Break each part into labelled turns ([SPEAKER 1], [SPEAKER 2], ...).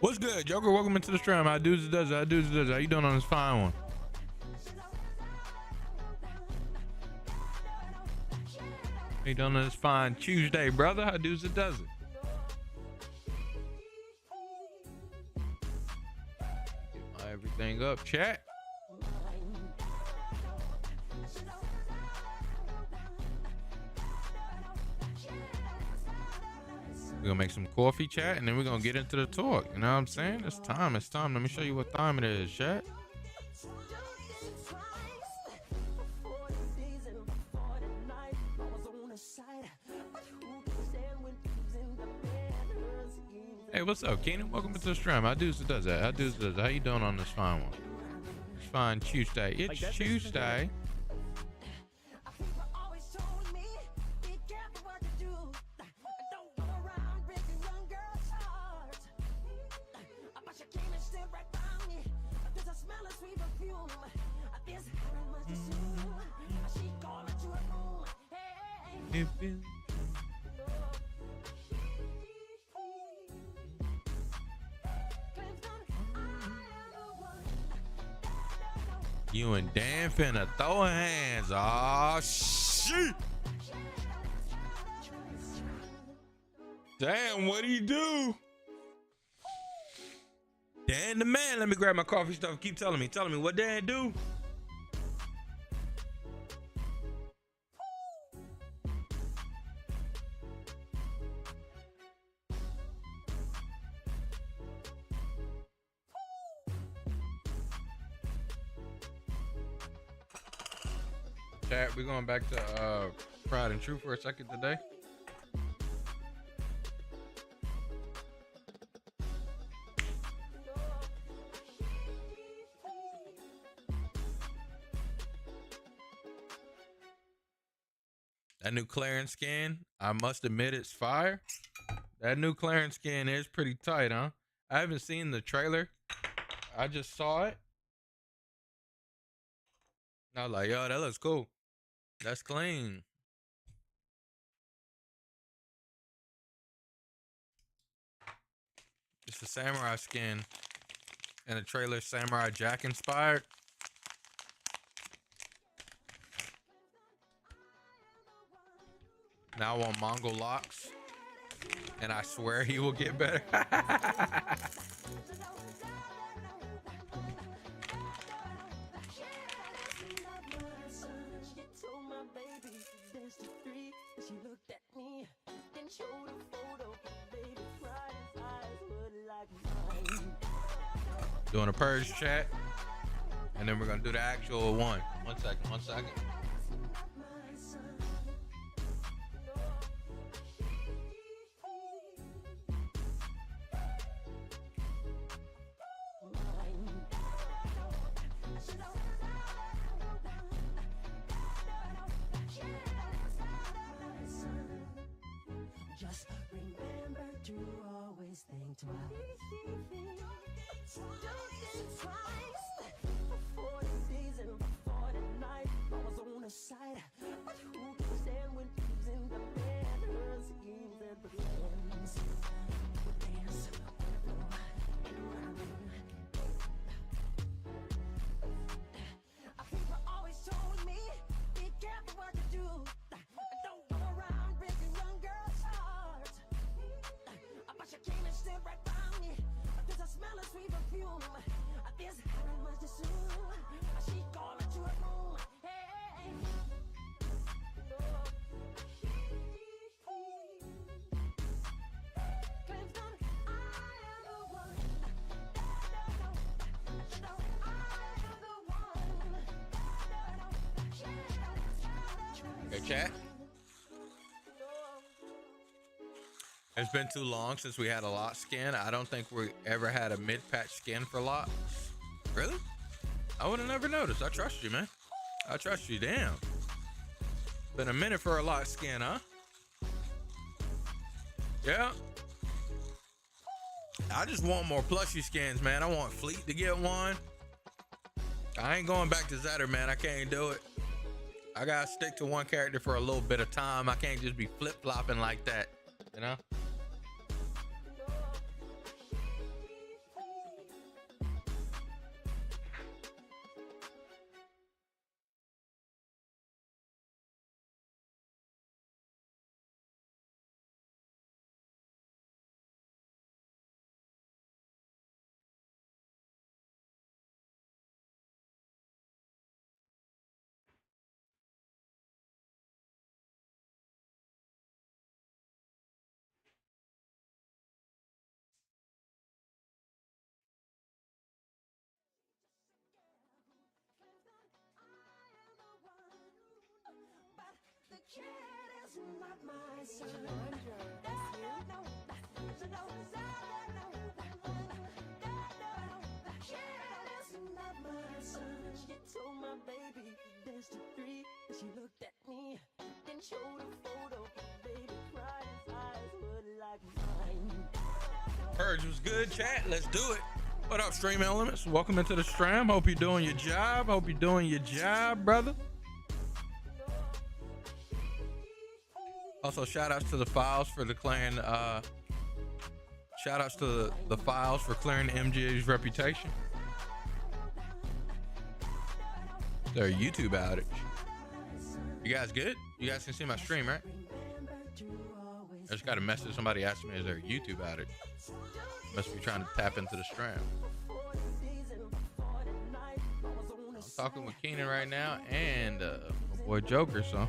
[SPEAKER 1] What's good, Joker? Welcome into the stream. How does it does it? How does it does it? How you doing on this fine one? How you doing on this fine Tuesday, brother? How does it does it? Get my everything up, chat. We're gonna make some coffee, chat, and then we're gonna get into the talk. You know what I'm saying? It's time. It's time. Let me show you what time it is, chat. Hey, what's up, Keenan? Welcome to the stream. How does it does that? How does it does that? How you doing on this fine one? It's fine Tuesday. It's Tuesday. You and Dan finna throw hands. Oh shit! Damn, what'd he do? Dan the man. Let me grab my coffee stuff. Keep telling me what Dan do. Chat, we're going back to Pride and True for a second today. That new clearance skin, I must admit it's fire. That new clearance skin is pretty tight, huh? I haven't seen the trailer. I just saw it. And I was like, yo, that looks cool. That's clean. It's a samurai skin and a trailer Samurai Jack inspired. Now I want Mongol locks, and I swear he will get better. Doing a purge, chat, and then we're gonna do the actual one. One second.
[SPEAKER 2] Just remember to always think twice. Don't think twice. For 40 days and 40 nights, I was on the side. But who can stand when he's in the bed? Her schemes and plans. We dance on the floor and around. People always told me, be careful what you do. Don't go around breaking young girls' hearts. But she came and stood right by me. There's a smell of sweet perfume. This how much to soon. She called me to her room. Hey. Claims that I am the one. I am the one.
[SPEAKER 1] Hey, chat. It's been too long since we had a lot skin. I don't think we ever had a mid-patch skin for lot. Really? I would have never noticed. I trust you, man. I trust you. Damn. Been a minute for a lot skin, huh? Yeah. I just want more plushie skins, man. I want Fleet to get one. I ain't going back to Zetter, man. I can't do it. I gotta stick to one character for a little bit of time. I can't just be flip-flopping like that, you know? Purge was good, chat. Let's do it. What up, Stream Elements? Welcome into the stream. Hope you're doing your job. Hope you're doing your job, brother. Also, shout outs to the files for declaring, shout outs to the files for clearing MGA's reputation. Their YouTube outage. You guys good? You guys can see my stream, right? I just got a message. Somebody asked me, is there a YouTube outage? Must be trying to tap into the stream. I'm talking with Keenan right now and my boy Joker, so.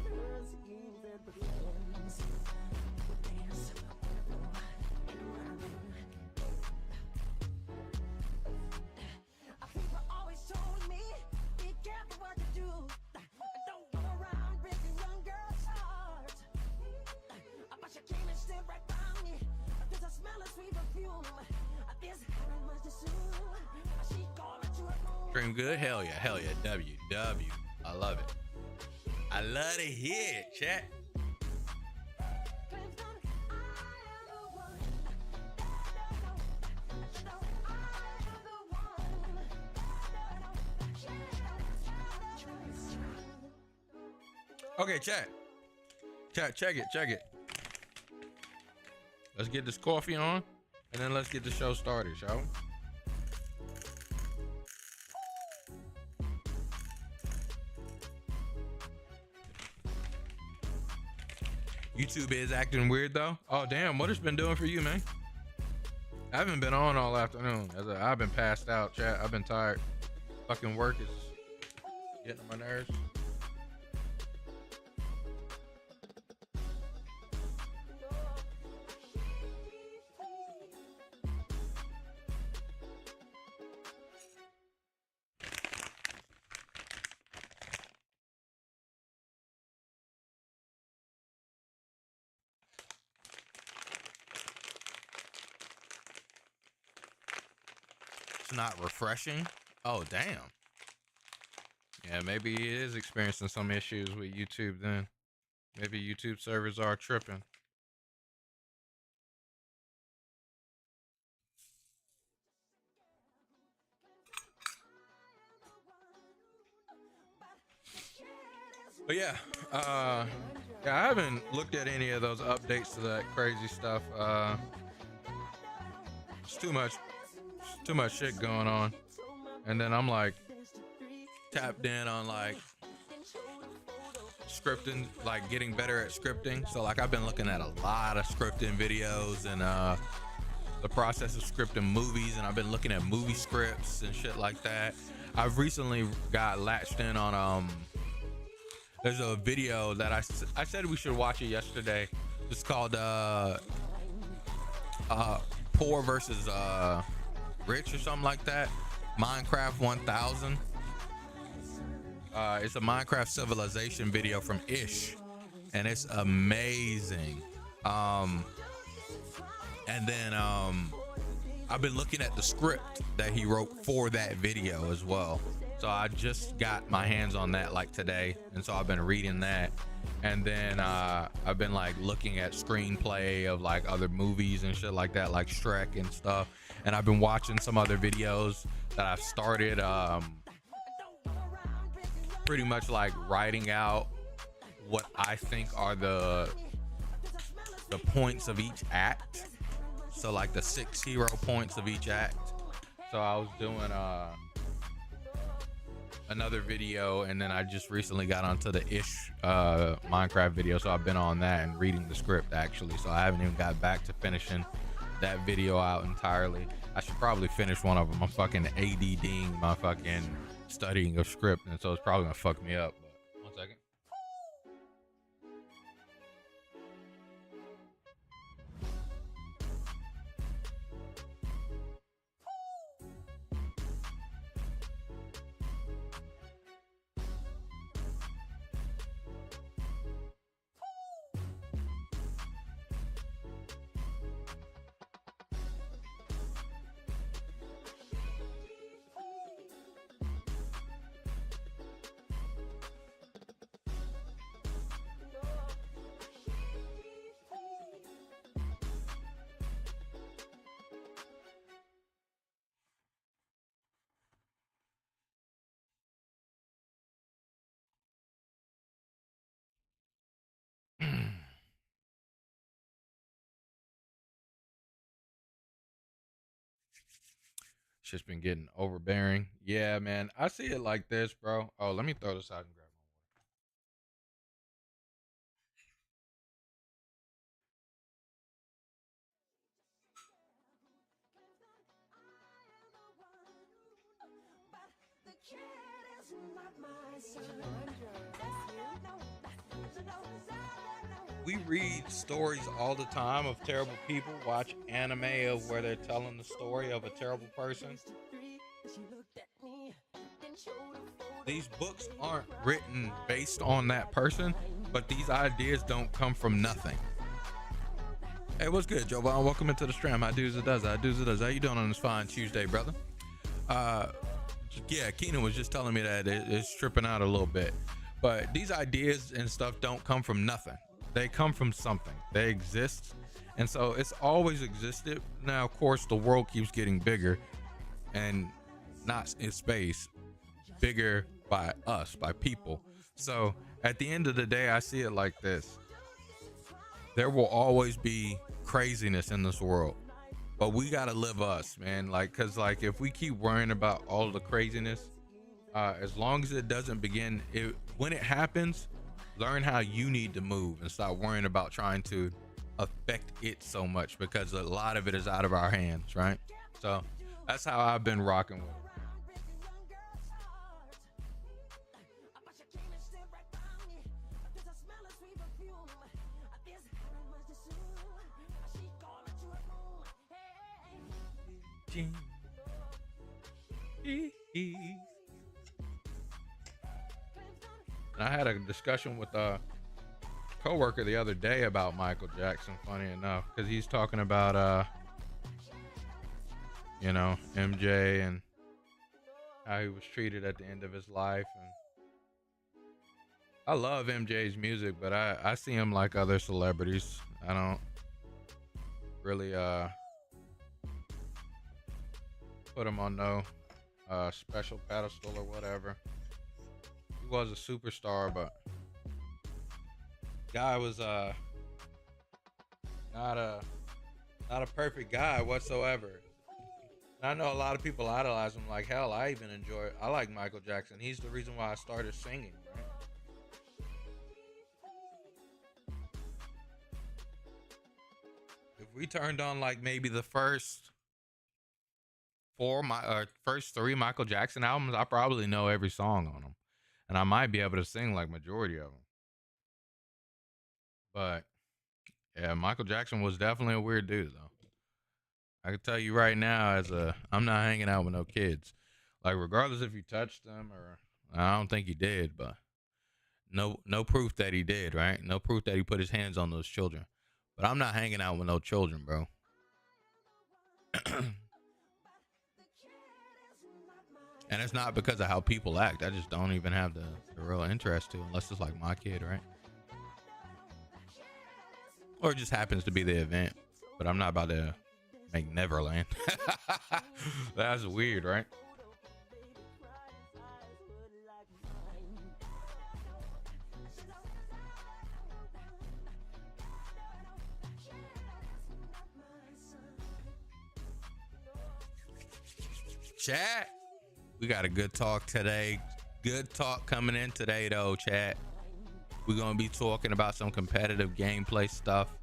[SPEAKER 1] Stream good? Hell yeah, W. I love it. I love to hear it, chat. Okay, chat, check it. Let's get this coffee on, and then let's get the show started, shall we? YouTube is acting weird though. Oh damn, what it's been doing for you, man? I haven't been on all afternoon. I've been passed out, chat. I've been tired. Fucking work is getting on my nerves. Not refreshing. Oh damn. Yeah, maybe he is experiencing some issues with YouTube then. Maybe YouTube servers are tripping. But yeah, I haven't looked at any of those updates to that crazy stuff. It's too much shit going on, and then I'm like tapped in on like scripting, like getting better at scripting. So like I've been looking at a lot of scripting videos and the process of scripting movies, and I've been looking at movie scripts and shit like that. I've recently got latched in on there's a video that I said we should watch it yesterday. It's called Poor versus Rich or something like that. Minecraft 1000. It's a Minecraft civilization video from Ish, and it's amazing. And then I've been looking at the script that he wrote for that video as well. So I just got my hands on that like today, and so I've been reading that. And then I've been like looking at screenplay of like other movies and shit like that, like Shrek and stuff. And I've been watching some other videos that I've started pretty much like writing out what I think are the points of each act. So like the 6 hero points of each act. So I was doing another video, and then I just recently got onto the Minecraft video, so I've been on that and reading the script actually. So I haven't even got back to finishing that video out entirely. I should probably finish one of them. I'm fucking ADDing my fucking studying of script, and so it's probably gonna fuck me up. But 1 second. Shit's been getting overbearing. Yeah, man. I see it like this, bro. Oh, let me throw this out and grab we read stories all the time of terrible people, watch anime of where they're telling the story of a terrible person. These books aren't written based on that person, but these ideas don't come from nothing. Hey, what's good, Jovan? Welcome into the stream. I do's it does. I do's it does. How you doing on this fine Tuesday, brother? Yeah, Keenan was just telling me that it's tripping out a little bit. But these ideas and stuff don't come from nothing. They come from something. They exist. And so it's always existed. Now, of course, the world keeps getting bigger, and not in space, bigger by us, by people. So at the end of the day, I see it like this. There will always be craziness in this world, but we got to live us, man. Like, cause like if we keep worrying about all the craziness, as long as it doesn't begin, when it happens, learn how you need to move and stop worrying about trying to affect it so much, because a lot of it is out of our hands, right? So that's how I've been rocking with it. I had a discussion with a coworker the other day about Michael Jackson, funny enough, because he's talking about MJ and how he was treated at the end of his life. And I love MJ's music, but I see him like other celebrities. I don't really put him on no special pedestal or whatever. He was a superstar, but guy was not a perfect guy whatsoever. And I know a lot of people idolize him. Like hell, I even enjoy it. I like Michael Jackson. He's the reason why I started singing, right? If we turned on like maybe the first first 3 Michael Jackson albums, I probably know every song on them, and I might be able to sing like majority of them. But yeah, Michael Jackson was definitely a weird dude, though. I can tell you right now, I'm not hanging out with no kids. Like regardless if you touched them or I don't think he did, but no proof that he did, right? No proof that he put his hands on those children. But I'm not hanging out with no children, bro. And it's not because of how people act. I just don't even have the real interest to, unless it's like my kid, right? or it just happens to be the event. But I'm not about to make Neverland. That's weird, right? Chat, we got a good talk today. Good talk coming in today, though, chat. We're gonna be talking about some competitive gameplay stuff.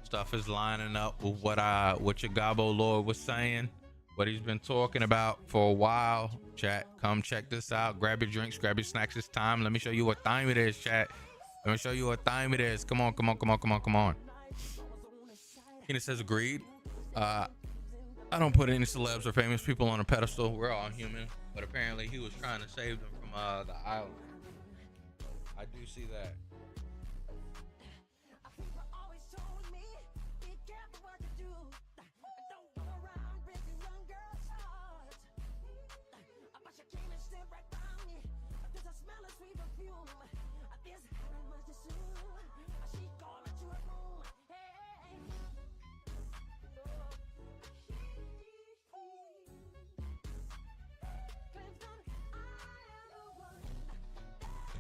[SPEAKER 1] Stuff is lining up with what your Gabo Lord was saying, what he's been talking about for a while. Chat, come check this out. Grab your drinks, grab your snacks. It's time. Let me show you what time it is, chat. Let me show you what time it is. Come on, come on, come on, come on, come on. Keenan says agreed. I don't put any celebs or famous people on a pedestal. We're all human, but apparently he was trying to save them from the island. I do see that.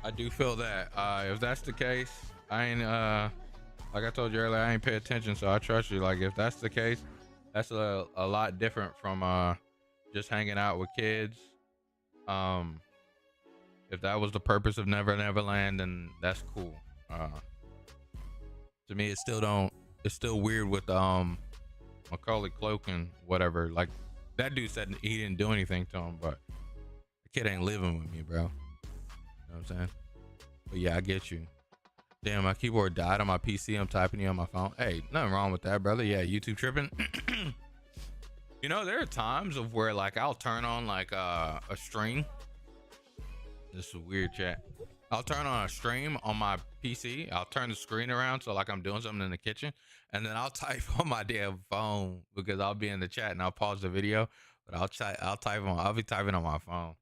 [SPEAKER 1] I do feel that. If that's the case, I ain't like I told you earlier, I ain't pay attention, so I trust you. Like if that's the case, that's a lot different from just hanging out with kids. If that was the purpose of Neverland, then that's cool. To me, it's still weird with Macaulay Culkin, whatever. Like that dude said he didn't do anything to him, but the kid ain't living with me, bro. You know what I'm saying? But yeah, I get you. Damn, my keyboard died on my PC. I'm typing you on my phone. Hey, nothing wrong with that, brother. Yeah, YouTube tripping. You know, there are times of where like I'll turn on like a stream. This is a weird chat. I'll turn on a stream on my PC. I'll turn the screen around so like I'm doing something in the kitchen, and then I'll type on my damn phone because I'll be in the chat and I'll pause the video, but I'll be typing on my phone.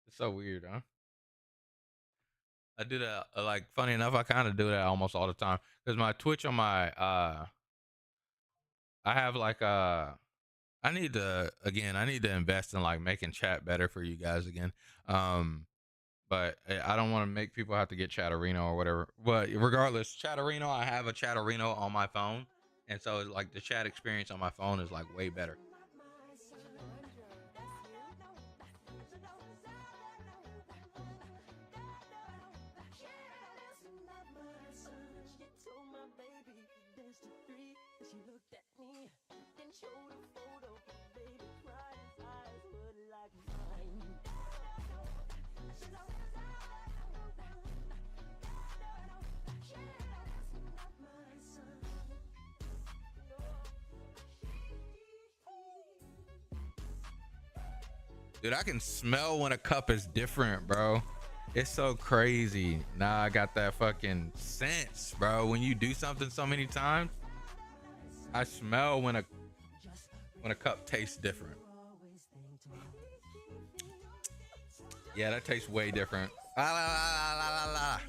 [SPEAKER 1] It's so weird, huh? I do that, like, funny enough, I kind of do that almost all the time because my Twitch on my, I have like, I need to invest in like making chat better for you guys again. But I don't want to make people have to get Chatterino or whatever. But regardless, Chatterino, I have a Chatterino on my phone. And so like the chat experience on my phone is like way better. Dude, I can smell when a cup is different, bro. It's so crazy. Nah, I got that fucking sense, bro. When you do something so many times, I smell when a cup tastes different. Yeah, that tastes way different. La, la, la, la, la, la.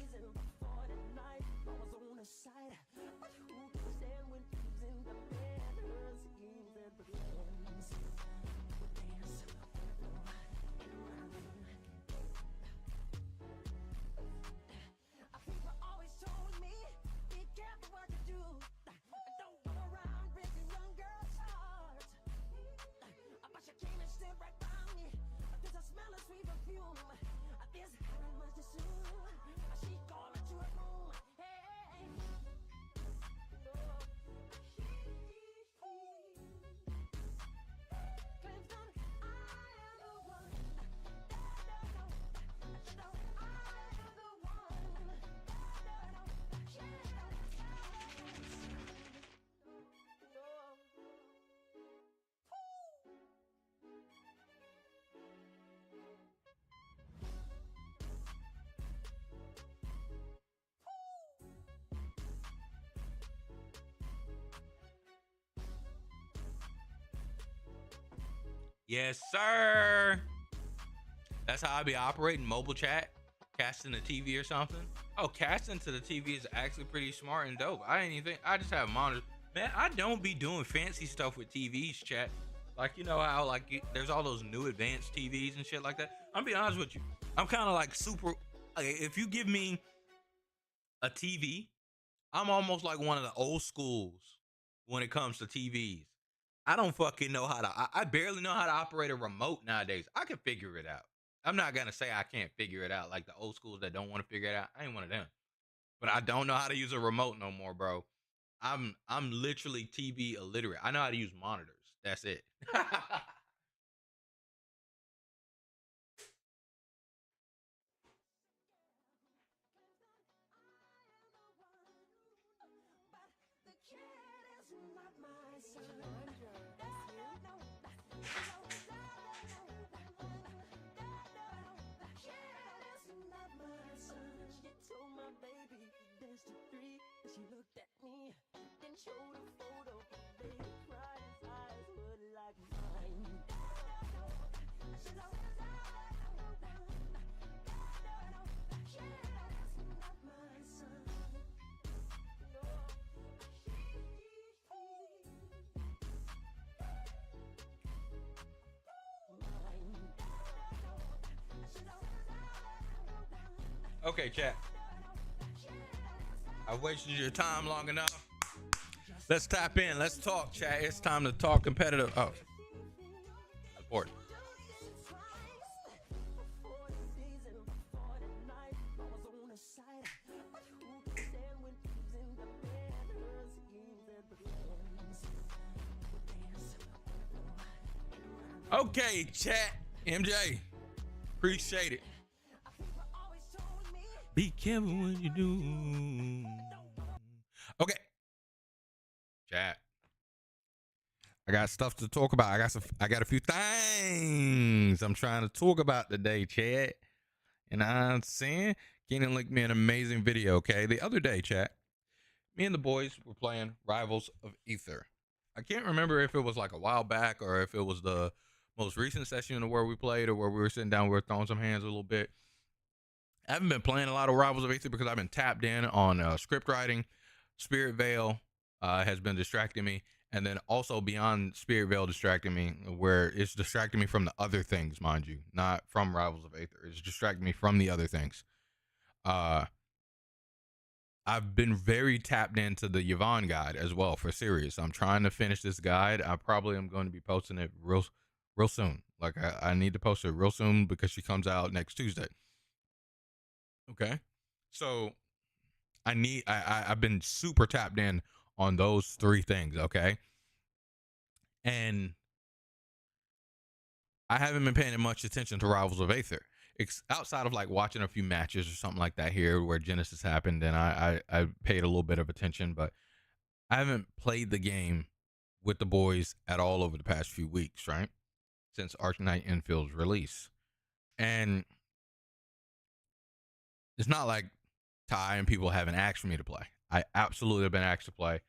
[SPEAKER 1] Yes, sir. That's how I be operating mobile chat, casting the TV or something. Oh, casting to the TV is actually pretty smart and dope. I ain't even think. I just have monitors. Man, I don't be doing fancy stuff with TVs, chat. Like, you know how like there's all those new advanced TVs and shit like that. I'm be honest with you. I'm kind of like super. If you give me a TV, I'm almost like one of the old schools when it comes to TVs. I don't fucking know how to. I barely know how to operate a remote nowadays. I can figure it out. I'm not gonna say I can't figure it out like the old schools that don't want to figure it out. I ain't one of them. But I don't know how to use a remote no more, bro. I'm literally TV illiterate. I know how to use monitors. That's it.
[SPEAKER 2] She looked at me, then showed a photo. Baby cried, his eyes were like mine. That's not my son.
[SPEAKER 1] Okay, chat. I've wasted your time long enough. Let's tap in. Let's talk, chat. It's time to talk competitive. Oh, important. Okay, chat. MJ, appreciate it. Be careful what you do. Okay, chat. I got stuff to talk about. I got a few things I'm trying to talk about today, chat. And I'm saying, Keenan linked me an amazing video. Okay, the other day, chat. Me and the boys were playing Rivals of Aether. I can't remember if it was like a while back or if it was the most recent session where we played or where we were sitting down, we were throwing some hands a little bit. I haven't been playing a lot of Rivals of Aether because I've been tapped in on script writing. Spirit Veil has been distracting me. And then also beyond Spirit Veil distracting me, where it's distracting me from the other things, mind you, not from Rivals of Aether. It's distracting me from the other things. I've been very tapped into the Yvonne guide as well for Sirius. I'm trying to finish this guide. I probably am going to be posting it real soon. Like I need to post it real soon because she comes out next Tuesday. Okay. So I've been super tapped in on those three things. Okay. And I haven't been paying much attention to Rivals of Aether. Outside of like watching a few matches or something like that here where Genesis happened, and I paid a little bit of attention, but I haven't played the game with the boys at all over the past few weeks, right? Since Arknight Infield's release. And it's not like Ty and people haven't asked for me to play. I absolutely have been asked to play.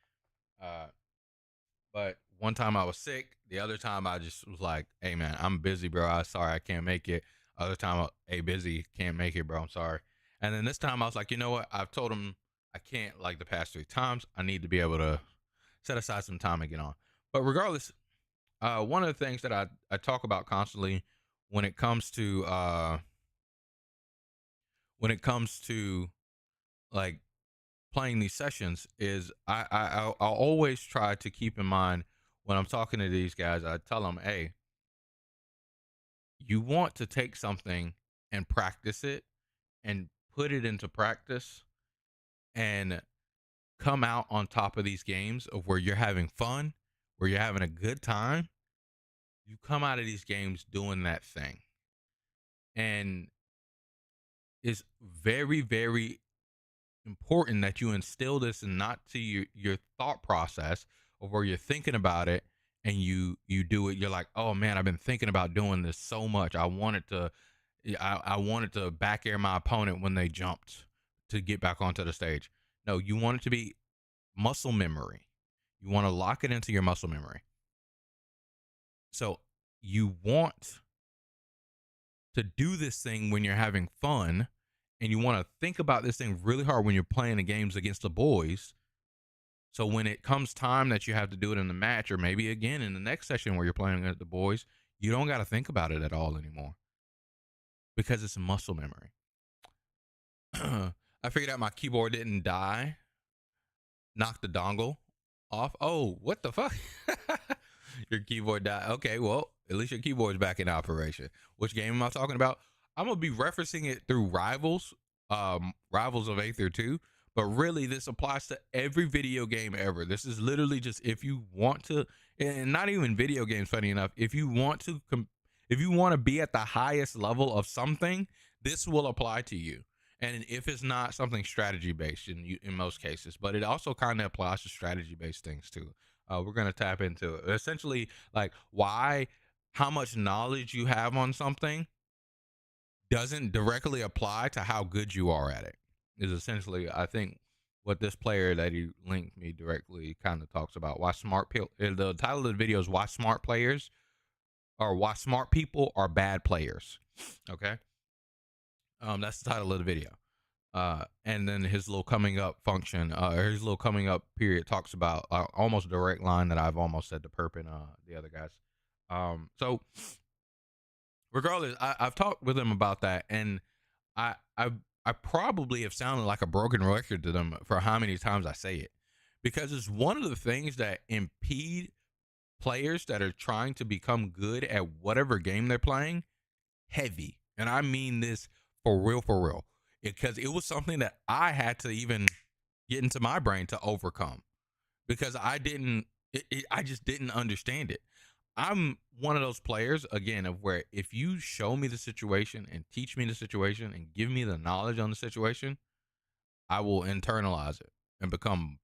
[SPEAKER 1] But one time I was sick. The other time I just was like, hey, man, I'm busy, bro. I'm sorry I can't make it. Other time, hey, busy, can't make it, bro. I'm sorry. And then this time I was like, you know what? I've told him I can't like the past 3 times. I need to be able to set aside some time and get on. But regardless, one of the things that I talk about constantly when it comes to like playing these sessions is I'll always try to keep in mind when I'm talking to these guys. I tell them, hey, you want to take something and practice it and put it into practice and come out on top of these games of where you're having fun, where you're having a good time. You come out of these games doing that thing. And it's very, very important that you instill this and not to your thought process of where you're thinking about it and you do it. You're like, oh man, I've been thinking about doing this so much. I wanted to back air my opponent when they jumped to get back onto the stage. No, you want it to be muscle memory. You want to lock it into your muscle memory. So you want to do this thing when you're having fun and you want to think about this thing really hard when you're playing the games against the boys. So when it comes time that you have to do it in the match, or maybe again in the next session where you're playing at the boys, you don't got to think about it at all anymore because it's muscle memory. I figured out my keyboard didn't die. Knocked the dongle off. Oh, what the fuck? Your keyboard died. Okay, well, at least your keyboard's back in operation. Which game am I talking about? I'm gonna be referencing it through Rivals, Rivals of Aether 2. But really, this applies to every video game ever. This is literally just if you want to, and not even video games. Funny enough, if you want to be at the highest level of something, this will apply to you. And if it's not something strategy based in most cases, but it also kind of applies to strategy based things too. We're gonna tap into it. Essentially, like how much knowledge you have on something doesn't directly apply to how good you are at it. Is essentially, I think, what this player that he linked me directly kind of talks about. Why the title of the video is why smart people are bad players. Okay. That's the title of the video. And then his little coming up function, or his little coming up period talks about almost a direct line that I've almost said to Perp and the other guys. So regardless, I've talked with him about that, and I probably have sounded like a broken record to them for how many times I say it, because it's one of the things that impede players that are trying to become good at whatever game they're playing heavy. And I mean this for real, because it was something that I had to even get into my brain to overcome, because I just didn't understand it. I'm one of those players, again, of where if you show me the situation and teach me the situation and give me the knowledge on the situation, I will internalize it and become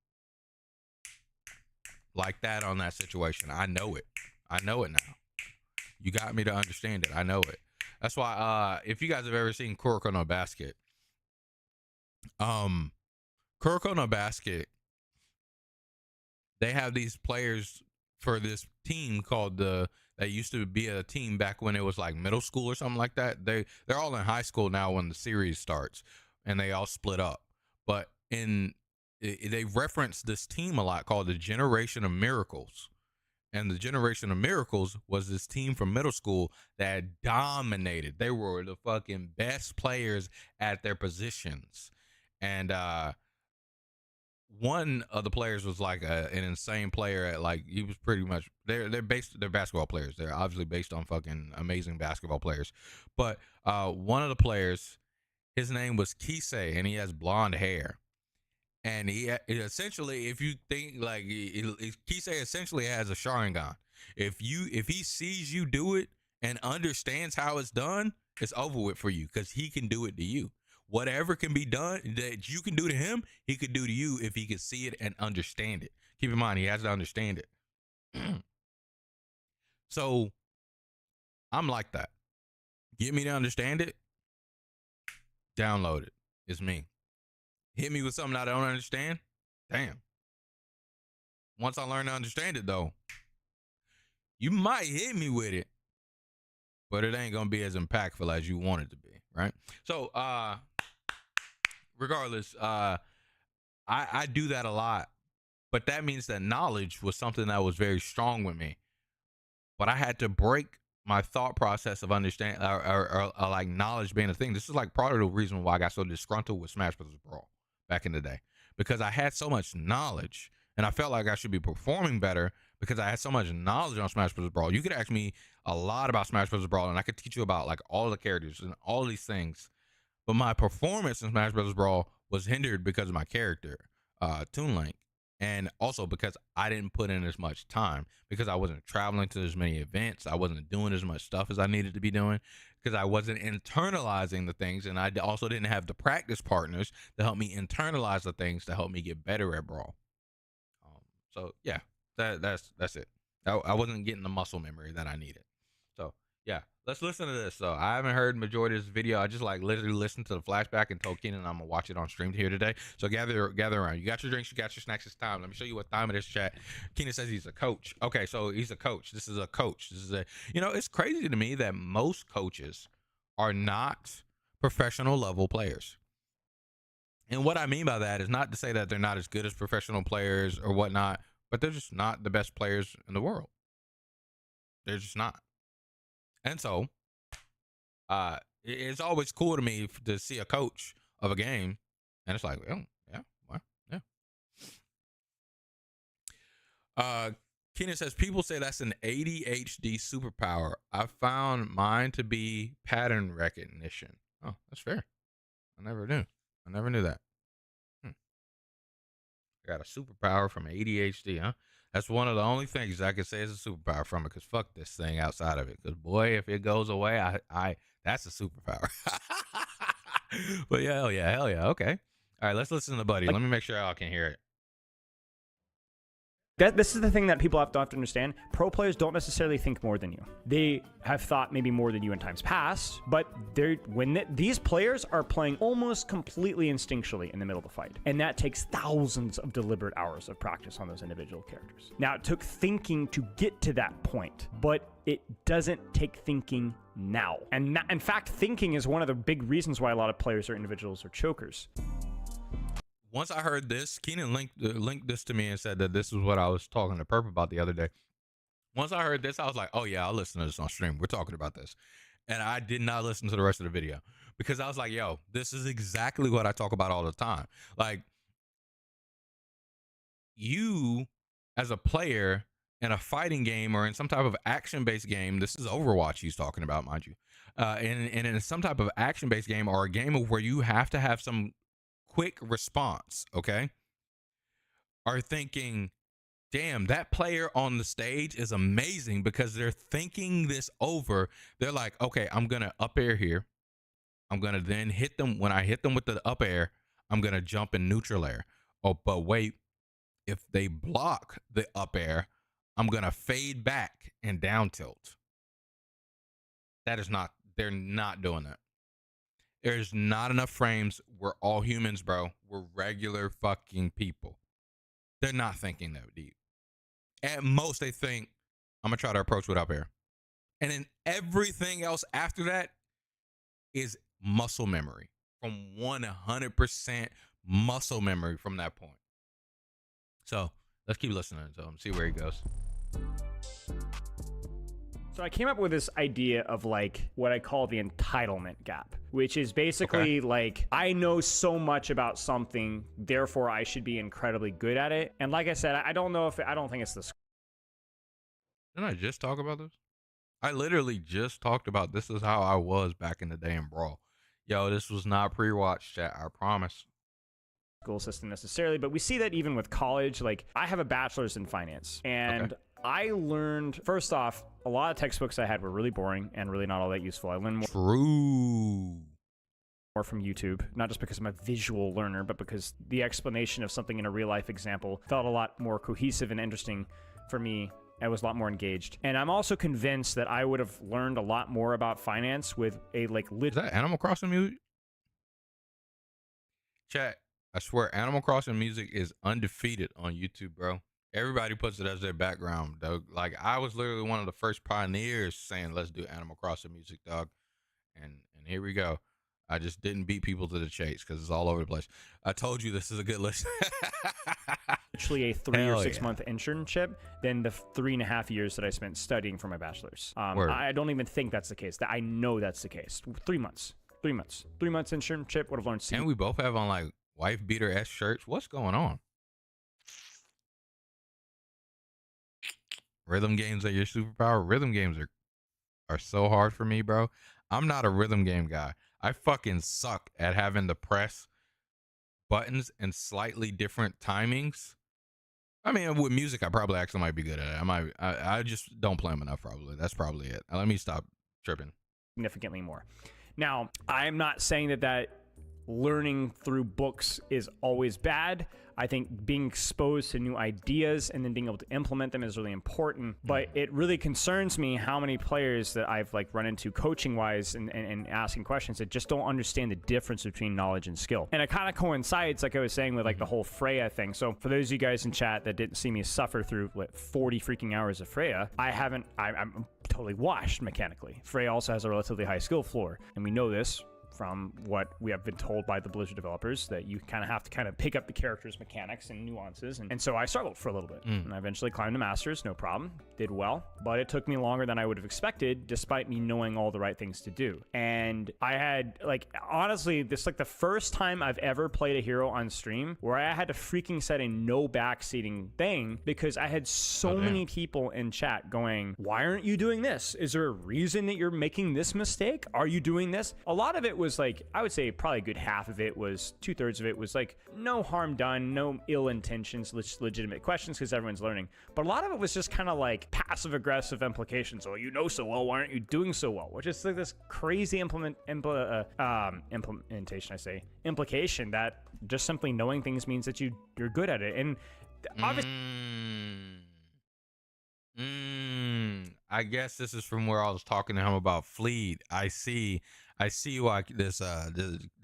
[SPEAKER 1] like that on that situation. I know it now. You got me to understand it. I know it. That's why if you guys have ever seen Kuroko no Basket, Kuroko no Basket, they have these players for this team called that used to be a team back when it was like middle school or something like that. They're all in high school now when the series starts, and they all split up. But they reference this team a lot called the Generation of Miracles. And the Generation of Miracles was this team from middle school that dominated. They were the fucking best players at their positions. And one of the players was like an insane player at, like, he was pretty much, they're basketball players. They're obviously based on fucking amazing basketball players. But one of the players, his name was Kisei, and he has blonde hair. And he essentially, if you think like Kisei essentially has a Sharingan. If he sees you do it and understands how it's done, it's over with for you, because he can do it to you. Whatever can be done that you can do to him, he could do to you if he could see it and understand it. Keep in mind, he has to understand it. So I'm like that. Get me to understand it, download it. It's me. Hit me with something I don't understand. Damn. Once I learn to understand it, though, you might hit me with it, but it ain't gonna be as impactful as you want it to be, right? So regardless, I do that a lot, but that means that knowledge was something that was very strong with me. But I had to break my thought process of understand or like knowledge being a thing. This is like part of the reason why I got so disgruntled with Smash Bros. Brawl back in the day, because I had so much knowledge and I felt like I should be performing better because I had so much knowledge on Smash Bros. Brawl. You could ask me a lot about Smash Bros. Brawl and I could teach you about like all the characters and all these things, but my performance in Smash Bros. Brawl was hindered because of my character, Toon Link. And also because I didn't put in as much time, because I wasn't traveling to as many events. I wasn't doing as much stuff as I needed to be doing, because I wasn't internalizing the things. And I also didn't have the practice partners to help me internalize the things to help me get better at Brawl. So yeah, that's it. I wasn't getting the muscle memory that I needed. So yeah, let's listen to this. So I haven't heard majority of this video. I just like literally listened to the flashback and told Keenan I'm gonna watch it on stream here today. So gather around. You got your drinks, you got your snacks. It's time. Let me show you what time it is, chat. Keenan says he's a coach. Okay, so he's a coach. This is a coach. This is a, it's crazy to me that most coaches are not professional level players. And what I mean by that is not to say that they're not as good as professional players or whatnot, but they're just not the best players in the world. They're just not. And so, it's always cool to me to see a coach of a game, and it's like, oh, yeah, well, yeah. Keenan says people say that's an ADHD superpower. I found mine to be pattern recognition. Oh, that's fair. I never knew that. I got a superpower from ADHD, huh? That's one of the only things I can say is a superpower from it. Cause fuck this thing outside of it. Cause boy, if it goes away, I that's a superpower. But yeah, hell yeah. Okay. All right, let's listen to the buddy. Let me make sure y'all can hear it.
[SPEAKER 3] This is the thing that people have to understand. Pro players don't necessarily think more than you. They have thought maybe more than you in times past, but these players are playing almost completely instinctually in the middle of the fight. And that takes thousands of deliberate hours of practice on those individual characters. Now, it took thinking to get to that point, but it doesn't take thinking now. And in fact, thinking is one of the big reasons why a lot of players or individuals are chokers.
[SPEAKER 1] Once I heard this, Keenan linked this to me and said that this was what I was talking to Perp about the other day. Once I heard this, I was like, oh yeah, I'll listen to this on stream. We're talking about this. And I did not listen to the rest of the video because I was like, yo, this is exactly what I talk about all the time. Like, you as a player in a fighting game or in some type of action-based game, this is Overwatch he's talking about, mind you, and in some type of action-based game or a game where you have to have some quick response, okay, are thinking, damn, that player on the stage is amazing because they're thinking this over. They're like, okay, I'm gonna up air here, I'm gonna then hit them. When I hit them with the up air, I'm gonna jump in neutral air. Oh, but wait, if they block the up air, I'm gonna fade back and down tilt. That is not, they're not doing that. There's not enough frames. We're all humans, bro. We're regular fucking people. They're not thinking that deep. At most, they think, I'm going to try to approach with up air. And then everything else after that is muscle memory. From 100% muscle memory from that point. So let's keep listening to him, see where he goes.
[SPEAKER 3] So I came up with this idea of like what I call the entitlement gap, which is basically like, I know so much about something, therefore I should be incredibly good at it. And like I said, I don't think it's this.
[SPEAKER 1] Didn't I just talk about this? I literally just talked about this is how I was back in the day in Brawl. Yo, this was not pre-watch chat, I promise.
[SPEAKER 3] School system necessarily, but we see that even with college. Like, I have a bachelor's in finance, and I learned, first off, a lot of textbooks I had were really boring and really not all that useful. I learned more from YouTube, not just because I'm a visual learner, but because the explanation of something in a real life example felt a lot more cohesive and interesting for me. I was a lot more engaged. And I'm also convinced that I would have learned a lot more about finance with a is
[SPEAKER 1] that Animal Crossing music? Chat, I swear Animal Crossing music is undefeated on YouTube, bro. Everybody puts it as their background, dog. Like, I was literally one of the first pioneers saying, let's do Animal Crossing music, dog. And here we go. I just didn't beat people to the chase because it's all over the place. I told you this is a good list.
[SPEAKER 3] Literally a 3 or 6 month internship than the 3.5 years that I spent studying for my bachelor's. I don't even think that's the case. I know that's the case. 3 months. 3 months. 3 months internship would have learned.
[SPEAKER 1] And we both have on like wife beater S shirts. What's going on? Rhythm games are your superpower. Rhythm games are so hard for me, bro. I'm not a rhythm game guy. I fucking suck at having to press buttons in slightly different timings. I mean, with music, I probably actually might be good at it. I just don't play them enough, probably. That's probably it. Let me stop tripping.
[SPEAKER 3] Significantly more. Now, I'm not saying that learning through books is always bad. I think being exposed to new ideas and then being able to implement them is really important. But it really concerns me how many players that I've like run into coaching wise and asking questions that just don't understand the difference between knowledge and skill. And it kind of coincides, like I was saying, with like the whole Freya thing. So for those of you guys in chat that didn't see me suffer through like 40 freaking hours of Freya, I'm totally washed mechanically. Freya also has a relatively high skill floor, and we know this from what we have been told by the Blizzard developers, that you kind of have to kind of pick up the character's mechanics and nuances. And so I struggled for a little bit. And I eventually climbed to Masters, no problem. Did well. But it took me longer than I would have expected, despite me knowing all the right things to do. And I had, like, honestly, this is like the first time I've ever played a hero on stream where I had to freaking set a no backseating thing because I had so many people in chat going, why aren't you doing this? Is there a reason that you're making this mistake? Are you doing this? A lot of it was like, I would say probably a good half of it was, 2/3 of it was like, no harm done, no ill intentions, legitimate questions because everyone's learning. But a lot of it was just kind of like passive aggressive implications. Oh, you know so well, why aren't you doing so well? Which is like this crazy implication that just simply knowing things means that you're good at it. And obviously,
[SPEAKER 1] I guess this is from where I was talking to him about Fleet. I see why this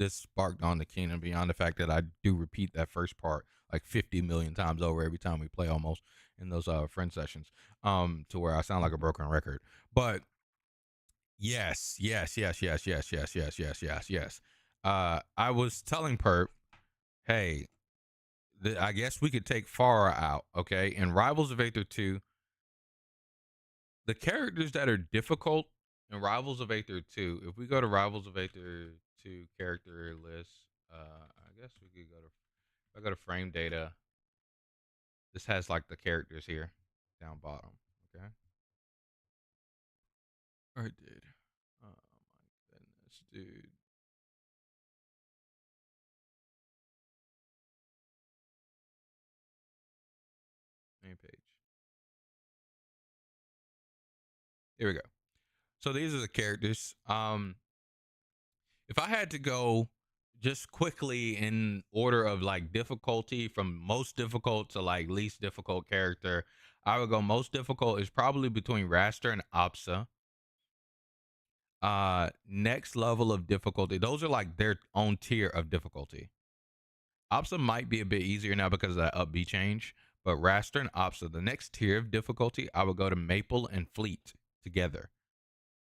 [SPEAKER 1] sparked on the Kingdom, beyond the fact that I do repeat that first part like 50 million times over every time we play, almost, in those friend sessions, to where I sound like a broken record. But yes. I was telling Perp, hey, I guess we could take Farah out, okay? In Rivals of Aether 2, the characters that are difficult in Rivals of Aether 2, if we go to Rivals of Aether 2 character list, I guess we could go to, if I go to frame data, this has like the characters here down bottom, okay? Or it did. Oh my goodness, dude. Main page. Here we go. So these are the characters. If I had to go just quickly in order of like difficulty from most difficult to like least difficult character, I would go most difficult is probably between Raster and Apsa. Next level of difficulty, those are like their own tier of difficulty. Apsa might be a bit easier now because of that up B change, but Raster and Apsa, the next tier of difficulty, I would go to Maple and Fleet together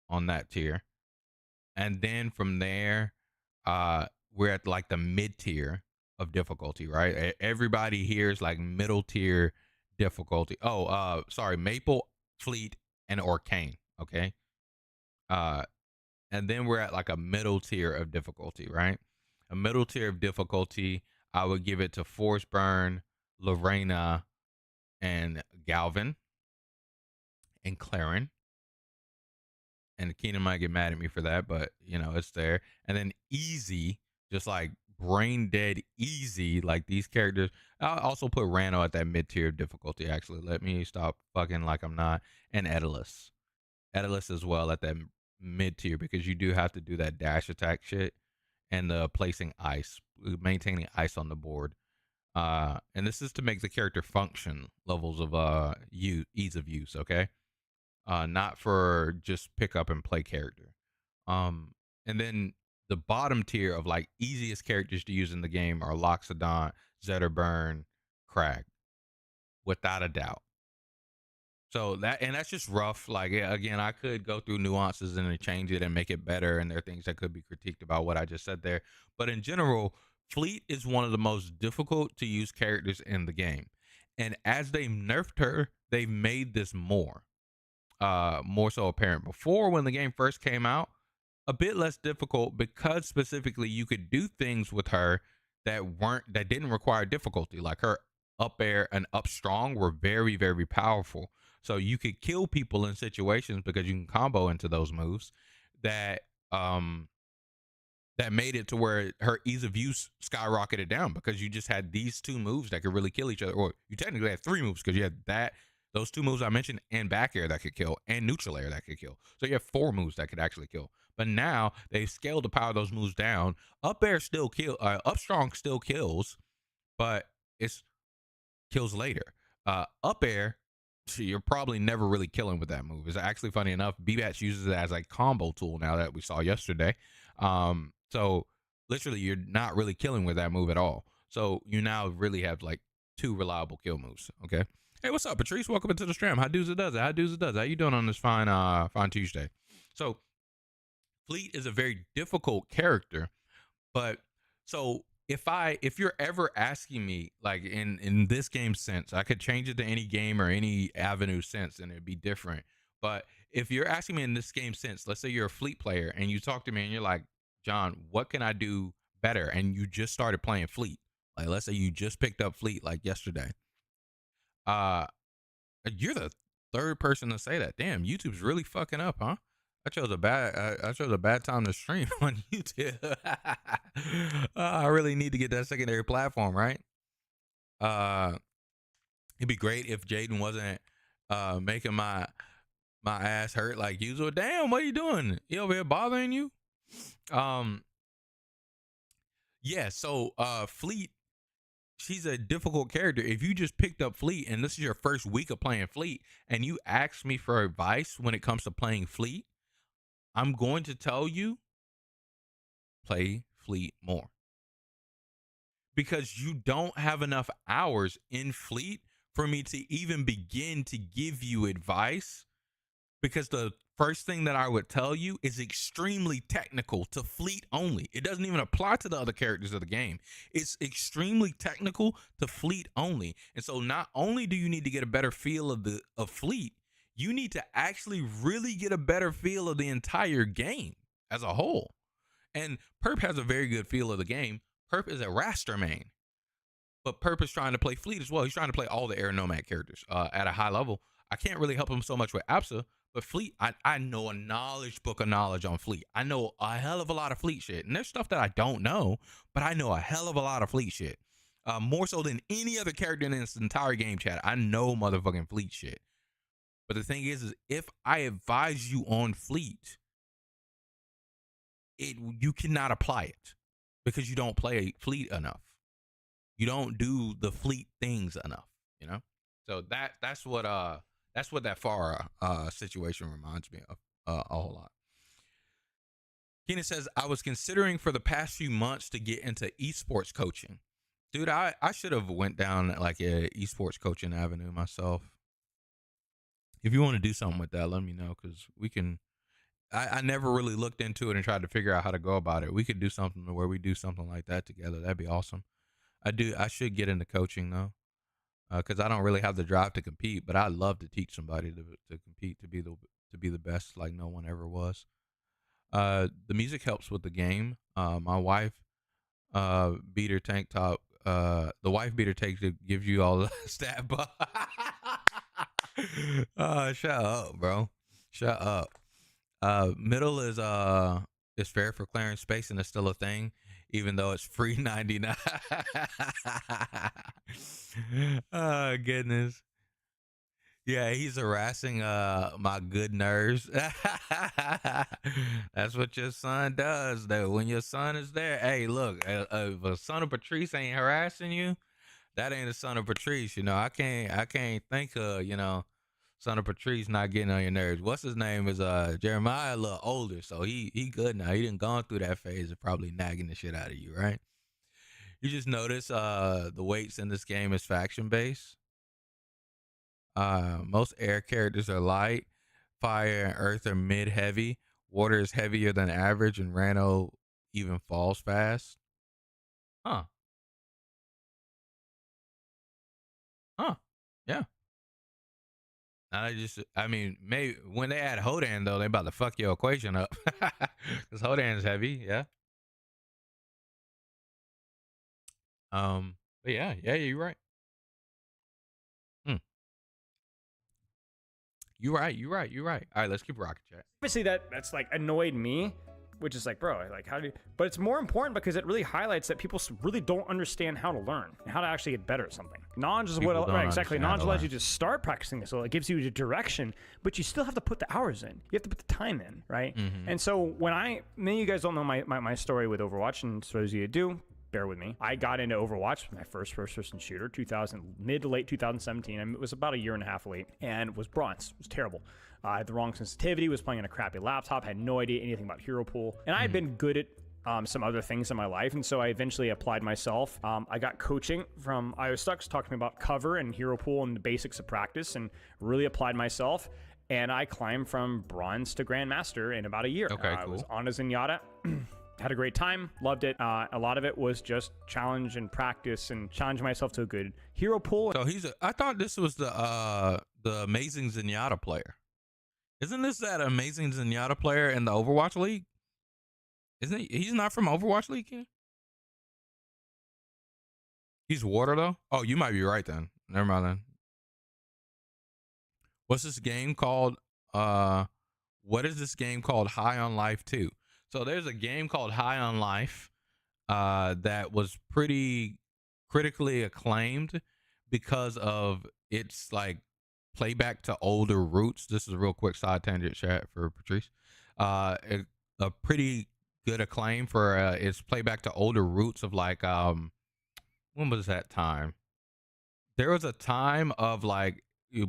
[SPEAKER 1] on that tier. And then from there, we're at like the mid tier of difficulty, right? Everybody here is like middle tier difficulty. Oh, sorry, Maple, Fleet, and Orcane, okay? And then we're at like a middle tier of difficulty, right? A middle tier of difficulty, I would give it to Force Burn, Lorena, and Galvin, and Claren. And Keenan might get mad at me for that, but you know, it's there. And then easy, just like brain dead easy, like these characters. I'll also put Rano at that mid tier of difficulty, actually. Let me stop fucking like I'm not. And Edalus as well at that mid tier, because you do have to do that dash attack shit and the placing ice, maintaining ice on the board. And this is to make the character function levels of ease of use, okay? Not for just pick up and play character. And then the bottom tier of like easiest characters to use in the game are Loxodon, Zetterburn, Crag, without a doubt. So that's just rough. Like, again, I could go through nuances and change it and make it better, and there are things that could be critiqued about what I just said there. But in general, Fleet is one of the most difficult to use characters in the game. And as they nerfed her, they've made this more so apparent. Before, when the game first came out, a bit less difficult, because specifically you could do things with her that didn't require difficulty. Like her up air and up strong were very, very powerful. So you could kill people in situations because you can combo into those moves that made it to where her ease of use skyrocketed down, because you just had these two moves that could really kill each other. Or you technically had three moves, because you had those two moves I mentioned, and back air that could kill, and neutral air that could kill. So you have four moves that could actually kill. But now they've scaled the power of those moves down. Up air still up strong still kills, but it's kills later. Up air, you're probably never really killing with that move. It's actually, funny enough, B-Batch uses it as a combo tool now that we saw yesterday. So literally you're not really killing with that move at all. So you now really have like two reliable kill moves. Okay. Hey, what's up, Patrice? Welcome into the stream. How does it does it? How you doing on this fine Tuesday? So Fleet is a very difficult character, but so if you're ever asking me like in this game sense, I could change it to any game or any avenue sense and it'd be different. But if you're asking me in this game sense, let's say you're a Fleet player and you talk to me and you're like, John, what can I do better? And you just started playing Fleet. Like, let's say you just picked up Fleet like yesterday. You're the third person to say that. Damn, YouTube's really fucking up, huh? I chose a bad time to stream on YouTube. I really need to get that secondary platform, right? It'd be great if Jaden wasn't making my ass hurt like usual. Damn, what are you doing? He over here bothering you? Yeah, so Fleet, she's a difficult character. If you just picked up Fleet and this is your first week of playing Fleet and you ask me for advice when it comes to playing Fleet, I'm going to tell you, play Fleet more. Because you don't have enough hours in Fleet for me to even begin to give you advice. Because the first thing that I would tell you is extremely technical to Fleet only. It doesn't even apply to the other characters of the game. It's extremely technical to Fleet only. And so not only do you need to get a better feel of Fleet, you need to actually really get a better feel of the entire game as a whole. And Perp has a very good feel of the game. Perp is a Raster main. But Perp is trying to play Fleet as well. He's trying to play all the Air Nomad characters at a high level. I can't really help him so much with Absa, but Fleet, I know a knowledge book of knowledge on Fleet. I know a hell of a lot of Fleet shit. And there's stuff that I don't know, but I know a hell of a lot of Fleet shit. More so than any other character in this entire game chat. I know motherfucking Fleet shit. But the thing is if I advise you on Fleet, you cannot apply it because you don't play Fleet enough. You don't do the Fleet things enough, you know? So that's what that Farah situation reminds me of a whole lot. Keenan says, I was considering for the past few months to get into esports coaching. Dude, I should have went down like a esports coaching avenue myself. If you want to do something with that, let me know because we can. I never really looked into it and tried to figure out how to go about it. We could do something where we do something like that together. That'd be awesome. I should get into coaching though, because I don't really have the drive to compete. But I'd love to teach somebody to compete to be the best like no one ever was. The music helps with the game. My wife beat her tank top. The wife beater takes it, gives you all the stat buff. Shut up, bro. Shut up. Middle is fair for clearing space and it's still a thing, even though it's free 99. Oh goodness. Yeah, he's harassing my good nerves. That's what your son does, though. When your son is there, hey, look, if a son of Patrice ain't harassing you, that ain't a son of Patrice. You know, I can't think of, you know, son of Patrice not getting on your nerves. What's his name is Jeremiah, a little older, so he good now. He didn't gone through that phase of probably nagging the shit out of you, right? You just notice the weights in this game is faction based. Most air characters are light, fire and earth are mid heavy, water is heavier than average, and Rano even falls fast. Huh. Yeah. I mean, maybe when they add Hodan though, they about to fuck your equation up. Because Hodan's heavy, yeah. But yeah, you're right. You're right. All right, let's keep rocking, chat.
[SPEAKER 3] Obviously that's like annoyed me, which is like, bro, like how do you, but it's more important because it really highlights that people really don't understand how to learn and how to actually get better at something. Knowledge is what, right, exactly. Knowledge allows you to start practicing it, so it gives you the direction, but you still have to put the hours in. You have to put the time in, right? Mm-hmm. And so when many of you guys don't know my story with Overwatch, and so those of you do, bear with me. I got into Overwatch, my first-person shooter, mid to late 2017. It was about a year and a half late, and was bronze. It was terrible. I had the wrong sensitivity, was playing on a crappy laptop, had no idea anything about Hero Pool, and I had been good at some other things in my life, and so I eventually applied myself. I got coaching from IO Stux, talking to me about cover and Hero Pool and the basics of practice, and really applied myself. and I climbed from bronze to grandmaster in about a year.
[SPEAKER 1] Okay,
[SPEAKER 3] I
[SPEAKER 1] cool.
[SPEAKER 3] was on a Zenyatta. Had a great time, loved it. A lot of it was just challenge and practice and challenge myself to a good hero pool.
[SPEAKER 1] So I thought this was the amazing Zenyatta player. Isn't this that amazing Zenyatta player in the Overwatch League? Isn't he? He's not from Overwatch League, Ken? He's water though? Oh, you might be right then. Never mind then. What's this game called? What is this game called? High on Life 2. So there's a game called High on Life that was pretty critically acclaimed because of its like playback to older roots. This is a real quick side tangent chat for Patrice. A pretty good acclaim for its playback to older roots of like when was that time? There was a time of like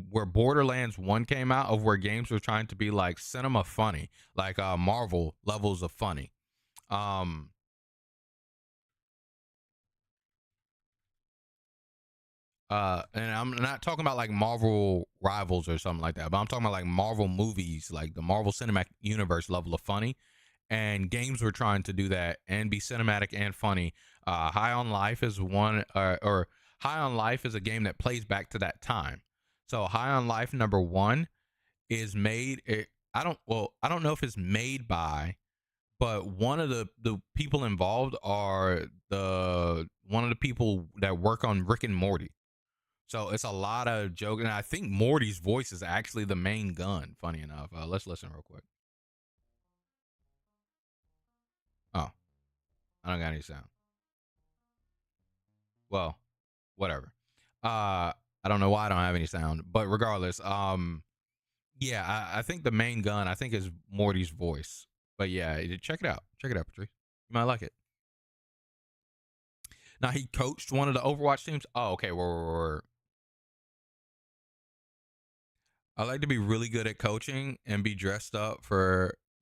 [SPEAKER 1] where Borderlands 1 came out, of where games were trying to be like cinema funny, like Marvel levels of funny. And I'm not talking about like Marvel Rivals or something like that, but I'm talking about like Marvel movies, like the Marvel Cinematic Universe level of funny. And games were trying to do that and be cinematic and funny. High on Life is one, or High on Life is a game that plays back to that time. So High on Life #1 is made. I don't know if it's made by, but one of the people involved are one of the people that work on Rick and Morty. So it's a lot of joking. I think Morty's voice is actually the main gun. Funny enough, let's listen real quick. Oh, I don't got any sound. Well, whatever. I don't know why I don't have any sound, but regardless, yeah, I think the main gun, I think, is Morty's voice. But yeah, check it out. Check it out, Patrice. You might like it. Now, he coached one of the Overwatch teams. Oh, okay. I like to be really good at coaching and be dressed up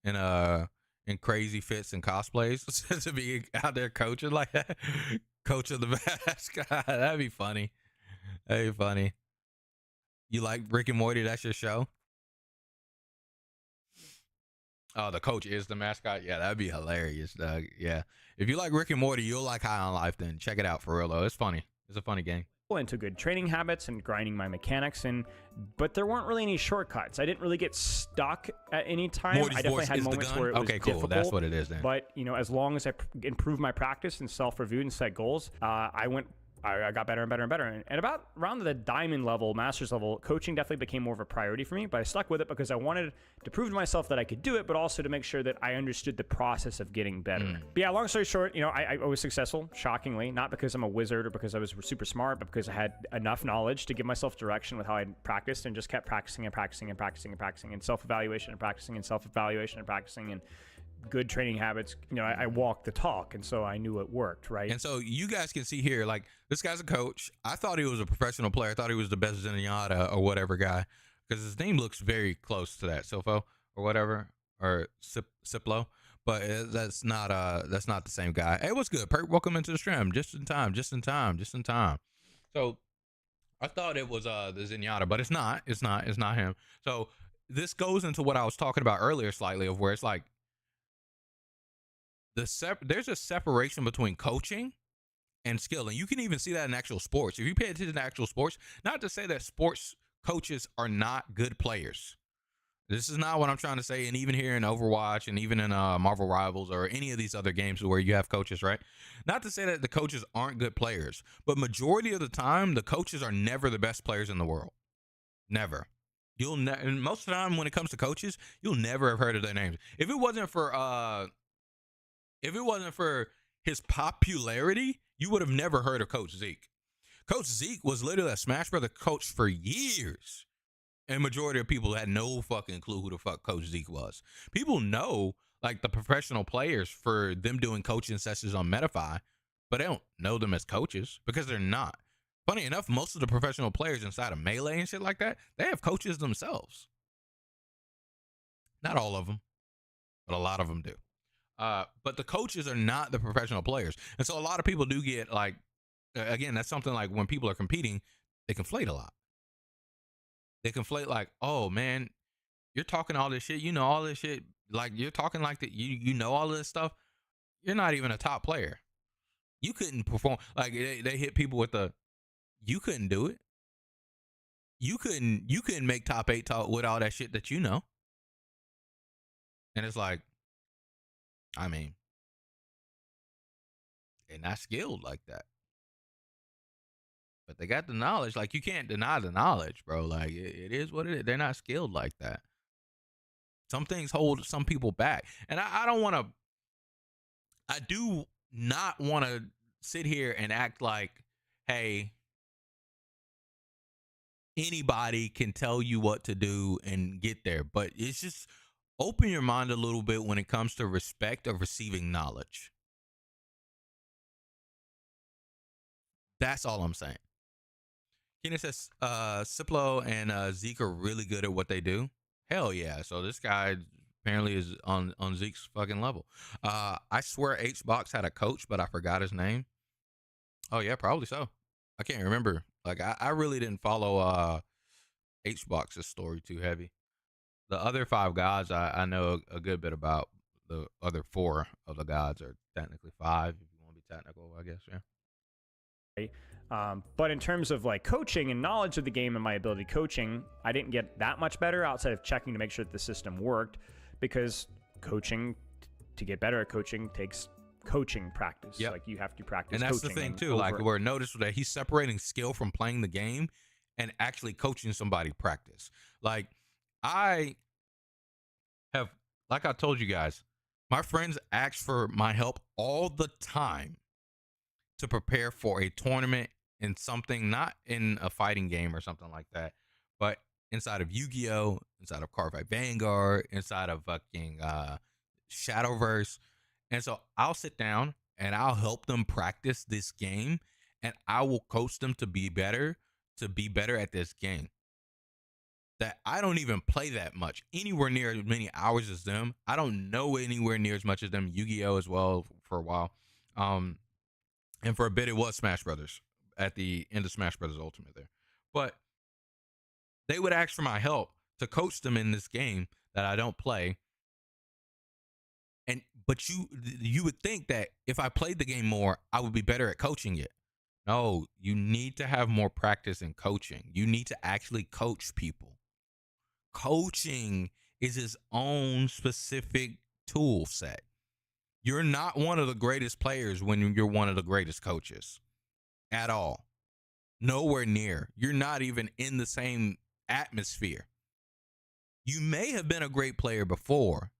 [SPEAKER 1] in crazy fits and cosplays to be out there coaching like that. Coach of the mascot. That'd be funny. That'd be funny. You like Rick and Morty? That's your show? Oh, the coach is the mascot? Yeah, that'd be hilarious, Doug. Yeah. If you like Rick and Morty, you'll like High on Life then. Check it out for real, though. It's funny. It's a funny game.
[SPEAKER 3] Into good training habits and grinding my mechanics, but there weren't really any shortcuts. I didn't really get stuck at any time.
[SPEAKER 1] Morty's
[SPEAKER 3] I definitely
[SPEAKER 1] voice
[SPEAKER 3] had
[SPEAKER 1] is the
[SPEAKER 3] moments
[SPEAKER 1] gun?
[SPEAKER 3] where it was
[SPEAKER 1] Okay, cool.
[SPEAKER 3] difficult.
[SPEAKER 1] That's what it is then.
[SPEAKER 3] But as long as I improved my practice and self-reviewed and set goals, I got better and better and better. And about around the diamond level, master's level, coaching definitely became more of a priority for me, but I stuck with it because I wanted to prove to myself that I could do it, but also to make sure that I understood the process of getting better. But yeah, long story short, I was successful, shockingly, not because I'm a wizard or because I was super smart, but because I had enough knowledge to give myself direction with how I practiced and just kept practicing and practicing and practicing and practicing and self-evaluation and practicing and self-evaluation and practicing and good training habits. I walked the talk, and so I knew it worked, right?
[SPEAKER 1] And so you guys can see here, like, this guy's a coach. I thought he was a professional player. I thought he was the best Zenyatta or whatever guy, because his name looks very close to that, Silfo or whatever, or Ciplo. But that's not the same guy. Hey, what's good, Perk? Welcome into the stream. Just in time. So I thought it was the Zenyatta, but it's not. It's not him. So this goes into what I was talking about earlier slightly, of where it's like, there's a separation between coaching and skill, and you can even see that in actual sports. If you pay attention to actual sports, not to say that sports coaches are not good players. This is not what I'm trying to say. And even here in Overwatch and even in Marvel Rivals or any of these other games where you have coaches, right? Not to say that the coaches aren't good players, but majority of the time, the coaches are never the best players in the world. Never. And most of the time when it comes to coaches, you'll never have heard of their names. If it wasn't for his popularity, you would have never heard of Coach Zeke. Coach Zeke was literally a Smash Brother coach for years. And majority of people had no fucking clue who the fuck Coach Zeke was. People know, like, the professional players for them doing coaching sessions on Metafy, but they don't know them as coaches because they're not. Funny enough, most of the professional players inside of Melee and shit like that, they have coaches themselves. Not all of them, but a lot of them do. But the coaches are not the professional players. And so a lot of people do get, like, again, that's something like when people are competing, they conflate a lot. They conflate like, oh man, You're talking all this shit. You know all this shit. Like you're talking like that. You know all this stuff. You're not even a top player. You couldn't perform. Like they hit people with the. You couldn't do it. You couldn't make top 8 talk with all that shit that you know. And it's like, I mean, they're not skilled like that. But they got the knowledge. Like you can't deny the knowledge, bro. Like it is what it is. They're not skilled like that. Some things hold some people back. And I don't want to, I do not want to sit here and act like, hey, anybody can tell you what to do and get there. But it's just open your mind a little bit when it comes to respect of receiving knowledge. That's all I'm saying. Keenan says, Ciplo and Zeke are really good at what they do. Hell yeah. So this guy apparently is on Zeke's fucking level. I swear H-Box had a coach, but I forgot his name. Oh yeah, probably so. I can't remember. Like I really didn't follow H-Box's story too heavy. The other 5 gods I know a good bit about. The other 4 of the gods are technically 5, if you want to be technical, I guess, yeah.
[SPEAKER 3] But in terms of like coaching and knowledge of the game and my ability coaching, I didn't get that much better outside of checking to make sure that the system worked, because coaching, to get better at coaching, takes coaching practice.
[SPEAKER 1] Yep.
[SPEAKER 3] Like you have to practice.
[SPEAKER 1] And that's the thing too. Like where notice that he's separating skill from playing the game and actually coaching somebody practice. Like I have, like I told you guys, my friends ask for my help all the time to prepare for a tournament in something, not in a fighting game or something like that, but inside of Yu-Gi-Oh, inside of Cardfight Vanguard, inside of fucking Shadowverse. And so I'll sit down and I'll help them practice this game, and I will coach them to be better at this game. That I don't even play that much, anywhere near as many hours as them. I don't know anywhere near as much as them. Yu-Gi-Oh as well for a while. And for a bit, it was Smash Brothers at the end of Smash Brothers Ultimate there. But they would ask for my help to coach them in this game that I don't play. But you would think that if I played the game more, I would be better at coaching it. No, you need to have more practice in coaching. You need to actually coach people. Coaching is its own specific tool set. You're not one of the greatest players when you're one of the greatest coaches at all. Nowhere near. You're not even in the same atmosphere. You may have been a great player before.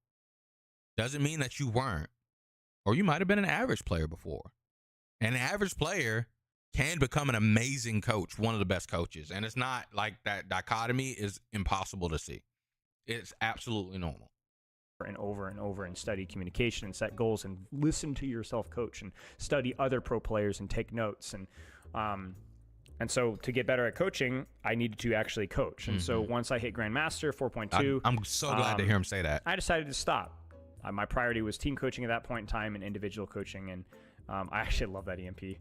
[SPEAKER 1] Doesn't mean that you weren't. Or you might have been an average player before. An average player can become an amazing coach, one of the best coaches. And it's not like that dichotomy is impossible to see. It's absolutely normal.
[SPEAKER 3] And over and study communication and set goals and listen to yourself coach and study other pro players and take notes. And so to get better at coaching, I needed to actually coach. And so once I hit Grandmaster 4.2,
[SPEAKER 1] I'm so glad to hear him say that.
[SPEAKER 3] I decided to stop. My priority was team coaching at that point in time and individual coaching. And I actually love that EMP.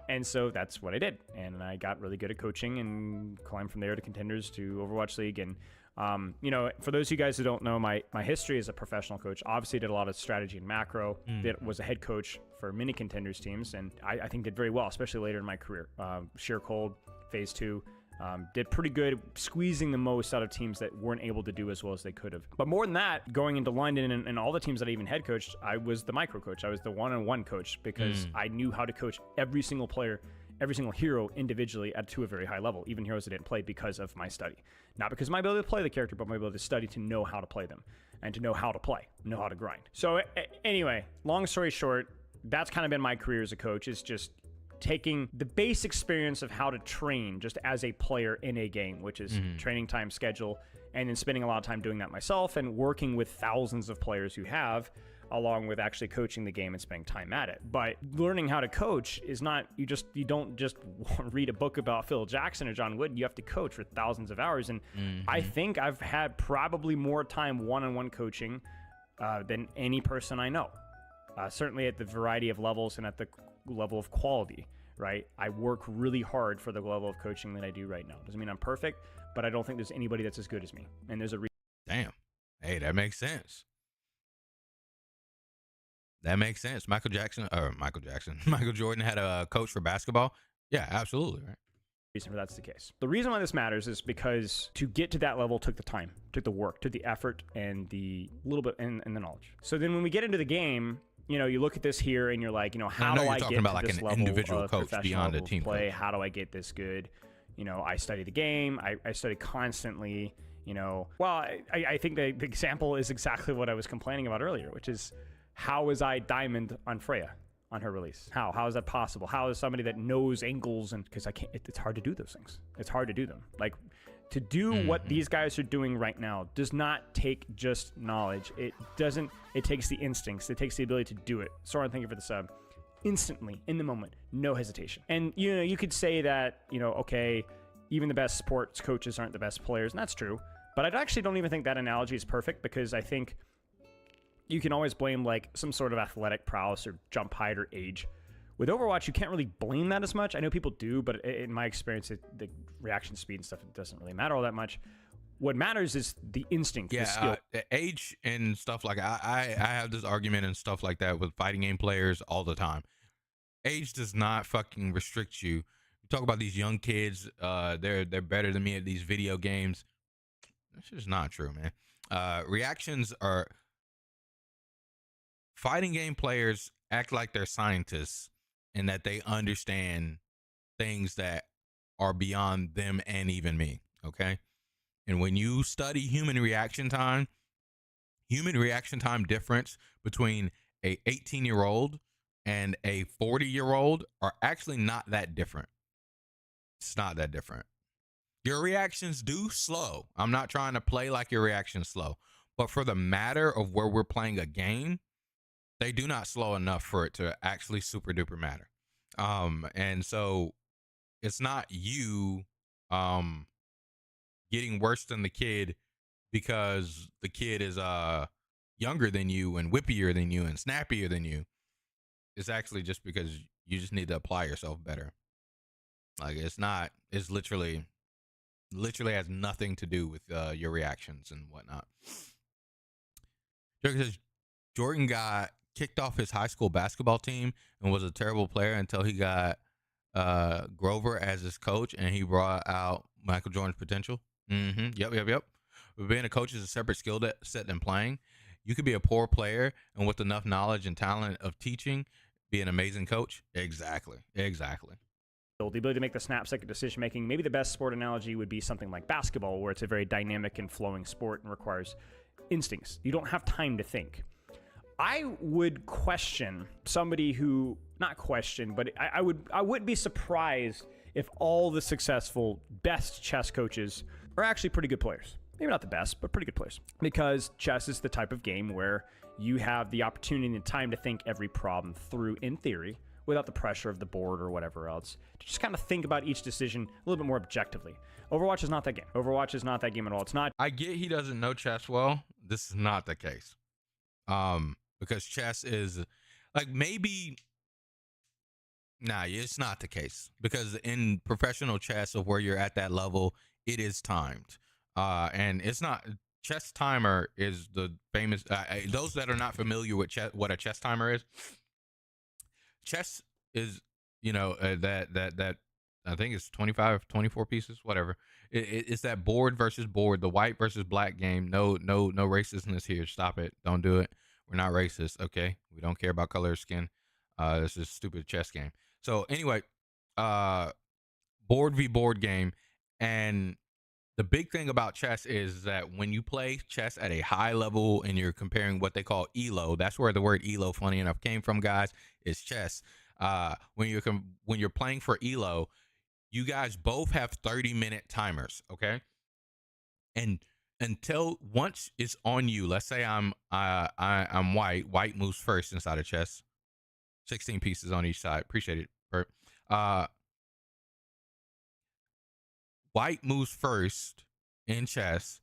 [SPEAKER 3] And so that's what I did. And I got really good at coaching and climbed from there to Contenders to Overwatch League. And for those of you guys who don't know, my history as a professional coach, obviously did a lot of strategy and macro. Was a head coach for many Contenders teams, and I think did very well, especially later in my career. Sheer Cold, Phase 2, did pretty good, squeezing the most out of teams that weren't able to do as well as they could have. But more than that, going into London and all the teams that I even head coached, I was the micro coach. I was the one-on-one coach because I knew how to coach every single player, every single hero individually to a very high level, even heroes that didn't play, because of my study. Not because of my ability to play the character, but my ability to study to know how to play them and to know how to play, know how to grind. So anyway, long story short, that's kind of been my career as a coach, is just taking the base experience of how to train just as a player in a game, which is training time, schedule, and then spending a lot of time doing that myself and working with thousands of players who have, along with actually coaching the game and spending time at it. But learning how to coach is not, you don't just read a book about Phil Jackson or John Wooden. You have to coach for thousands of hours. And I think I've had probably more time one-on-one coaching than any person I know. Certainly at the variety of levels and at the level of quality, right? I work really hard for the level of coaching that I do right now. Doesn't mean I'm perfect, but I don't think there's anybody that's as good as me. And there's a reason.
[SPEAKER 1] Damn. Hey, that makes sense. That makes sense. Michael Jordan had a coach for basketball. Yeah, absolutely. Right.
[SPEAKER 3] Reason for that's the case. The reason why this matters is because to get to that level took the time, took the work, took the effort, and the little bit and the knowledge. So then when we get into the game, you know, you look at this here and you're like, you know, how do I get to
[SPEAKER 1] about
[SPEAKER 3] this
[SPEAKER 1] like an
[SPEAKER 3] level
[SPEAKER 1] individual
[SPEAKER 3] of
[SPEAKER 1] coach
[SPEAKER 3] professional
[SPEAKER 1] beyond a
[SPEAKER 3] level of
[SPEAKER 1] team
[SPEAKER 3] play?
[SPEAKER 1] coach.
[SPEAKER 3] How do I get this good? You know, I study the game. I study constantly. You know, well, I think the example is exactly what I was complaining about earlier, which is how was I diamond on Freya on her release? How is that possible? How is somebody that knows angles, and because I can't, it's hard to do those things. It's hard to do them. Like to do what these guys are doing right now does not take just knowledge. It doesn't. It takes the instincts. It takes the ability to do it. Soren, thank you for the sub. Instantly, in the moment, no hesitation. And you know, you could say that, you know, okay, even the best sports coaches aren't the best players, and that's true. But I actually don't even think that analogy is perfect, because I think you can always blame like some sort of athletic prowess or jump height or age. With Overwatch, you can't really blame that as much. I know people do, but in my experience, the reaction speed and stuff, it doesn't really matter all that much. What matters is the instinct, the skill.
[SPEAKER 1] Age and stuff like I have this argument and stuff like that with fighting game players all the time. Age does not fucking restrict you. You talk about these young kids, they're better than me at these video games. That's just not true, man. Reactions are fighting game players act like they're scientists and that they understand things that are beyond them and even me. Okay. And when you study human reaction time difference between a 18-year-old and a 40-year-old are actually not that different. It's not that different. Your reactions do slow. I'm not trying to play like your reactions slow, but for the matter of where we're playing a game, they do not slow enough for it to actually super duper matter. And so it's not you getting worse than the kid because the kid is younger than you and whippier than you and snappier than you. It's actually just because you just need to apply yourself better. Like it's literally has nothing to do with your reactions and whatnot. Jordan got kicked off his high school basketball team and was a terrible player until he got Grover as his coach, and he brought out Michael Jordan's potential. Yep. But being a coach is a separate skill set than playing. You could be a poor player and with enough knowledge and talent of teaching, be an amazing coach. Exactly.
[SPEAKER 3] The ability to make the snap-second decision-making. Maybe the best sport analogy would be something like basketball, where it's a very dynamic and flowing sport and requires instincts. You don't have time to think. I would question somebody who, not question, but I wouldn't be surprised if all the successful best chess coaches are actually pretty good players. Maybe not the best, but pretty good players. Because chess is the type of game where you have the opportunity and time to think every problem through in theory, without the pressure of the board or whatever else, to just kind of think about each decision a little bit more objectively. Overwatch is not that game. Overwatch is not that game at all. It's not.
[SPEAKER 1] I get he doesn't know chess well. This is not the case. Because chess is like maybe. Nah, it's not the case. Because in professional chess of where you're at that level, it is timed. And it's not. Chess timer is the famous. Those that are not familiar with what a chess timer is. Chess is, that I think it's 25, 24 pieces, whatever. It's that board versus board, the white versus black game. No racistness here. Stop it. Don't do it. We're not racist, okay? We don't care about color of skin. This is a stupid chess game. So anyway, board v board game. And the big thing about chess is that when you play chess at a high level and you're comparing what they call ELO, that's where the word ELO, funny enough, came from, guys, is chess. When you're playing for ELO, you guys both have 30-minute timers, okay? And until once it's on you, let's say I'm white moves first inside of chess. 16 pieces on each side. Appreciate it, Bert. White moves first in chess.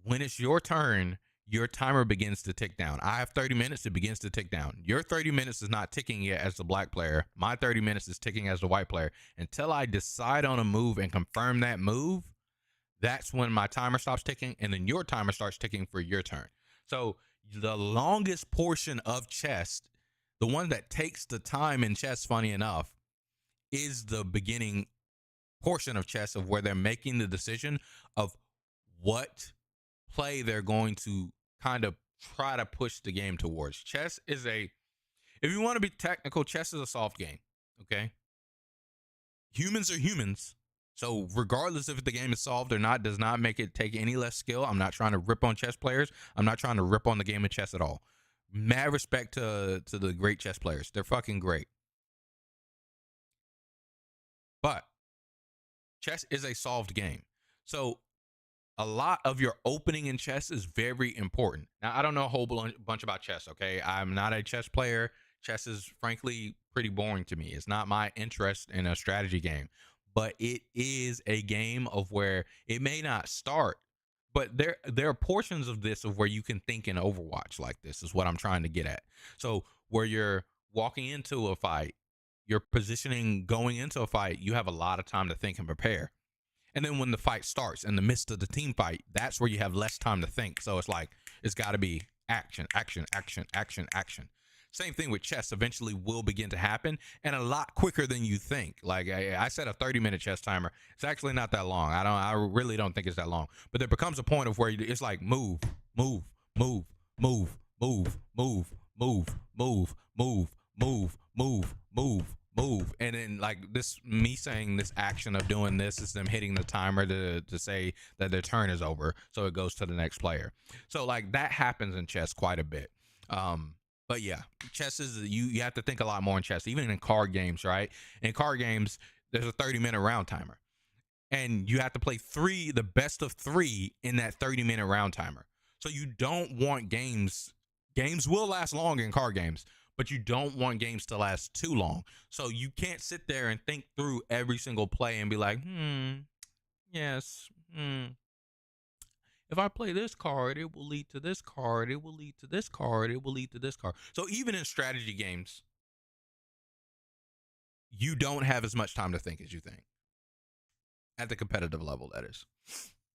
[SPEAKER 1] When it's your turn, your timer begins to tick down. I have 30 minutes. It begins to tick down. Your 30 minutes is not ticking yet as the black player. My 30 minutes is ticking as the white player. Until I decide on a move and confirm that move, that's when my timer stops ticking, and then your timer starts ticking for your turn. So the longest portion of chess, the one that takes the time in chess, funny enough, is the beginning portion of chess, of where they're making the decision of what play they're going to kind of try to push the game towards. Chess is if you want to be technical, chess is a soft game. Okay. Humans are humans. So regardless if the game is solved or not, does not make it take any less skill. I'm not trying to rip on chess players. I'm not trying to rip on the game of chess at all. Mad respect to the great chess players. They're fucking great. But chess is a solved game. So a lot of your opening in chess is very important. Now, I don't know a whole bunch about chess, okay? I'm not a chess player. Chess is frankly pretty boring to me. It's not my interest in a strategy game, but it is a game of where it may not start, but there are portions of this of where you can think in Overwatch like this, is what I'm trying to get at. So where you're walking into a fight, you're positioning going into a fight, you have a lot of time to think and prepare. And then when the fight starts, in the midst of the team fight, that's where you have less time to think. So it's like, it's got to be action, action, action, action, action. Same thing with chess eventually will begin to happen, and a lot quicker than you think. Like I set a 30-minute chess timer. It's actually not that long. I really don't think it's that long. But there becomes a point of where it's like move, move, move, move, move, move, move, move, move, move, move, move, move. And then like this, me saying this action of doing this is them hitting the timer to say that their turn is over, so it goes to the next player. So like that happens in chess quite a bit. But yeah, chess is, you have to think a lot more in chess, even in card games, right? In card games, there's a 30-minute round timer, and you have to play the best of 3 in that 30-minute round timer. So you don't want games will last long in card games, but you don't want games to last too long. So you can't sit there and think through every single play and be like, yes, if I play this card, it will lead to this card, it will lead to this card, it will lead to this card. So even in strategy games, you don't have as much time to think as you think. At the competitive level, that is.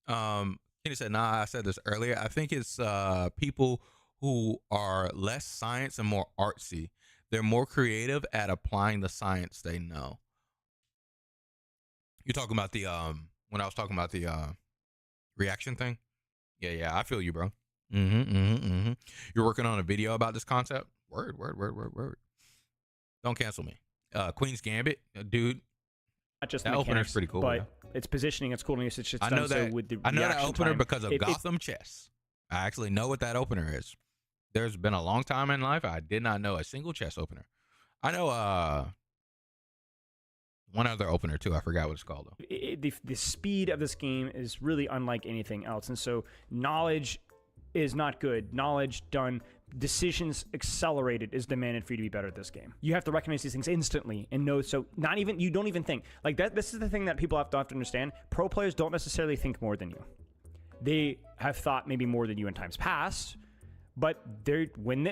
[SPEAKER 1] Kenny said, nah, I said this earlier. I think it's people who are less science and more artsy. They're more creative at applying the science they know. You're talking about the, when I was talking about the reaction thing? Yeah, I feel you, bro. You're working on a video about this concept? Word. Don't cancel me. Queen's Gambit, dude.
[SPEAKER 3] Not just
[SPEAKER 1] that opener's pretty cool,
[SPEAKER 3] but its positioning, its coolness. It's just
[SPEAKER 1] I know
[SPEAKER 3] done
[SPEAKER 1] that.
[SPEAKER 3] so with the
[SPEAKER 1] I know that
[SPEAKER 3] reaction
[SPEAKER 1] opener
[SPEAKER 3] time.
[SPEAKER 1] because of Gotham Chess. I actually know what that opener is. There's been a long time in life I did not know a single chess opener. I know one other opener too. I forgot what it's called though.
[SPEAKER 3] The speed of this game is really unlike anything else, and so knowledge is not good. Knowledge done, decisions accelerated is demanded for you to be better at this game. You have to recognize these things instantly and know. So you don't even think like that. This is the thing that people have to understand. Pro players don't necessarily think more than you. They have thought maybe more than you in times past, but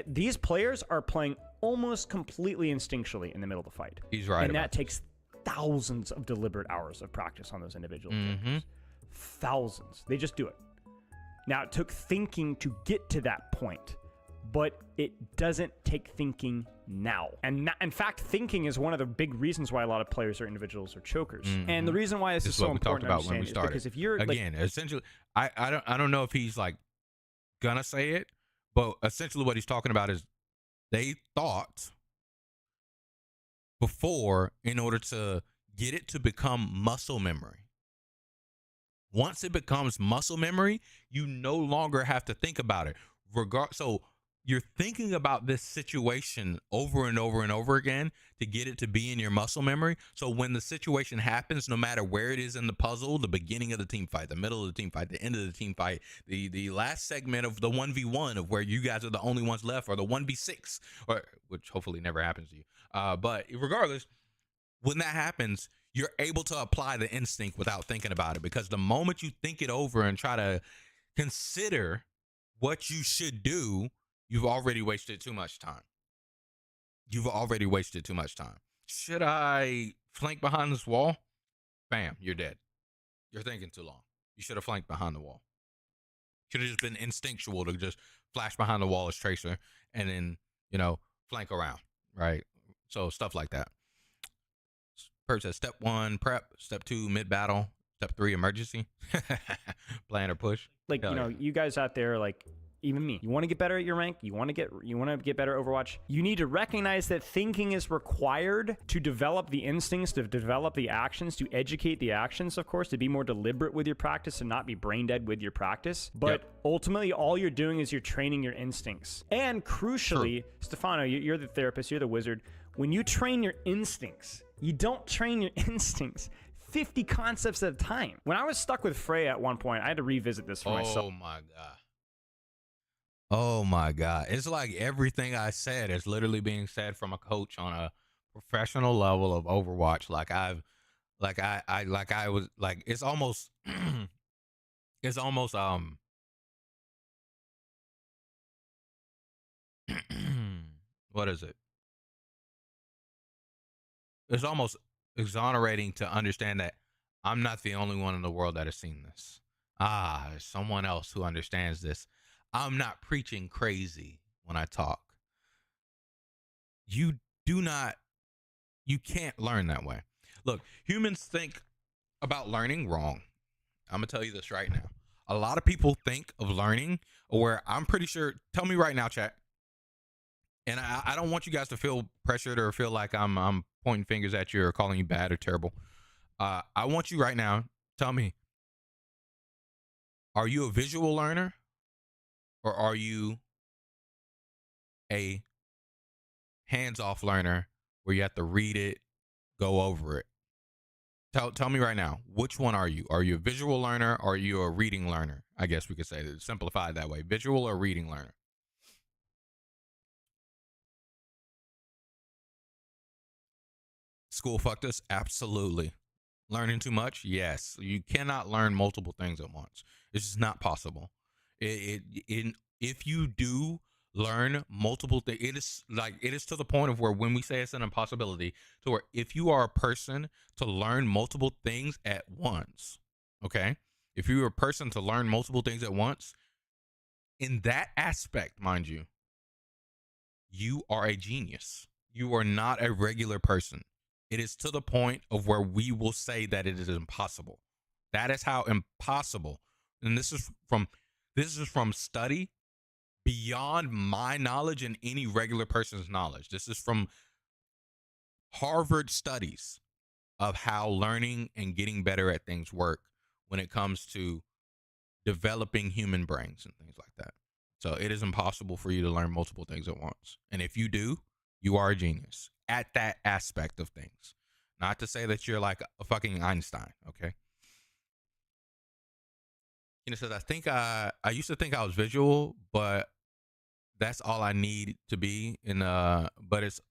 [SPEAKER 3] these players are playing almost completely instinctually in the middle of the fight.
[SPEAKER 1] He's right,
[SPEAKER 3] and that takes thousands of deliberate hours of practice on those individual characters. Thousands. They just do it. Now, it took thinking to get to that point, but it doesn't take thinking now. And in fact, thinking is one of the big reasons why a lot of players are individuals or chokers. And the reason why this is so important to understand is because if you're
[SPEAKER 1] again, essentially, I don't know if he's like gonna say it, but essentially what he's talking about is they thought before in order to get it to become muscle memory. Once it becomes muscle memory, you no longer have to think about it. So you're thinking about this situation over and over and over again to get it to be in your muscle memory. So when the situation happens, no matter where it is in the puzzle, the beginning of the team fight, the middle of the team fight, the end of the team fight, the last segment of the 1v1 of where you guys are the only ones left, or the 1v6, or which hopefully never happens to you. But regardless, when that happens, you're able to apply the instinct without thinking about it, because the moment you think it over and try to consider what you should do, you've already wasted too much time. Should I flank behind this wall? Bam, you're dead. You're thinking too long. You should have flanked behind the wall. Should have just been instinctual to just flash behind the wall as Tracer and then, flank around, right? So stuff like that. Perp says step 1, prep. Step 2, mid-battle. Step 3, emergency. Plan or push.
[SPEAKER 3] Like,
[SPEAKER 1] Hell yeah.
[SPEAKER 3] you guys out there, like, even me, you want to get better at your rank, you want to get better at Overwatch, you need to recognize that thinking is required to develop the instincts, to develop the actions, to educate the actions, of course, to be more deliberate with your practice and not be brain dead with your practice. But ultimately, all you're doing is you're training your instincts. And crucially, Stefano, you're the therapist, you're the wizard. When you train your instincts, you don't train your instincts 50 concepts at a time. When I was stuck with Freya at one point, I had to revisit this for myself.
[SPEAKER 1] Oh my God. Oh my God. It's like everything I said is literally being said from a coach on a professional level of Overwatch. It's almost, it's almost, what is it? It's almost exonerating to understand that I'm not the only one in the world that has seen this. There's someone else who understands this. I'm not preaching crazy when I talk. You can't learn that way. Look, humans think about learning wrong. I'm going to tell you this right now. A lot of people think of learning where I'm pretty sure, tell me right now, chat. And I don't want you guys to feel pressured or feel like I'm pointing fingers at you or calling you bad or terrible. I want you right now, tell me, are you a visual learner or are you a hands-off learner where you have to read it, go over it? Tell me right now, which one are you? Are you a visual learner or are you a reading learner? I guess we could say that, simplify it that way. Visual or reading learner? School fucked us? Absolutely. Learning too much? Yes. You cannot learn multiple things at once. It's just not possible. If you do learn multiple things, it is to the point of where when we say it's an impossibility, to where if you are a person to learn multiple things at once, okay? If you're a person to learn multiple things at once, in that aspect, mind you, you are a genius. You are not a regular person. It is to the point of where we will say that it is impossible. That is how impossible. And this is from study beyond my knowledge and any regular person's knowledge. This is from Harvard studies of how learning and getting better at things work when it comes to developing human brains and things like that. So it is impossible for you to learn multiple things at once. And if you do, you are a genius at that aspect of things. Not to say that you're like a fucking Einstein, okay? It says, I used to think I was visual, but that's all I need to be in but it's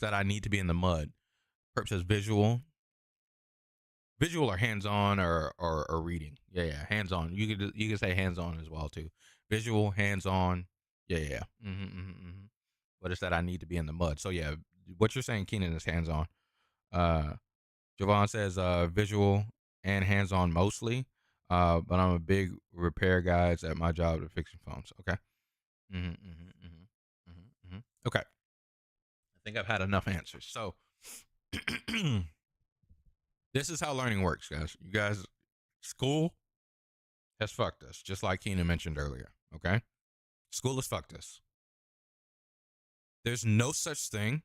[SPEAKER 1] that I need to be in the mud. Perp says visual or hands-on or reading. Yeah, hands-on. You could say hands-on as well too. Visual, hands-on. Yeah. But it's that I need to be in the mud. So yeah, what you're saying, Keenan, is hands-on. Javon says visual and hands-on mostly. But I'm a big repair guy. It's at my job to fixing phones. Okay. Okay. I think I've had enough answers. So this is how learning works, guys. You guys, school has fucked us, just like Keenan mentioned earlier. Okay. School has fucked us. There's no such thing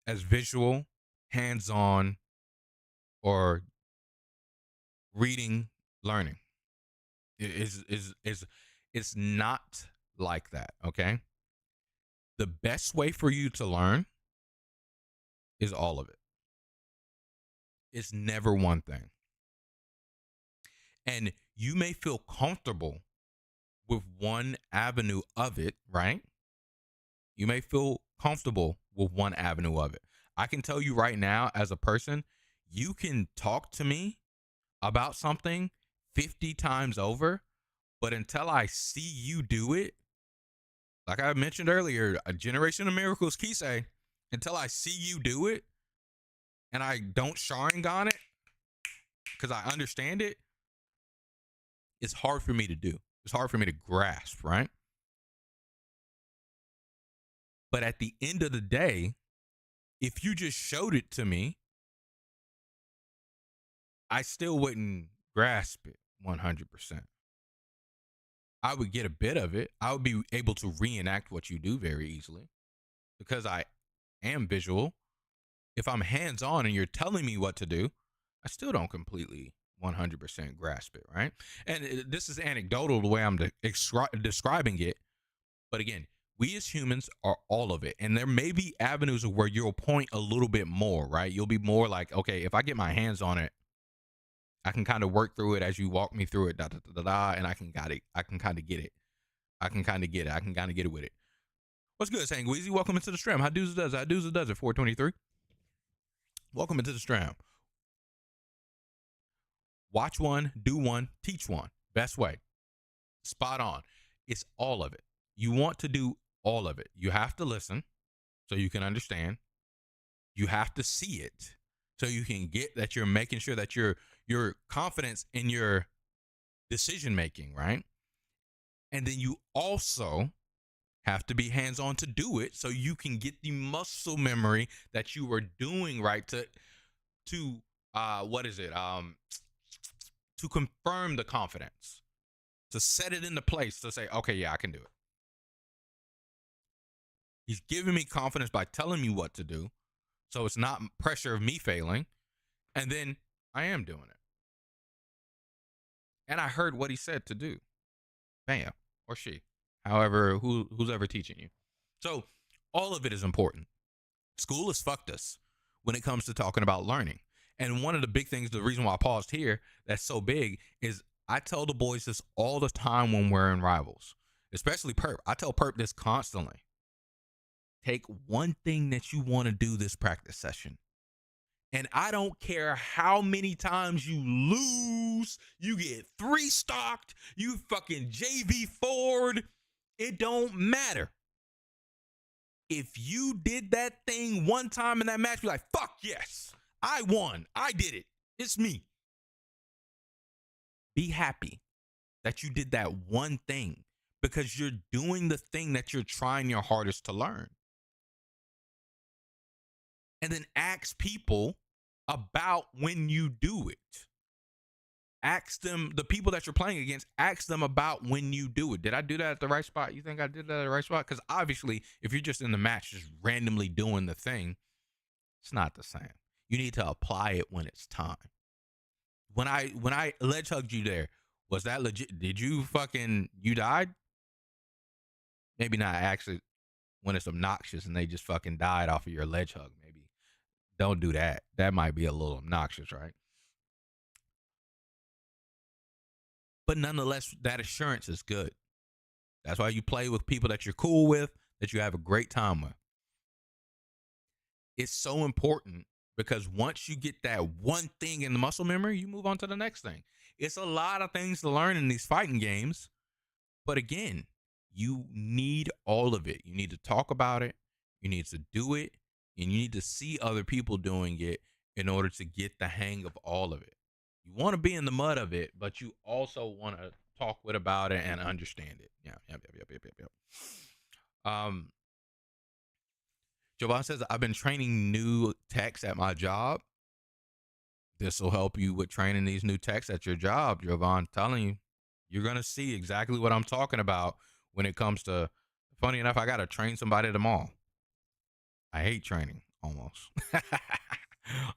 [SPEAKER 1] as visual, hands-on, or reading learning. It's not like that, okay? The best way for you to learn is all of it. It's never one thing. And you may feel comfortable with one avenue of it, right? You may feel comfortable with one avenue of it. I can tell you right now, as a person, you can talk to me about something 50 times over, but until I see you do it, like I mentioned earlier, a generation of miracles, Kisei, until I see you do it and I don't Sharingan it because I understand it, it's hard for me to do. It's hard for me to grasp, right? But at the end of the day, if you just showed it to me, I still wouldn't grasp it 100%. I would get a bit of it. I would be able to reenact what you do very easily because I am visual. If I'm hands-on and you're telling me what to do, I still don't completely 100% grasp it, right? And this is anecdotal the way I'm describing it. But again, we as humans are all of it. And there may be avenues where you'll point a little bit more, right? You'll be more like, okay, if I get my hands on it, I can kind of work through it as you walk me through it, and I can kind of get it. I can kind of get it with it. What's good, Sangueezy? Welcome into the stream. How does it does it 423. Welcome into the stream. Watch one, do one, teach one. Best way. Spot on. It's all of it. You want to do all of it. You have to listen so you can understand. You have to see it so you can get that you're making sure that your confidence in your decision making, right? And then you also have to be hands-on to do it so you can get the muscle memory that you were doing, right? To confirm the confidence, to set it into place, to say, okay, yeah, I can do it. He's giving me confidence by telling me what to do, so it's not pressure of me failing, and then I am doing it. And I heard what he said to do. Bam. Or she. However, who's ever teaching you. So all of it is important. School has fucked us when it comes to talking about learning. And one of the big things, the reason why I paused here, that's so big, is I tell the boys this all the time when we're in rivals, especially Perp. I tell Perp this constantly. Take one thing that you want to do this practice session. And I don't care how many times you lose, you get 3-stocked, you fucking JV forward. It don't matter. If you did that thing one time in that match, be like, fuck yes, I won. I did it. It's me. Be happy that you did that one thing because you're doing the thing that you're trying your hardest to learn. And then ask people about when you do it. Ask them, the people that you're playing against, ask them about when you do it. Did I do that at the right spot? You think I did that at the right spot? Because obviously, if you're just in the match, just randomly doing the thing, it's not the same. You need to apply it when it's time. When I ledge hugged you there, was that legit? Did you died? Maybe not actually when it's obnoxious and they just fucking died off of your ledge hug, maybe. Don't do that. That might be a little obnoxious, right? But nonetheless, that assurance is good. That's why you play with people that you're cool with, that you have a great time with. It's so important because once you get that one thing in the muscle memory, you move on to the next thing. It's a lot of things to learn in these fighting games. But again, you need all of it. You need to talk about it. You need to do it. And you need to see other people doing it in order to get the hang of all of it. You want to be in the mud of it, but you also want to talk with about it and understand it. Yep. Jovan says, I've been training new techs at my job. This will help you with training these new techs at your job, Jovan. Telling you, you're going to see exactly what I'm talking about when it comes to, funny enough, I got to train somebody tomorrow. I hate training, almost.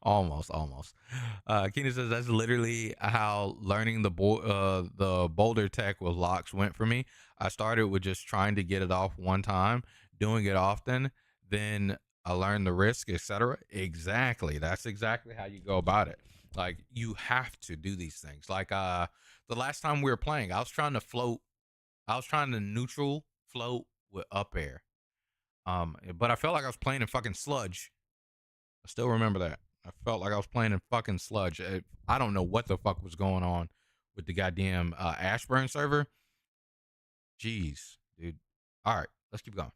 [SPEAKER 1] almost. Keenan says that's literally how learning the boulder tech with locks went for me. I started with just trying to get it off one time, doing it often, then I learned the risk, etc. Exactly. That's exactly how you go about it. Like, you have to do these things. Like the last time we were playing, I was trying to neutral float with up air. But I felt like I was playing in fucking sludge. I still remember that. I felt like I was playing in fucking sludge. I don't know what the fuck was going on with the goddamn Ashburn server. Jeez, dude. All right, let's keep going.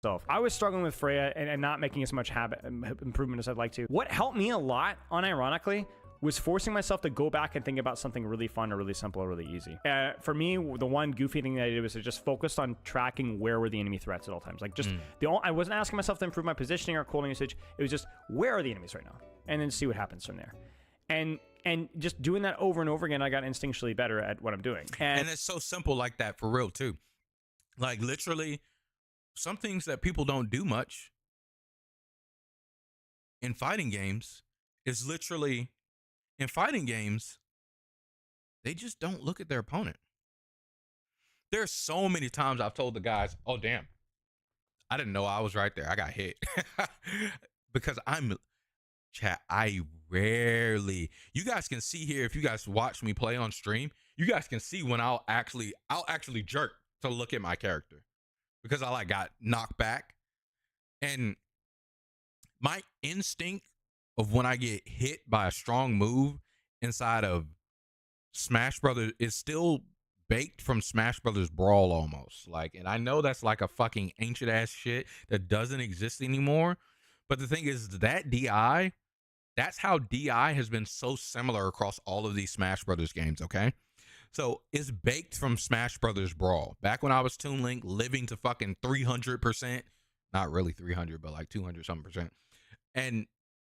[SPEAKER 3] So I was struggling with Freya and not making as much habit improvement as I'd like to. What helped me a lot, unironically, was forcing myself to go back and think about something really fun or really simple or really easy. For me, the one goofy thing that I did was to just focus on tracking where were the enemy threats at all times. Like just I wasn't asking myself to improve my positioning or cooling usage. It was just, where are the enemies right now? And then see what happens from there. And just doing that over and over again, I got instinctually better at what I'm doing.
[SPEAKER 1] And it's so simple like that for real too. Like literally some things that people don't do much in fighting games is literally, in fighting games, they just don't look at their opponent. There's so many times I've told the guys, oh, damn, I didn't know I was right there. I got hit. Because I rarely, you guys can see here, if you guys watch me play on stream, you guys can see when I'll actually jerk to look at my character because I like got knocked back. And my instinct of when I get hit by a strong move inside of Smash Brothers is still baked from Smash Brothers Brawl almost. Like, and I know that's like a fucking ancient ass shit that doesn't exist anymore. But the thing is that DI, that's how DI has been so similar across all of these Smash Brothers games, okay? So it's baked from Smash Brothers Brawl. Back when I was Toon Link, living to fucking 300%, not really 300, but like 200 something percent, and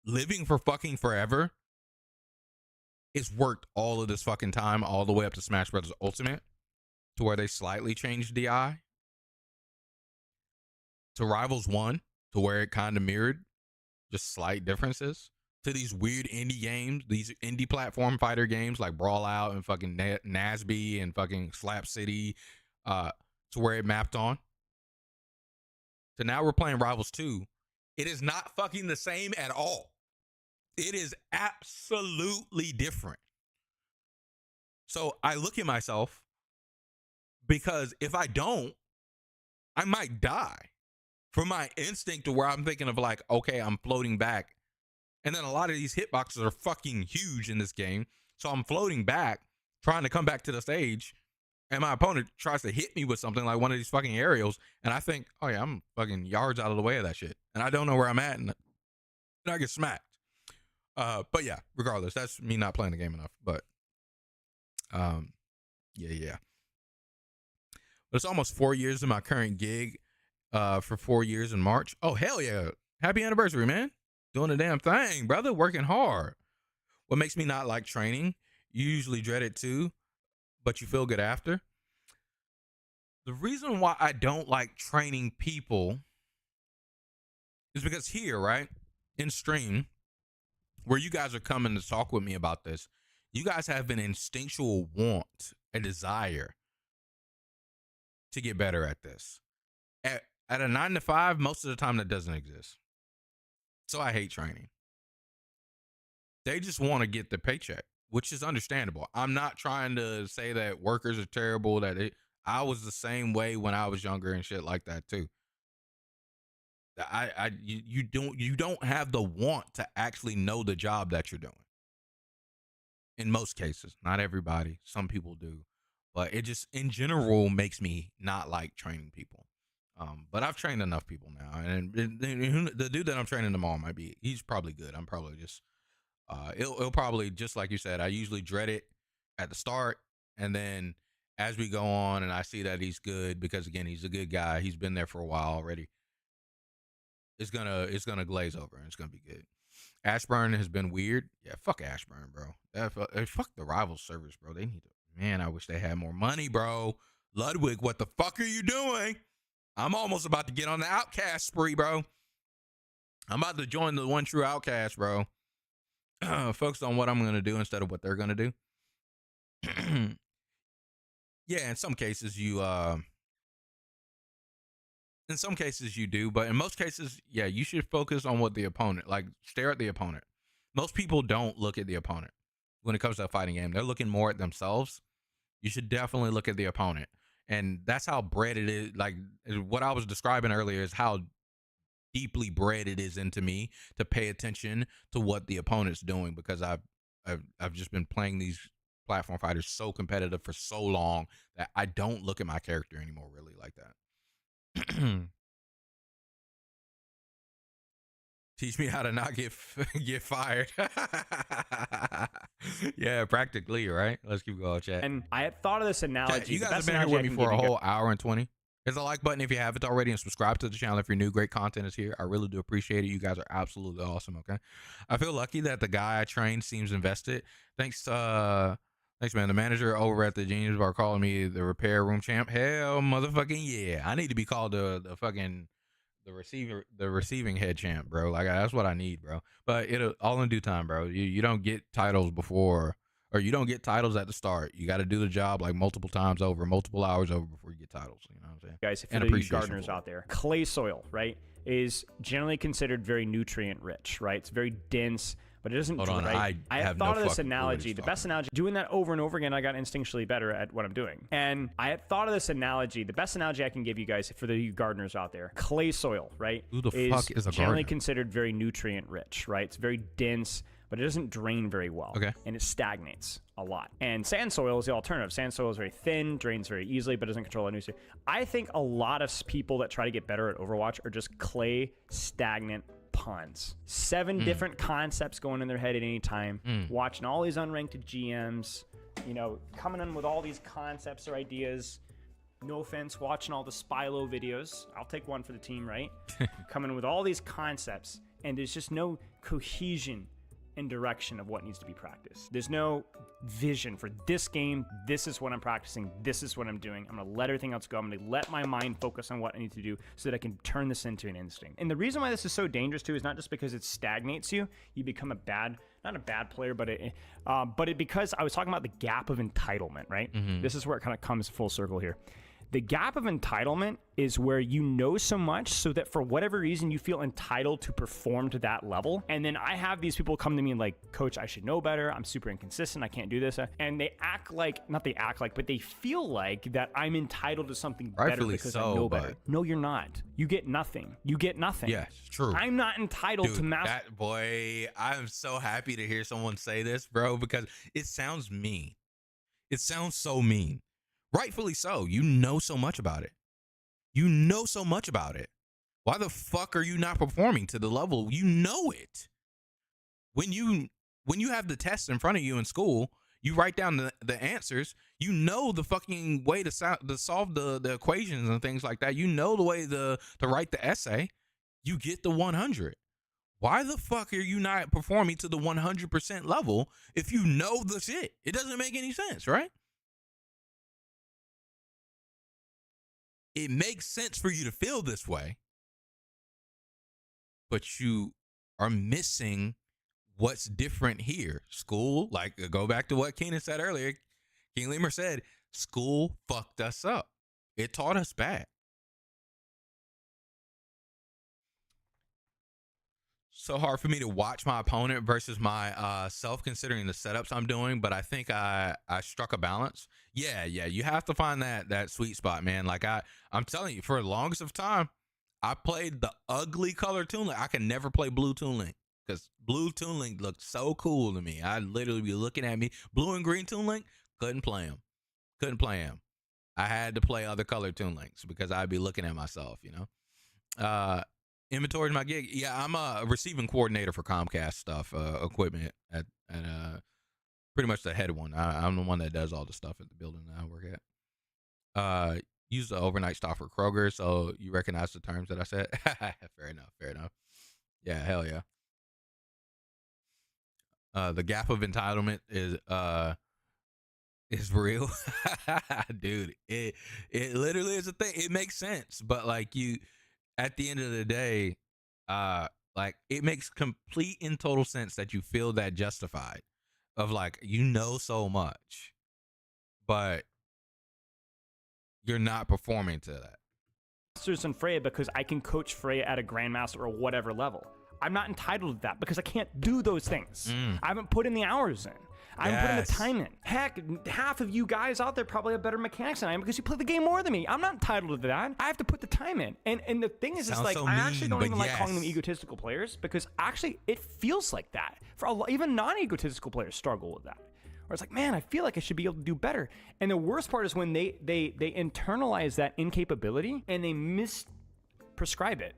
[SPEAKER 1] living for fucking forever, it's worked all of this fucking time, all the way up to Smash Brothers Ultimate, to where they slightly changed DI, to Rivals 1, to where it kind of mirrored, just slight differences, to these weird indie games, these indie platform fighter games like Brawl Out and fucking Nasby and fucking Slap City, to where it mapped on. So now we're playing Rivals 2. It is not fucking the same at all. It is absolutely different. So I look at myself, because if I don't, I might die from my instinct to where I'm thinking of like, okay, I'm floating back. And then a lot of these hitboxes are fucking huge in this game. So I'm floating back, trying to come back to the stage. And my opponent tries to hit me with something like one of these fucking aerials. And I think, oh yeah, I'm fucking yards out of the way of that shit. And I don't know where I'm at. And I get smacked. But yeah, regardless, that's me not playing the game enough. But yeah. But it's almost 4 years in my current gig, for 4 years in March. Oh, hell yeah. Happy anniversary, man. Doing the damn thing, brother. Working hard. What makes me not like training? You usually dread it too, but you feel good after. The reason why I don't like training people is because here, right, in stream, where you guys are coming to talk with me about this, you guys have an instinctual want, a desire to get better at this. At a 9 to 5, most of the time that doesn't exist. So I hate training. They just want to get the paycheck, which is understandable. I'm not trying to say that workers are terrible, I was the same way when I was younger and shit like that too. You don't have the want to actually know the job that you're doing. In most cases, not everybody, some people do, but it just in general makes me not like training people. But I've trained enough people now, and the dude that I'm training tomorrow he's probably good. I'm probably just, it'll probably, just like you said, I usually dread it at the start, and then as we go on and I see that he's good, because again, he's a good guy. He's been there for a while already. It's gonna glaze over and it's gonna be good. Ashburn has been weird. Yeah, fuck Ashburn, bro. Fuck the Rivals servers, bro. They need to, man, I wish they had more money, bro. Ludwig, what the fuck are you doing? I'm almost about to get on the outcast spree, bro. I'm about to join the one true outcast, bro. Focus on what I'm going to do instead of what they're going to do. Yeah, in some cases you do, but in most cases, yeah, you should focus on what the opponent, like stare at the opponent. Most people don't look at the opponent when it comes to a fighting game. They're looking more at themselves. You should definitely look at the opponent. And that's how bred it is. Like what I was describing earlier is how deeply bred it is into me to pay attention to what the opponent's doing, because I've just been playing these platform fighters so competitive for so long that I don't look at my character anymore really like that. Teach me how to not get fired. Yeah, practically, right? Let's keep going, chat.
[SPEAKER 3] And I had thought of this analogy.
[SPEAKER 1] Chat, you
[SPEAKER 3] the
[SPEAKER 1] guys have
[SPEAKER 3] best
[SPEAKER 1] been here
[SPEAKER 3] analogy
[SPEAKER 1] with
[SPEAKER 3] I
[SPEAKER 1] me
[SPEAKER 3] can
[SPEAKER 1] for a
[SPEAKER 3] give you
[SPEAKER 1] whole hour and 20. Hit the like button if you haven't already, and subscribe to the channel if you're new. Great content is here. I really do appreciate it. You guys are absolutely awesome. Okay, I feel lucky that the guy I trained seems invested. Thanks, man. The manager over at the Genius Bar calling me the repair room champ. Hell, motherfucking yeah! I need to be called the fucking the receiving head champ, bro. Like that's what I need, bro. But it'll all in due time, bro. You don't get titles before, or you don't get titles at the start. You got to do the job like multiple times over, multiple hours over before you get titles. You know what I'm saying?
[SPEAKER 3] Guys, if
[SPEAKER 1] And
[SPEAKER 3] for the
[SPEAKER 1] appreciation
[SPEAKER 3] gardeners
[SPEAKER 1] for it.
[SPEAKER 3] out there, clay soil, right, is generally considered very nutrient rich, right? It's very dense, but it doesn't
[SPEAKER 1] Hold on,
[SPEAKER 3] dry.
[SPEAKER 1] I
[SPEAKER 3] I
[SPEAKER 1] have
[SPEAKER 3] had
[SPEAKER 1] no
[SPEAKER 3] thought of this
[SPEAKER 1] fucking clue what
[SPEAKER 3] analogy,
[SPEAKER 1] he's
[SPEAKER 3] the
[SPEAKER 1] talking
[SPEAKER 3] best analogy, doing that over and over again, I got instinctually better at what I'm doing. And I had thought of this analogy, the best analogy I can give you guys for the gardeners out there, clay soil, right,
[SPEAKER 1] Who the fuck is a
[SPEAKER 3] generally
[SPEAKER 1] gardener?
[SPEAKER 3] considered very nutrient rich, right? It's very dense, but it doesn't drain very well.
[SPEAKER 1] Okay.
[SPEAKER 3] And it stagnates a lot. And sand soil is the alternative. Sand soil is very thin, drains very easily, but doesn't control the nutrient. I think a lot of people that try to get better at Overwatch are just clay, stagnant ponds. 7 different concepts going in their head at any time, watching all these unranked GMs, you know, coming in with all these concepts or ideas. No offense, watching all the Spylo videos. I'll take one for the team, right? Coming in with all these concepts, and there's just no cohesion and direction of what needs to be practiced. There's no vision for this game. This is what I'm practicing. This is what I'm doing. I'm gonna let everything else go. I'm gonna let my mind focus on what I need to do so that I can turn this into an instinct. And the reason why this is so dangerous too is not just because it stagnates you. You become not a bad player, but because I was talking about the gap of entitlement, right? This is where it kind of comes full circle here. The gap of entitlement is where you know so much so that for whatever reason you feel entitled to perform to that level. And then I have these people come to me and like, coach, I should know better. I'm super inconsistent. I can't do this. And they act like, not they act like, but they feel like that I'm entitled to something better
[SPEAKER 1] Rightfully
[SPEAKER 3] because
[SPEAKER 1] so,
[SPEAKER 3] I know
[SPEAKER 1] but-
[SPEAKER 3] better. No, you're not. You get nothing. You get nothing.
[SPEAKER 1] Yes, true.
[SPEAKER 3] I'm not entitled
[SPEAKER 1] Dude,
[SPEAKER 3] to master.
[SPEAKER 1] that boy, I'm so happy to hear someone say this, bro, because it sounds mean. It sounds so mean. Rightfully so. You know so much about it. You know so much about it. Why the fuck are you not performing to the level you know it? When you have the test in front of you in school, you write down the answers. You know the fucking way to solve the equations and things like that. You know the way to write the essay. You get the 100. Why the fuck are you not performing to the 100% level if you know the shit? It doesn't make any sense, right? It makes sense for you to feel this way, but you are missing what's different here. School, like go back to what Keenan said earlier. King Lemur said, school fucked us up. It taught us bad. So hard for me to watch my opponent versus my self, considering the setups I'm doing, but I think I struck a balance. Yeah, you have to find that sweet spot, man. Like I'm telling you, for the longest of time, I played the ugly color Toon Link. I can never play blue Toon Link because blue Toon Link looked so cool to me. I'd literally be looking at me. Blue and green Toon Link, couldn't play him. I had to play other color Toon Links because I'd be looking at myself, you know. Inventory is my gig. Yeah, I'm a receiving coordinator for Comcast stuff, equipment at pretty much the head one. I'm the one that does all the stuff at the building that I work at. Use the overnight stock for Kroger, so you recognize the terms that I said. Fair enough. Yeah, hell yeah. The gap of entitlement is real. Dude, it literally is a thing. It makes sense, but like you, at the end of the day, like it makes complete and total sense that you feel that justified of like, you know so much, but you're not performing to that.
[SPEAKER 3] Masters and Freya because I can coach Freya at a grandmaster or whatever level. I'm not entitled to that because I can't do those things. I haven't put in the hours in. I haven't put in the time in. Heck, half of you guys out there probably have better mechanics than I am because you play the game more than me. I'm not entitled to that. I have to put the time in. And the thing is, it's like,
[SPEAKER 1] so
[SPEAKER 3] I actually
[SPEAKER 1] mean,
[SPEAKER 3] don't even
[SPEAKER 1] but
[SPEAKER 3] like calling them
[SPEAKER 1] yes.
[SPEAKER 3] egotistical players because actually it feels like that. For a lot, even non-egotistical players struggle with that. Where it's like, man, I feel like I should be able to do better. And the worst part is when they internalize that incapability and they misprescribe it.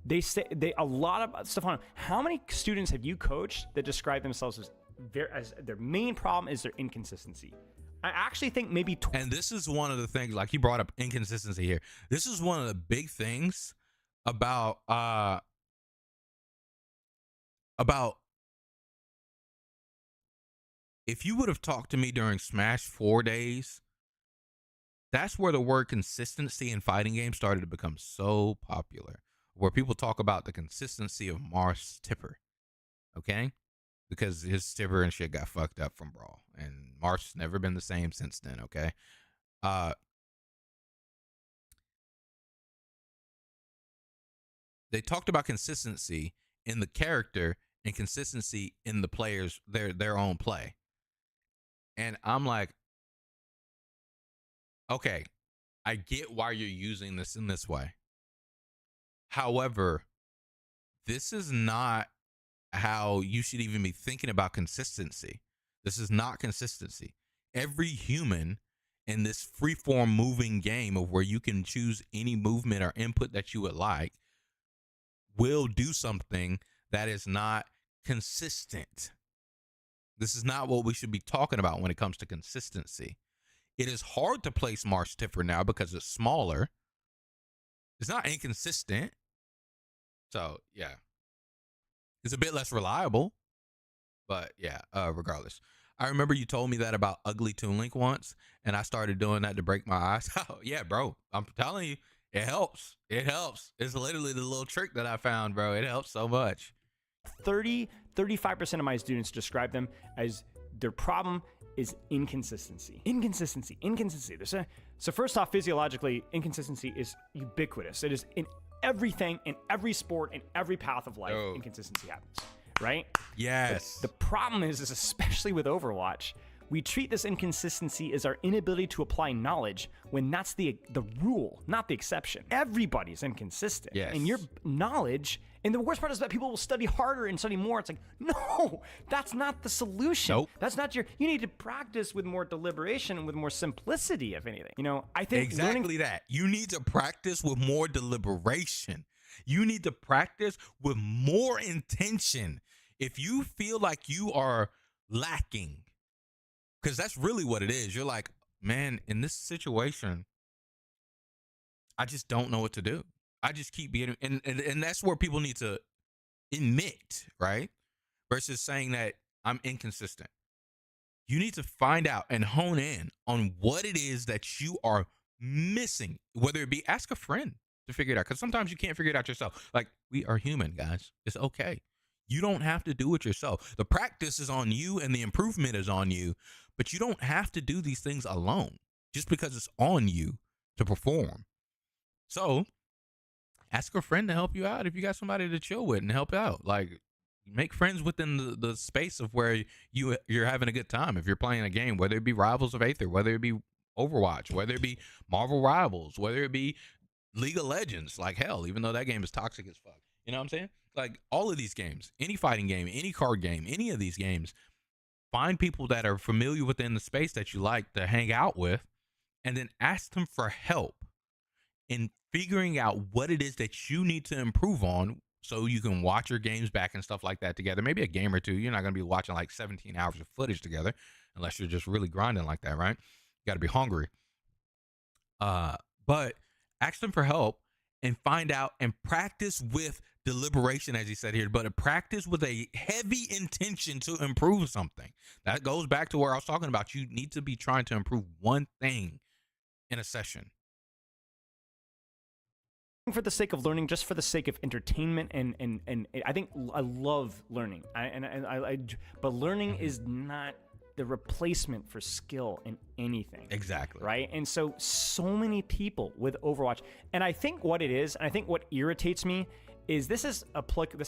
[SPEAKER 3] They say a lot of Stefano. How many students have you coached that describe themselves as their main problem is their inconsistency? I actually think maybe.
[SPEAKER 1] And this is one of the things, like you brought up inconsistency here. This is one of the big things about if you would have talked to me during Smash 4 days, that's where the word consistency in fighting games started to become so popular, where people talk about the consistency of Mars Tipper, okay? Because his Tipper and shit got fucked up from Brawl, and Mars has never been the same since then, okay? They talked about consistency in the character and consistency in the players, their own play. And I'm like, okay, I get why you're using this in this way. However, this is not how you should even be thinking about consistency. This is not consistency. Every human in this freeform moving game of where you can choose any movement or input that you would like will do something that is not consistent. This is not what we should be talking about when it comes to consistency. It is hard to place Mars Tipper now because it's smaller. It's not inconsistent. So, yeah. It's a bit less reliable. But, yeah, regardless. I remember you told me that about Ugly Toon Link once, and I started doing that to break my eyes. Oh, yeah, bro. I'm telling you, it helps. It helps. It's literally the little trick that I found, bro. It helps so much.
[SPEAKER 3] 35% of my students describe them as their problem is inconsistency. Inconsistency. So first off, physiologically, inconsistency is ubiquitous. It is in everything, in every sport, in every path of life, inconsistency happens, right?
[SPEAKER 1] Yes.
[SPEAKER 3] But the problem is especially with Overwatch, we treat this inconsistency as our inability to apply knowledge when that's the rule, not the exception. Everybody's inconsistent.
[SPEAKER 1] Yes.
[SPEAKER 3] And your knowledge, and the worst part is that people will study harder and study more. It's like, no, that's not the solution.
[SPEAKER 1] Nope.
[SPEAKER 3] That's not you need to practice with more deliberation and with more simplicity, if anything. You know, I think
[SPEAKER 1] exactly that. You need to practice with more deliberation. You need to practice with more intention. If you feel like you are lacking, because that's really what it is. You're like, man, in this situation, I just don't know what to do. I just keep being, and that's where people need to admit, right? Versus saying that I'm inconsistent. You need to find out and hone in on what it is that you are missing. Whether it be ask a friend to figure it out, because sometimes you can't figure it out yourself. Like, we are human, guys. It's okay. You don't have to do it yourself. The practice is on you and the improvement is on you, but you don't have to do these things alone just because it's on you to perform. So ask a friend to help you out if you got somebody to chill with and help out. Like, make friends within the space of where you're having a good time. If you're playing a game, whether it be Rivals of Aether, whether it be Overwatch, whether it be Marvel Rivals, whether it be League of Legends, like hell, even though that game is toxic as fuck. You know what I'm saying? Like, all of these games, any fighting game, any card game, any of these games, find people that are familiar within the space that you like to hang out with, and then ask them for help in figuring out what it is that you need to improve on so you can watch your games back and stuff like that together. Maybe a game or two. You're not going to be watching like 17 hours of footage together unless you're just really grinding like that, right? You got to be hungry. But ask them for help and find out and practice with deliberation, as he said here, but a practice with a heavy intention to improve something. That goes back to where I was talking about. You need to be trying to improve one thing in a session.
[SPEAKER 3] For the sake of learning, just for the sake of entertainment, and I think I love learning. But learning is not the replacement for skill in anything.
[SPEAKER 1] Exactly.
[SPEAKER 3] Right? And so many people with Overwatch, and I think what it is, and I think what irritates me is this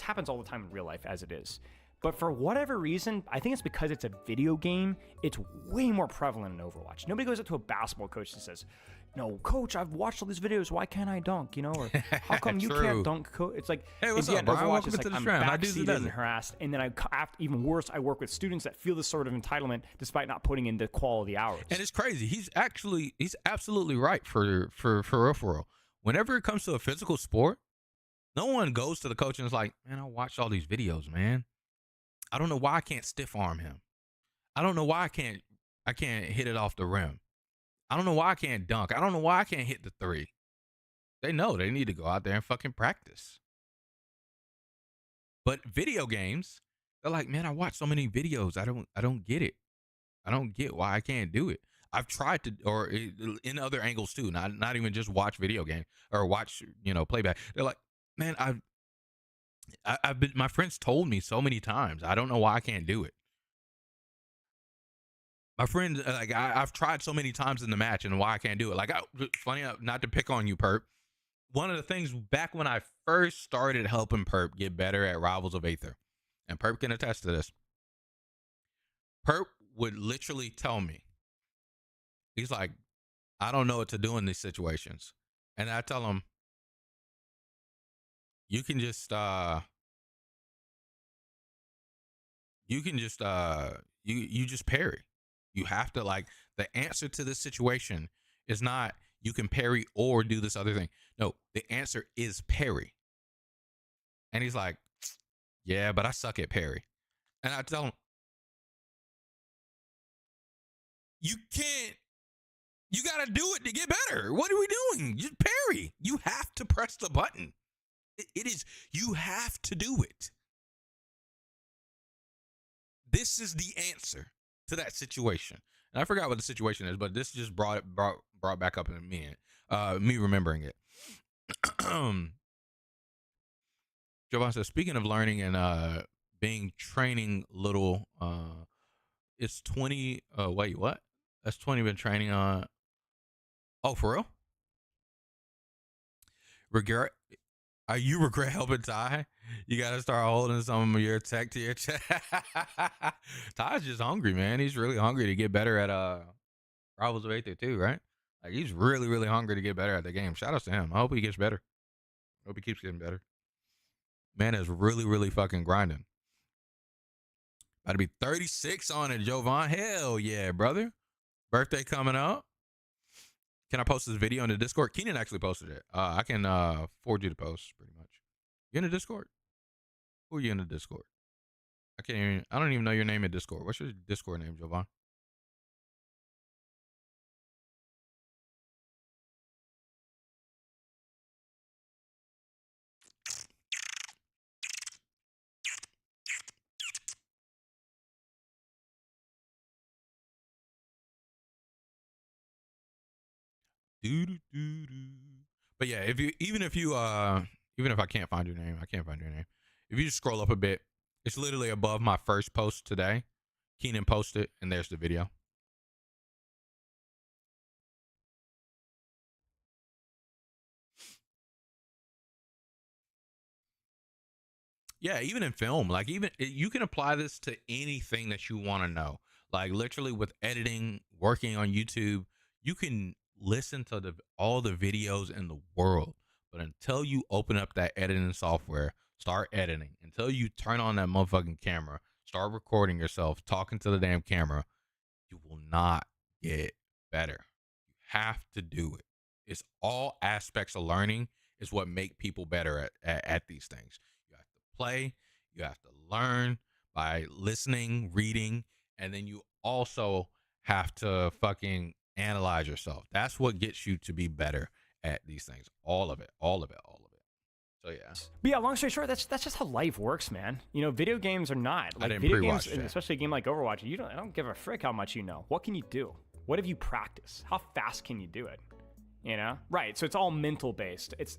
[SPEAKER 3] happens all the time in real life as it is. But for whatever reason, I think it's because it's a video game, it's way more prevalent in Overwatch. Nobody goes up to a basketball coach and says, "No, coach, I've watched all these videos. Why can't I dunk?" You know, or "How come you can't dunk, coach?" It's like,
[SPEAKER 1] hey, what's up, Brian? Welcome to the stream.
[SPEAKER 3] I'm backseated and harassed. And then even worse, I work with students that feel this sort of entitlement despite not putting in the quality hours.
[SPEAKER 1] And it's crazy. He's absolutely right for real. Whenever it comes to a physical sport, No one goes to the coach and is like, man, I watched all these videos, man. I don't know why I can't stiff arm him. I don't know why I can't hit it off the rim. I don't know why I can't dunk. I don't know why I can't hit the three. They know they need to go out there and fucking practice. But video games, they're like, man, I watch so many videos. I don't get it. I don't get why I can't do it. I've tried to, or in other angles too, not even just watch video game or watch, playback. They're like, man, I've been, my friends told me so many times, I don't know why I can't do it. My friends, like, I've tried so many times in the match and why I can't do it. Like, funny enough, not to pick on you, Perp. One of the things back when I first started helping Perp get better at Rivals of Aether, and Perp can attest to this, Perp would literally tell me, he's like, I don't know what to do in these situations. And I tell him, you just parry. You have to, like, the answer to this situation is not you can parry or do this other thing. No, the answer is parry. And he's like, yeah, but I suck at parry. And I tell him, you got to do it to get better. What are we doing? Just parry. You have to press the button. You have to do it. This is the answer to that situation. And I forgot what the situation is, but this just brought back up in me remembering it. Jovan says, speaking of learning and being training little, it's 20. Wait, what? That's 20 been training on. Oh, for real? You regret helping Ty? You got to start holding some of your tech to your chest. Ty's just hungry, man. He's really hungry to get better at Rivals of Aether too, right? Like, he's really, really hungry to get better at the game. Shout out to him. I hope he gets better. I hope he keeps getting better. Man is really, really fucking grinding. About to be 36 on it, Jovan. Hell yeah, brother. Birthday coming up. Can I post this video in the Discord? Keenan actually posted it. I can forward you the post pretty much. You in the Discord? Who are you in the Discord? I don't even know your name in Discord. What's your Discord name, Jovan? But yeah, even if I can't find your name, if you just scroll up a bit, it's literally above my first post today. Keenan posted, and there's the video. Yeah, even in film, like, even you can apply this to anything that you want to know. Like, literally with editing, working on YouTube, you can listen to all the videos in the world, but until you open up that editing software, start editing, until you turn on that motherfucking camera, start recording yourself talking to the damn camera, you will not get better. You have to do it. It's all aspects of learning is what make people better at these things. You have to play, you have to learn by listening, reading, and then you also have to fucking analyze yourself. That's what gets you to be better at these things. All of it. So yeah.
[SPEAKER 3] But yeah, long story short, that's just how life works, man. Video games are not.
[SPEAKER 1] I didn't
[SPEAKER 3] video
[SPEAKER 1] pre-watch
[SPEAKER 3] games,
[SPEAKER 1] that.
[SPEAKER 3] especially a game like Overwatch, I don't give a frick how much you know. What can you do? What have you practiced? How fast can you do it? Right. So it's all mental based. It's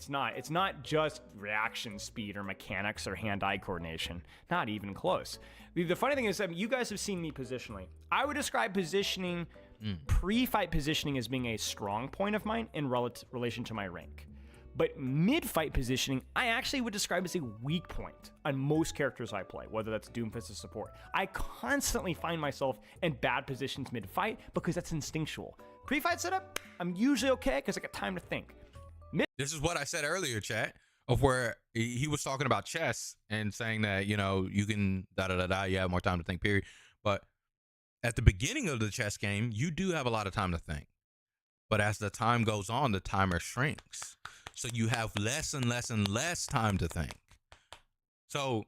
[SPEAKER 3] not just reaction speed or mechanics or hand-eye coordination. Not even close. The funny thing is, you guys have seen me positionally. I would describe positioning, pre-fight positioning, as being a strong point of mine in relation to my rank. But mid-fight positioning, I actually would describe as a weak point on most characters I play, whether that's Doomfist or support. I constantly find myself in bad positions mid-fight because that's instinctual. Pre-fight setup, I'm usually okay because I got time to think.
[SPEAKER 1] This is what I said earlier, chat, of where he was talking about chess and saying that, you can you have more time to think, period. But at the beginning of the chess game, you do have a lot of time to think. But as the time goes on, the timer shrinks. So you have less and less and less time to think. So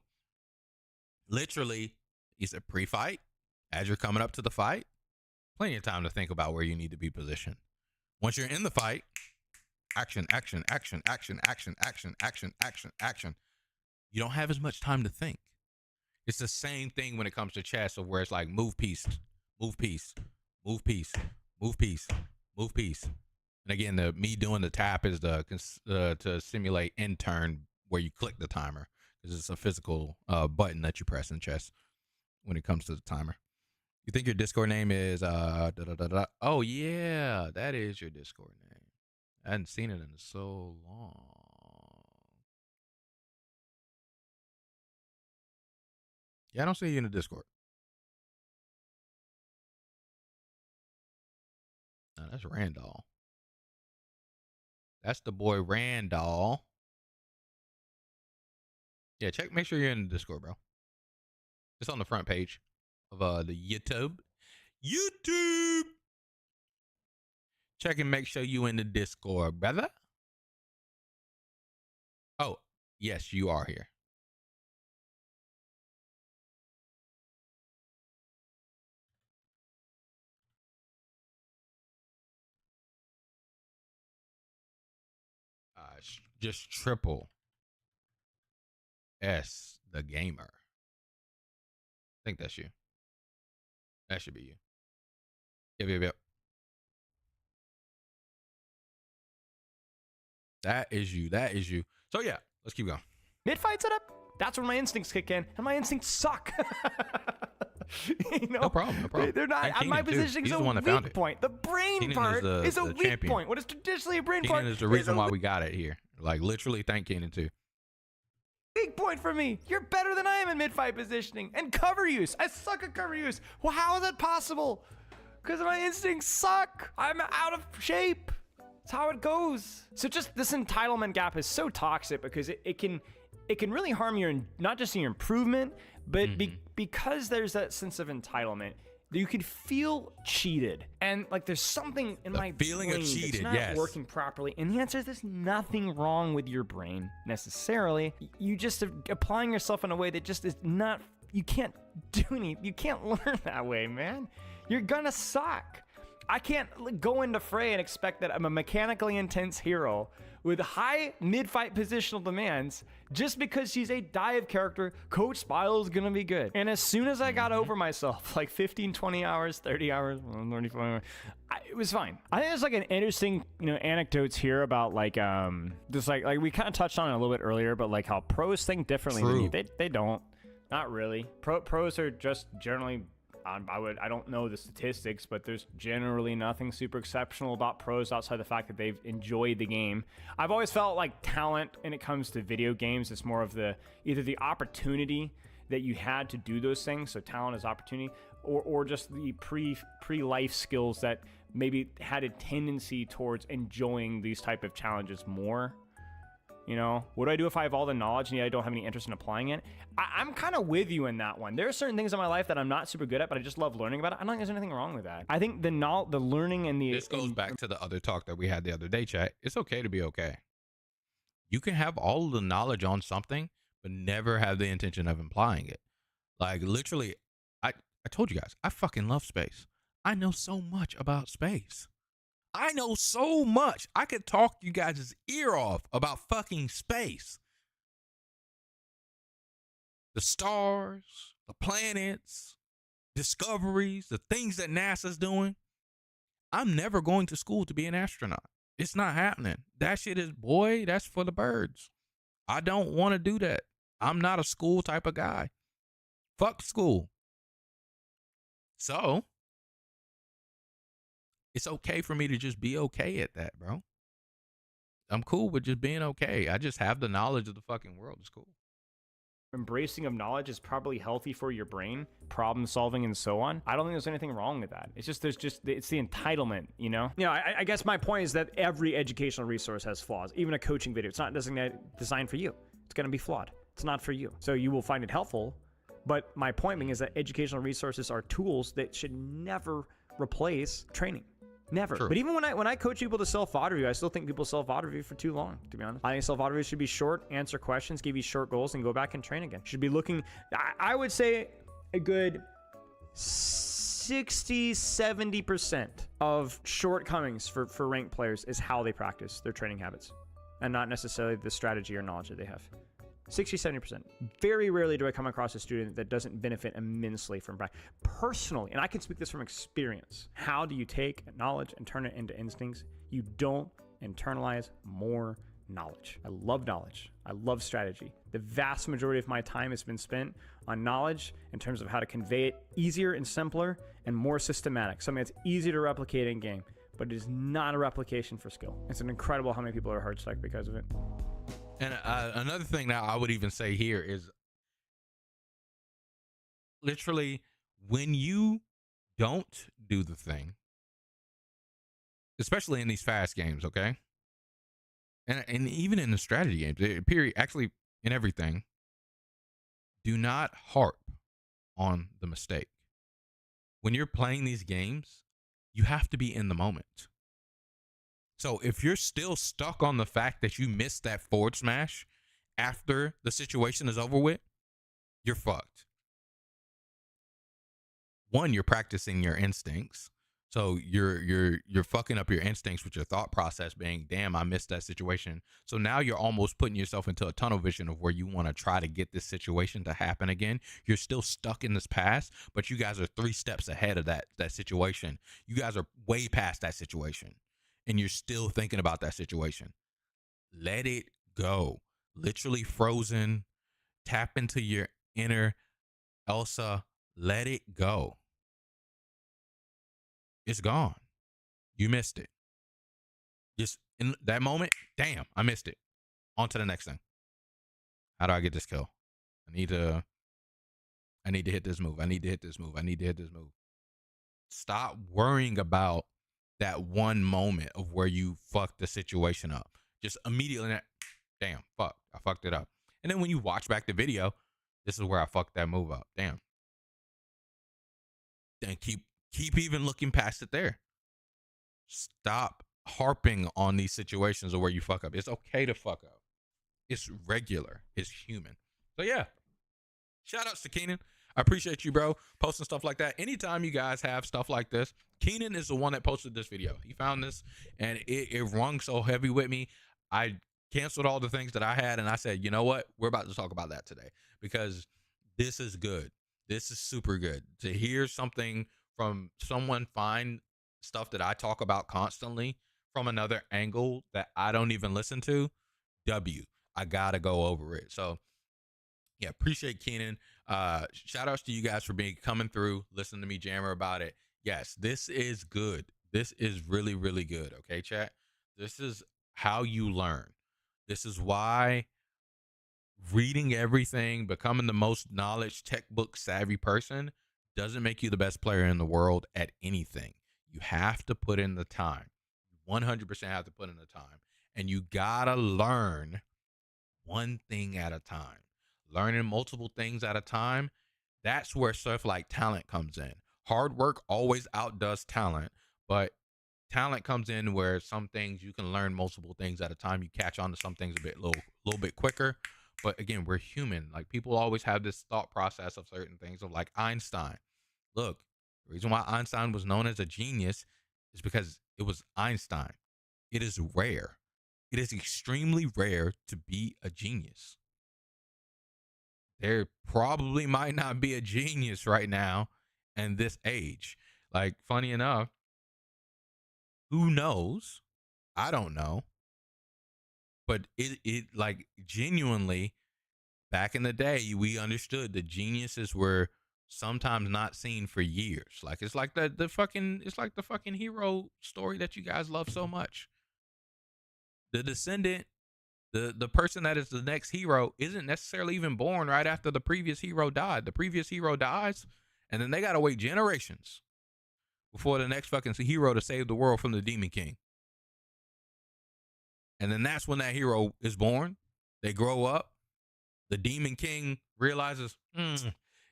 [SPEAKER 1] literally, is it pre-fight? As you're coming up to the fight, plenty of time to think about where you need to be positioned. Once you're in the fight, action, action, action, action, action, action, action, action, action. You don't have as much time to think. It's the same thing when it comes to chess, of where it's like move piece, move piece, move piece, move piece, move piece. And again, me doing the tap is to simulate end turn, where you click the timer, because it's a physical button that you press in chess when it comes to the timer. You think your Discord name is Oh yeah, that is your Discord name. I hadn't seen it in so long. Yeah, I don't see you in the Discord. No, that's Randall. That's the boy Randall. Yeah, make sure you're in the Discord, bro. It's on the front page of the YouTube. Check and make sure you in the Discord, brother. Oh, yes, you are here. Just triple S the gamer. I think that's you. That should be you. Yep. That is you. So yeah, let's keep going.
[SPEAKER 3] Mid-fight setup, that's when my instincts kick in, and my instincts suck. You know?
[SPEAKER 1] No problem.
[SPEAKER 3] They're not. My positioning is a weak point. The brain part is a weak point. What is traditionally a brain part
[SPEAKER 1] is the reason why we got it here. Like, literally, thank Keenan too.
[SPEAKER 3] Weak point for me. You're better than I am in mid-fight positioning and cover use. I suck at cover use. Well, how is that possible? Because my instincts suck. I'm out of shape. That's how it goes. So just this entitlement gap is so toxic, because it can really harm your, not just your improvement, but because there's that sense of entitlement, you can feel cheated. And like there's something in my
[SPEAKER 1] feeling
[SPEAKER 3] brain
[SPEAKER 1] of cheated,
[SPEAKER 3] that's not working properly. And the answer is there's nothing wrong with your brain necessarily. You just are applying yourself in a way that just is not, you can't do anything. You can't learn that way, man. You're gonna suck. I can't go into fray and expect that I'm a mechanically intense hero with high mid-fight positional demands just because she's a dive character. Coach Spile's gonna be good. And as soon as I got over myself, like 15, 20 hours, 30 hours, 35 hours, it was fine. I think there's like an interesting, anecdotes here about like, just like we kind of touched on it a little bit earlier, but like how pros think differently than you. They don't. Not really. Pros are just generally, I don't know the statistics, but there's generally nothing super exceptional about pros outside the fact that they've enjoyed the game. I've always felt like talent when it comes to video games, it's more of either the opportunity that you had to do those things, so talent is opportunity, or just the pre-life skills that maybe had a tendency towards enjoying these type of challenges more. What do I do if I have all the knowledge and yet I don't have any interest in applying it? I'm kind of with you in that one. There are certain things in my life that I'm not super good at, but I just love learning about it. I don't think there's anything wrong with that. I think the learning and the...
[SPEAKER 1] This goes back to the other talk that we had the other day, chat. It's okay to be okay. You can have all of the knowledge on something, but never have the intention of applying it. Like, literally, I told you guys, I fucking love space. I know so much about space. I know so much. I could talk you guys' ear off about fucking space. The stars, the planets, discoveries, the things that NASA's doing. I'm never going to school to be an astronaut. It's not happening. That shit is, that's for the birds. I don't want to do that. I'm not a school type of guy. Fuck school. So, it's okay for me to just be okay at that, bro. I'm cool with just being okay. I just have the knowledge of the fucking world. It's cool.
[SPEAKER 3] Embracing of knowledge is probably healthy for your brain, problem solving and so on. I don't think there's anything wrong with that. It's just, it's the entitlement, I guess my point is that every educational resource has flaws. Even a coaching video, it's not designed for you. It's going to be flawed. It's not for you. So you will find it helpful. But my point being is that educational resources are tools that should never replace training. Never.
[SPEAKER 1] True.
[SPEAKER 3] But even when I coach people to self-audit review, I still think people self-audit review for too long, to be honest. I think self-audit review should be short, answer questions, give you short goals, and go back and train again. Should be looking, I would say a good 60-70% of shortcomings for ranked players is how they practice their training habits and not necessarily the strategy or knowledge that they have. 60-70%. Very rarely do I come across a student that doesn't benefit immensely from practice. Personally, and I can speak this from experience, how do you take knowledge and turn it into instincts? You don't internalize more knowledge. I love knowledge. I love strategy. The vast majority of my time has been spent on knowledge in terms of how to convey it easier and simpler and more systematic. Something that's easy to replicate in game, but it is not a replication for skill. It's incredible how many people are hard stuck because of it.
[SPEAKER 1] And another thing that I would even say here is literally when you don't do the thing, especially in these fast games, okay? And even in the strategy games, period, actually in everything, do not harp on the mistake. When you're playing these games, you have to be in the moment. So if you're still stuck on the fact that you missed that forward smash after the situation is over with, you're fucked. One, you're practicing your instincts. So you're fucking up your instincts with your thought process being, damn, I missed that situation. So now you're almost putting yourself into a tunnel vision of where you want to try to get this situation to happen again. You're still stuck in this past, but you guys are 3 steps ahead of that situation. You guys are way past that situation. And you're still thinking about that situation. Let it go. Literally frozen. Tap into your inner Elsa. Let it go. It's gone. You missed it. Just in that moment, damn, I missed it. On to the next thing. How do I get this kill? I need to hit this move. I need to hit this move. I need to hit this move. Stop worrying about that one moment of where you fucked the situation up. Just immediately, damn, fuck, I fucked it up. And then when you watch back the video, this is where I fucked that move up. Damn. Then keep even looking past it there. Stop harping on these situations of where you fuck up. It's okay to fuck up. It's regular. It's human. So yeah, shout outs to Keenan. I appreciate you, bro, posting stuff like that. Anytime you guys have stuff like this, Keenan is the one that posted this video. He found this and it rung so heavy with me. I canceled all the things that I had and I said, you know what? We're about to talk about that today because this is good. This is super good. To hear something from someone find stuff that I talk about constantly from another angle that I don't even listen to, I gotta go over it. So yeah, appreciate Keenan. Shout outs to you guys for coming through, listening to me jammer about it. Yes, this is good. This is really, really good. Okay, chat. This is how you learn. This is why reading everything, becoming the most knowledge, textbook savvy person doesn't make you the best player in the world at anything. You have to put in the time. 100% have to put in the time. And you gotta learn one thing at a time. Learning multiple things at a time, that's where stuff like talent comes in. Hard work always outdoes talent, but talent comes in where some things you can learn multiple things at a time. You catch on to some things a little bit quicker. But again, we're human. Like people always have this thought process of certain things of like Einstein. Look, the reason why Einstein was known as a genius is because it was Einstein. It is rare. It is extremely rare to be a genius. There probably might not be a genius right now in this age. Like, funny enough, who knows? I don't know. But it like genuinely, back in the day, we understood the geniuses were sometimes not seen for years. Like it's like the fucking hero story that you guys love so much. The descendant, the person that is the next hero isn't necessarily even born right after the previous hero died. The previous hero dies, and then they gotta wait generations before the next fucking hero to save the world from the Demon King. And then that's when that hero is born. They grow up. The Demon King realizes,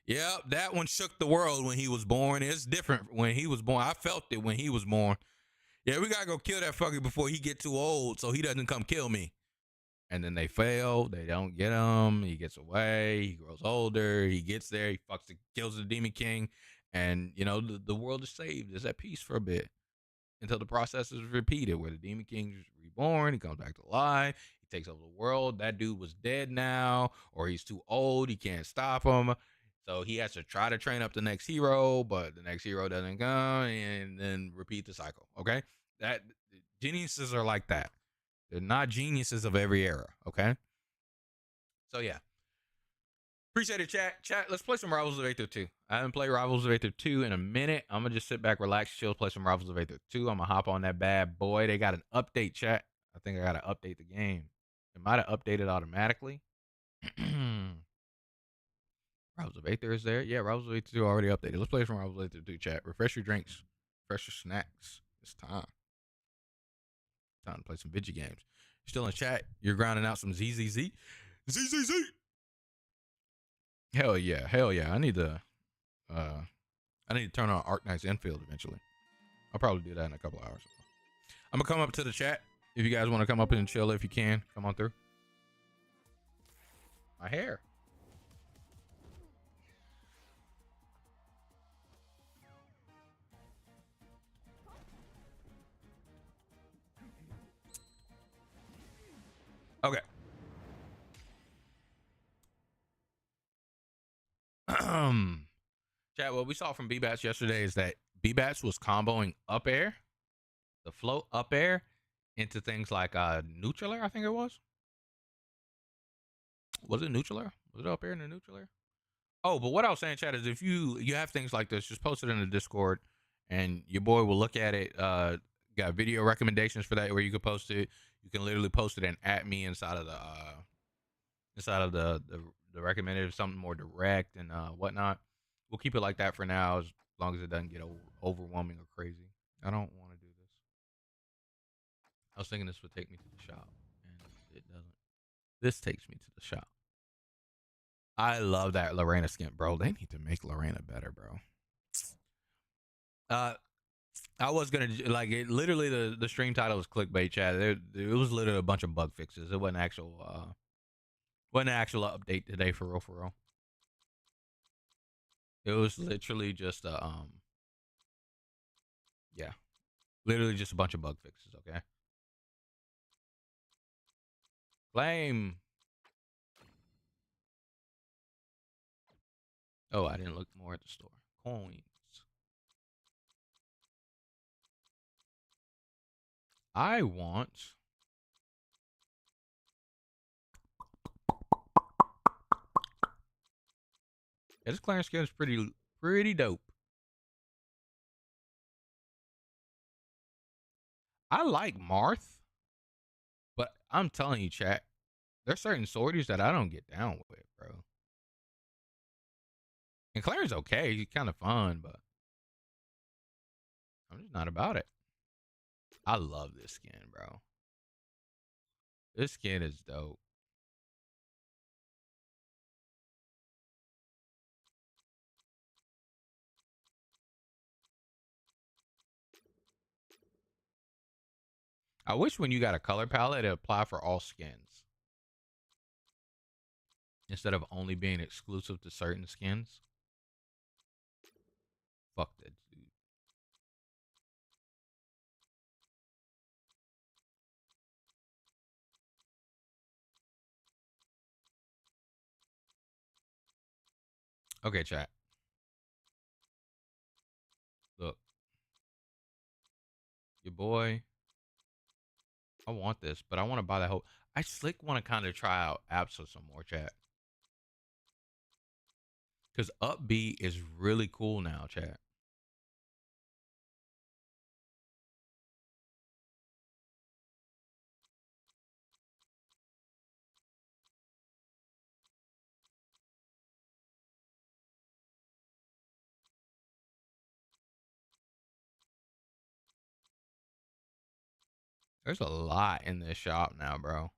[SPEAKER 1] yep, that one shook the world when he was born. It's different when he was born. I felt it when he was born. Yeah, we gotta go kill that fucker before he get too old, so he doesn't come kill me. And then they fail. They don't get him. He gets away. He grows older. He gets there. He kills the Demon King, and you know the world is saved. It's at peace for a bit until the process is repeated, where the Demon King is reborn. He comes back to life. He takes over the world. That dude was dead now, or he's too old. He can't stop him. So he has to try to train up the next hero, but the next hero doesn't come, and then repeat the cycle. Okay, that geniuses are like that. They're not geniuses of every era. Okay, so yeah. Appreciate it, chat. Chat, let's play some Rivals of Aether 2. I haven't played Rivals of Aether 2 in a minute. I'm going to just sit back, relax, chill, play some Rivals of Aether 2. I'm going to hop on that bad boy. They got an update, chat. I think I got to update the game. It might have updated automatically. Rivals of Aether is there. Yeah, Rivals of Aether 2 already updated. Let's play some Rivals of Aether 2, chat. Refresh your drinks. Refresh your snacks. It's time. Time to play some video games. You're still in chat. You're grinding out some ZZZ. ZZZ. Hell yeah. Hell yeah. I need to turn on Arknight's Enfield eventually. I'll probably do that in a couple hours. I'm gonna come up to the chat. If you guys want to come up and chill, if you can, come on through. My hair. Okay. Chat, what we saw from B-Bats yesterday is that B-Bats was comboing up air, the float up air, into things like neutral air, I think it was. Was it neutral air? Was it up air in the neutral air? Oh, but what I was saying, chat, is if you have things like this, just post it in the Discord, and your boy will look at it. Got video recommendations for that where you can post it. You can literally post it and at me inside of the recommended, something more direct and whatnot. We'll keep it like that for now, as long as it doesn't get overwhelming or crazy. I don't want to do this. I was thinking this would take me to the shop, and it doesn't. This takes me to the shop. I love that Lorena skin, bro. They need to make Lorena better, bro. I was gonna like it. Literally, the stream title was clickbait, chat. It was literally a bunch of bug fixes. It wasn't actual. Wasn't an actual update today, for real, for real. It was literally just yeah, literally just a bunch of bug fixes. Okay. Flame. Oh, I didn't look more at the store. Coins. I want. Yeah, this clearance skin is pretty dope. I like Marth, but I'm telling you, chat, there's certain sorties that I don't get down with, bro. And Claire's okay, he's kind of fun, but I'm just not about it. I love this skin, bro. This skin is dope. I wish when you got a color palette, it apply for all skins, instead of only being exclusive to certain skins. Fuck that dude. Okay, chat. Look. Your boy. I want this, but I want to buy that whole. I slick want to kind of try out Absa some more, chat. Because Up B is really cool now, chat. There's a lot in this shop now, bro.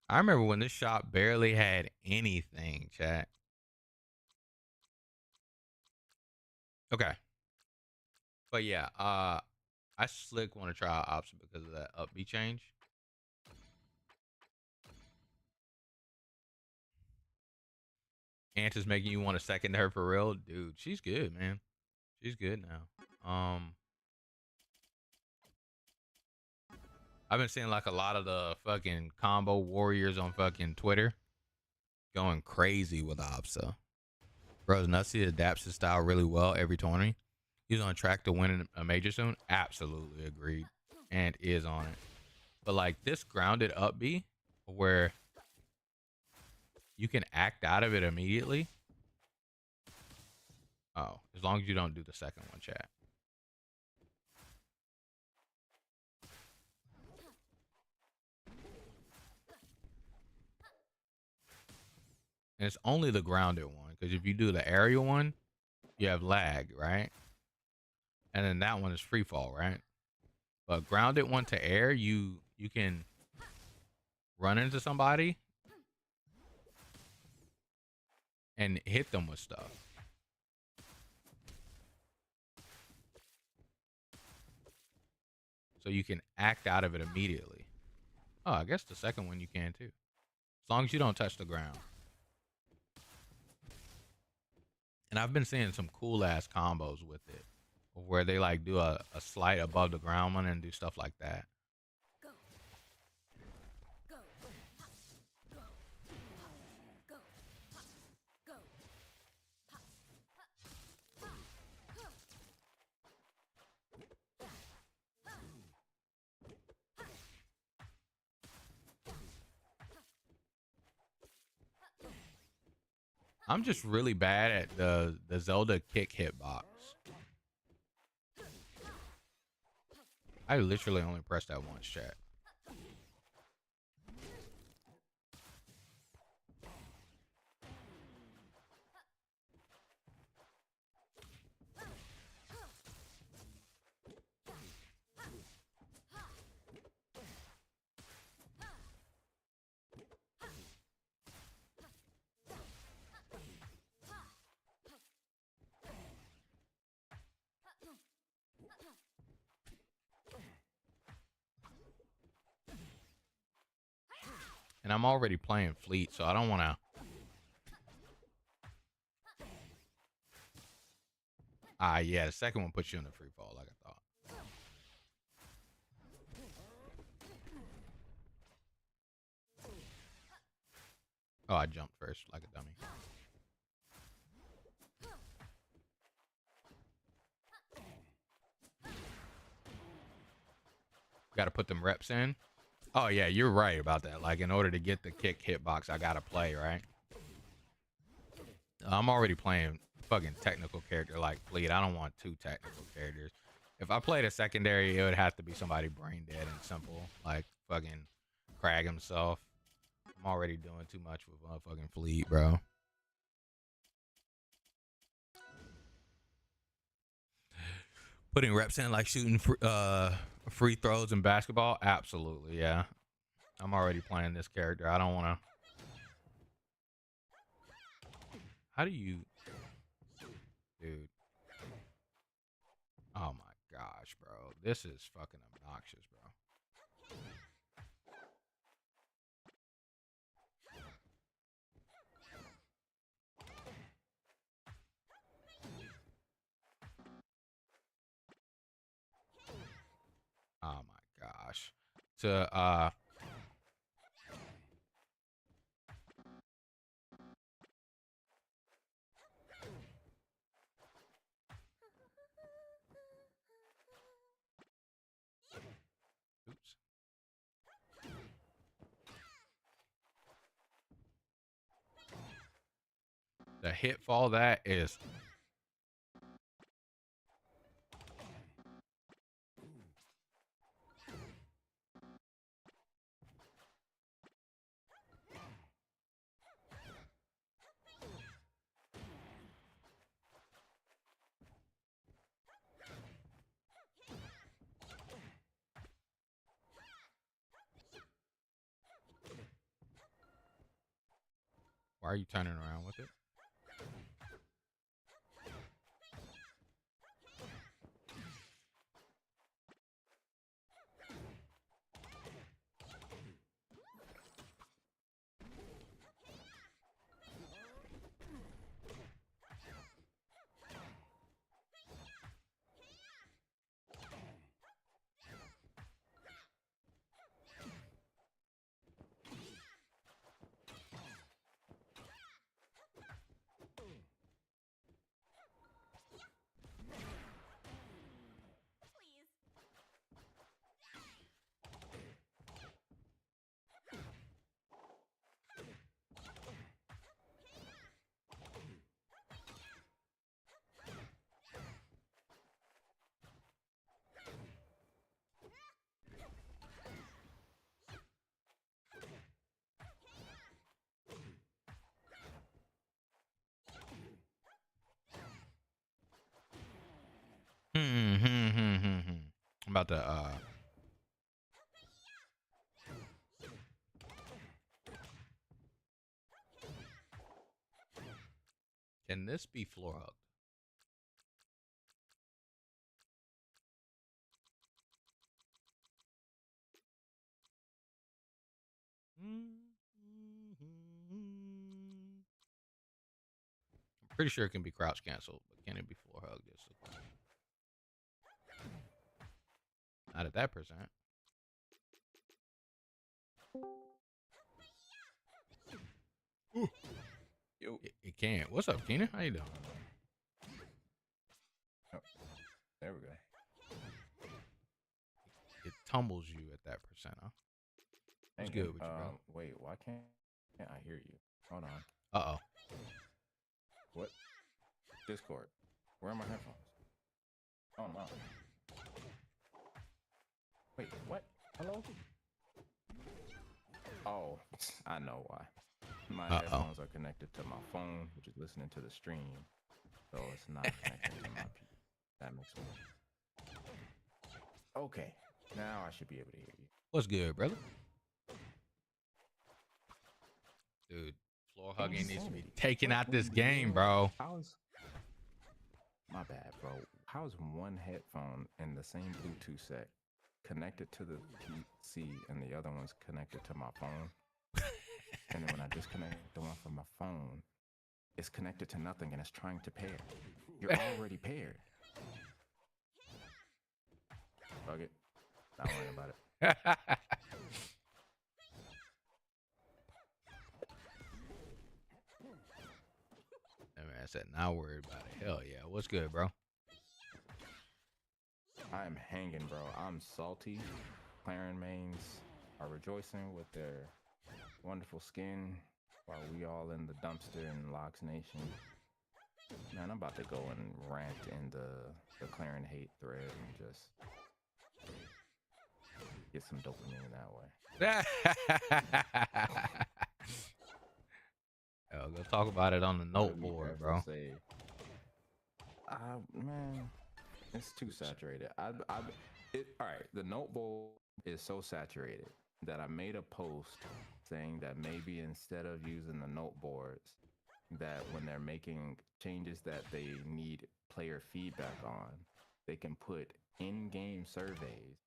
[SPEAKER 1] I remember when this shop barely had anything, chat. Okay. But yeah, I slick want to try out ops because of that up B change. Ant is making you want to second her for real, dude. She's good, man. She's good now. I've been seeing like a lot of the fucking combo warriors on fucking Twitter going crazy with ops. So, bro's nuts. He adapts his style really well every tourney. He's on track to win a major soon. Absolutely agreed, and is on it. But like this grounded up B, where you can act out of it immediately. Oh, as long as you don't do the second one, chat. And it's only the grounded one, because if you do the aerial one, you have lag, right? And then that one is free fall, right? But grounded one to air, you can run into somebody and hit them with stuff. So you can act out of it immediately. Oh, I guess the second one you can too. As long as you don't touch the ground. And I've been seeing some cool ass combos with it, where they like do a slight above the ground one and do stuff like that. I'm just really bad at the Zelda kick hitbox. I literally only pressed that once, chat. And I'm already playing Fleet, so I don't want to. Yeah, the second one puts you in the free fall, like I thought. Oh, I jumped first, like a dummy. Got to put them reps in. Oh, yeah, you're right about that. Like, in order to get the kick hitbox, I got to play, right? I'm already playing fucking technical character like Fleet. I don't want two technical characters. If I played a secondary, it would have to be somebody brain dead and simple, like fucking Crag himself. I'm already doing too much with motherfucking Fleet, bro. Putting reps in like shooting free throws in basketball? Absolutely, yeah. I'm already playing this character. I don't want to. How do you... Dude. Oh my gosh, bro. This is fucking obnoxious, bro. Oh my gosh. Oops. The hit fall that is... Why are you turning around with it? about to can this be floor hugged? I'm pretty sure it can be crouch canceled, but can it be floor hugged? Is the question. Not at that percent.
[SPEAKER 4] Yo.
[SPEAKER 1] It can't. What's up, Keenan? How you doing?
[SPEAKER 4] Oh, there we go.
[SPEAKER 1] It tumbles you at that percent, huh? What's
[SPEAKER 4] Dang
[SPEAKER 1] good
[SPEAKER 4] it.
[SPEAKER 1] with you, bro?
[SPEAKER 4] Wait, why can't I hear you? Hold on.
[SPEAKER 1] Uh-oh.
[SPEAKER 4] What? Discord. Where are my headphones? Oh no. Wait, what? Hello? Oh, I know why. My headphones are connected to my phone, which is listening to the stream. So it's not connected to my PC. That makes sense. Okay. Now I should be able to hear you.
[SPEAKER 1] What's good, brother? Dude, floor hugging needs to be taken out this game, bro.
[SPEAKER 4] How's my bad, bro? How's one headphone in the same Bluetooth set connected to the PC and the other one's connected to my phone? And then when I disconnect the one from my phone, it's connected to nothing and it's trying to pair. You're already paired. Fuck it. Not worrying about it.
[SPEAKER 1] That man said, not worried about it. Hell yeah. What's good, bro?
[SPEAKER 4] I am hanging, bro. I'm salty. Claren mains are rejoicing with their wonderful skin while we all in the dumpster in Lox Nation. Man, I'm about to go and rant in the Claren hate thread and just get some dopamine that way.
[SPEAKER 1] Yo, go talk about it on the note board, bro.
[SPEAKER 4] Man, it's too saturated. All right, the note board is so saturated that I made a post saying that maybe instead of using the note boards, that when they're making changes that they need player feedback on, they can put in-game surveys.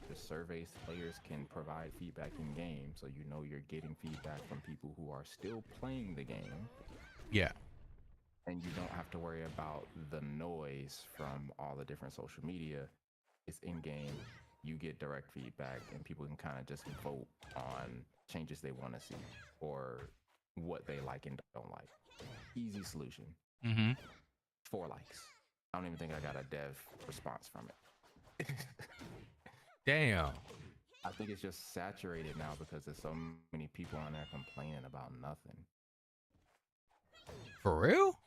[SPEAKER 4] The surveys players can provide feedback in game, so you know you're getting feedback from people who are still playing the game.
[SPEAKER 1] Yeah.
[SPEAKER 4] And you don't have to worry about the noise from all the different social media. It's in game. You get direct feedback, and people can kind of just vote on changes they want to see or what they like and don't like. Easy solution. 4 likes. I don't even think I got a dev response from it.
[SPEAKER 1] Damn.
[SPEAKER 4] I think it's just saturated now because there's so many people on there complaining about nothing.
[SPEAKER 1] For real?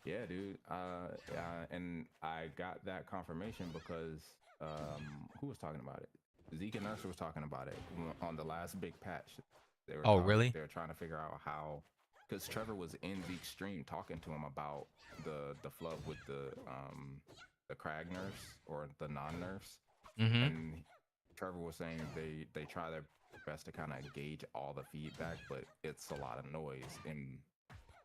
[SPEAKER 4] Yeah, dude. And I got that confirmation because who was talking about it? Zeke and Usher was talking about it on the last big patch. They were
[SPEAKER 1] really?
[SPEAKER 4] They were trying to figure out how, because Trevor was in Zeke's stream talking to him about the flub with the crag nerfs or the non-nerfs. And Trevor was saying they try their best to kind of gauge all the feedback, but it's a lot of noise,